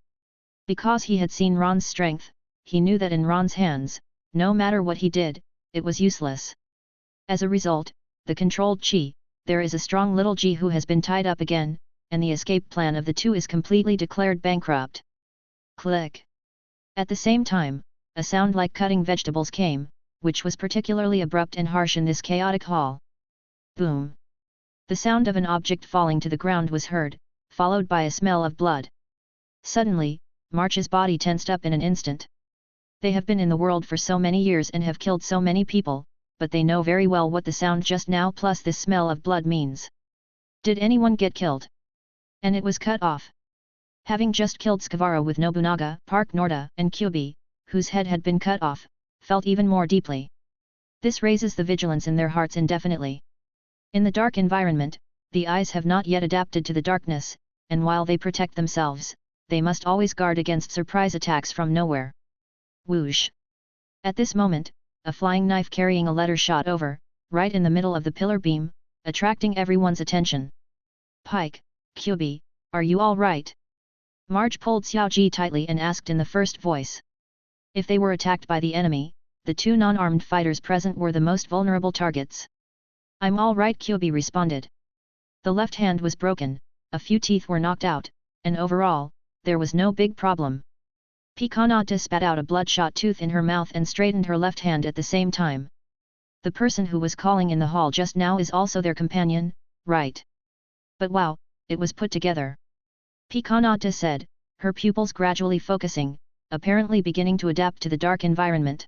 Because he had seen Ron's strength, he knew that in Ron's hands, no matter what he did, it was useless. As a result, the controlled Qi, there is a strong little G who has been tied up again, and the escape plan of the 2 is completely declared bankrupt. Click! At the same time, a sound like cutting vegetables came, which was particularly abrupt and harsh in this chaotic hall. Boom! The sound of an object falling to the ground was heard, followed by a smell of blood. Suddenly, March's body tensed up in an instant. They have been in the world for so many years and have killed so many people, but they know very well what the sound just now plus this smell of blood means. Did anyone get killed? And it was cut off. Having just killed Skavara with Nobunaga, Park Norda and Kyubi, whose head had been cut off, felt even more deeply. This raises the vigilance in their hearts indefinitely. In the dark environment, the eyes have not yet adapted to the darkness, and while they protect themselves, they must always guard against surprise attacks from nowhere. Whoosh! At this moment, a flying knife carrying a letter shot over, right in the middle of the pillar beam, attracting everyone's attention. Pike, Kyubi, are you all right? Marge pulled Xiao Ji tightly and asked in the first voice. If they were attacked by the enemy, the 2 non-armed fighters present were the most vulnerable targets. I'm all right, Kyubi responded. The left hand was broken, a few teeth were knocked out, and overall, there was no big problem. Piconata spat out a bloodshot tooth in her mouth and straightened her left hand at the same time. The person who was calling in the hall just now is also their companion, right? But wow, it was put together. Piconata said, her pupils gradually focusing, apparently beginning to adapt to the dark environment.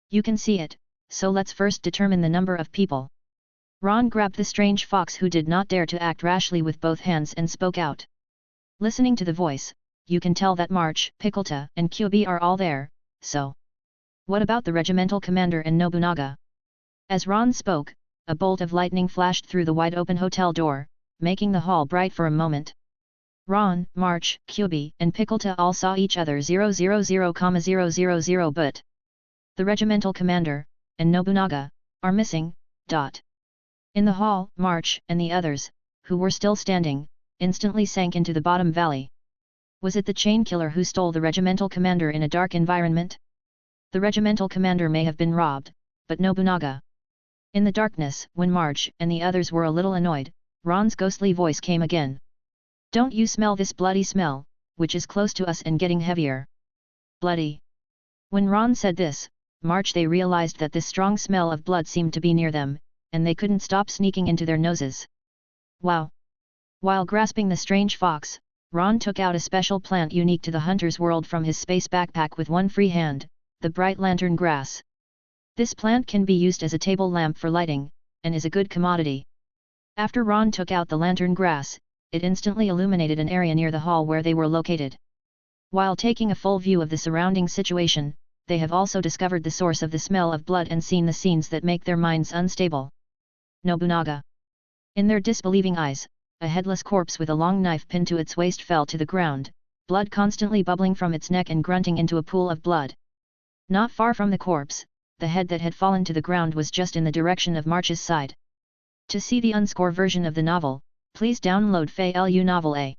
You can see it, so let's first determine the number of people. Ron grabbed the strange fox who did not dare to act rashly with both hands and spoke out. Listening to the voice, you can tell that March, Piccolta and Kyubi are all there, so. What about the regimental commander and Nobunaga? As Ron spoke, a bolt of lightning flashed through the wide-open hotel door, making the hall bright for a moment. Ron, March, Kyubi, and Pickleta all saw each other 000,000 but the regimental commander, and Nobunaga, are missing. In the hall, March and the others, who were still standing, instantly sank into the bottom valley. Was it the chain killer who stole the regimental commander in a dark environment? The regimental commander may have been robbed, but Nobunaga. In the darkness, when March and the others were a little annoyed, Ron's ghostly voice came again. Don't you smell this bloody smell, which is close to us and getting heavier? Bloody. When Ron said this, March they realized that this strong smell of blood seemed to be near them, and they couldn't stop sneaking into their noses. Wow! While grasping the strange fox, Ron took out a special plant unique to the hunter's world from his space backpack with one free hand, the bright lantern grass. This plant can be used as a table lamp for lighting, and is a good commodity. After Ron took out the lantern grass, it instantly illuminated an area near the hall where they were located. While taking a full view of the surrounding situation, they have also discovered the source of the smell of blood and seen the scenes that make their minds unstable. Nobunaga. In their disbelieving eyes, a headless corpse with a long knife pinned to its waist fell to the ground, blood constantly bubbling from its neck and grunting into a pool of blood. Not far from the corpse, the head that had fallen to the ground was just in the direction of March's side. To see the unscore version of the novel, please download Fei Lu Novel A.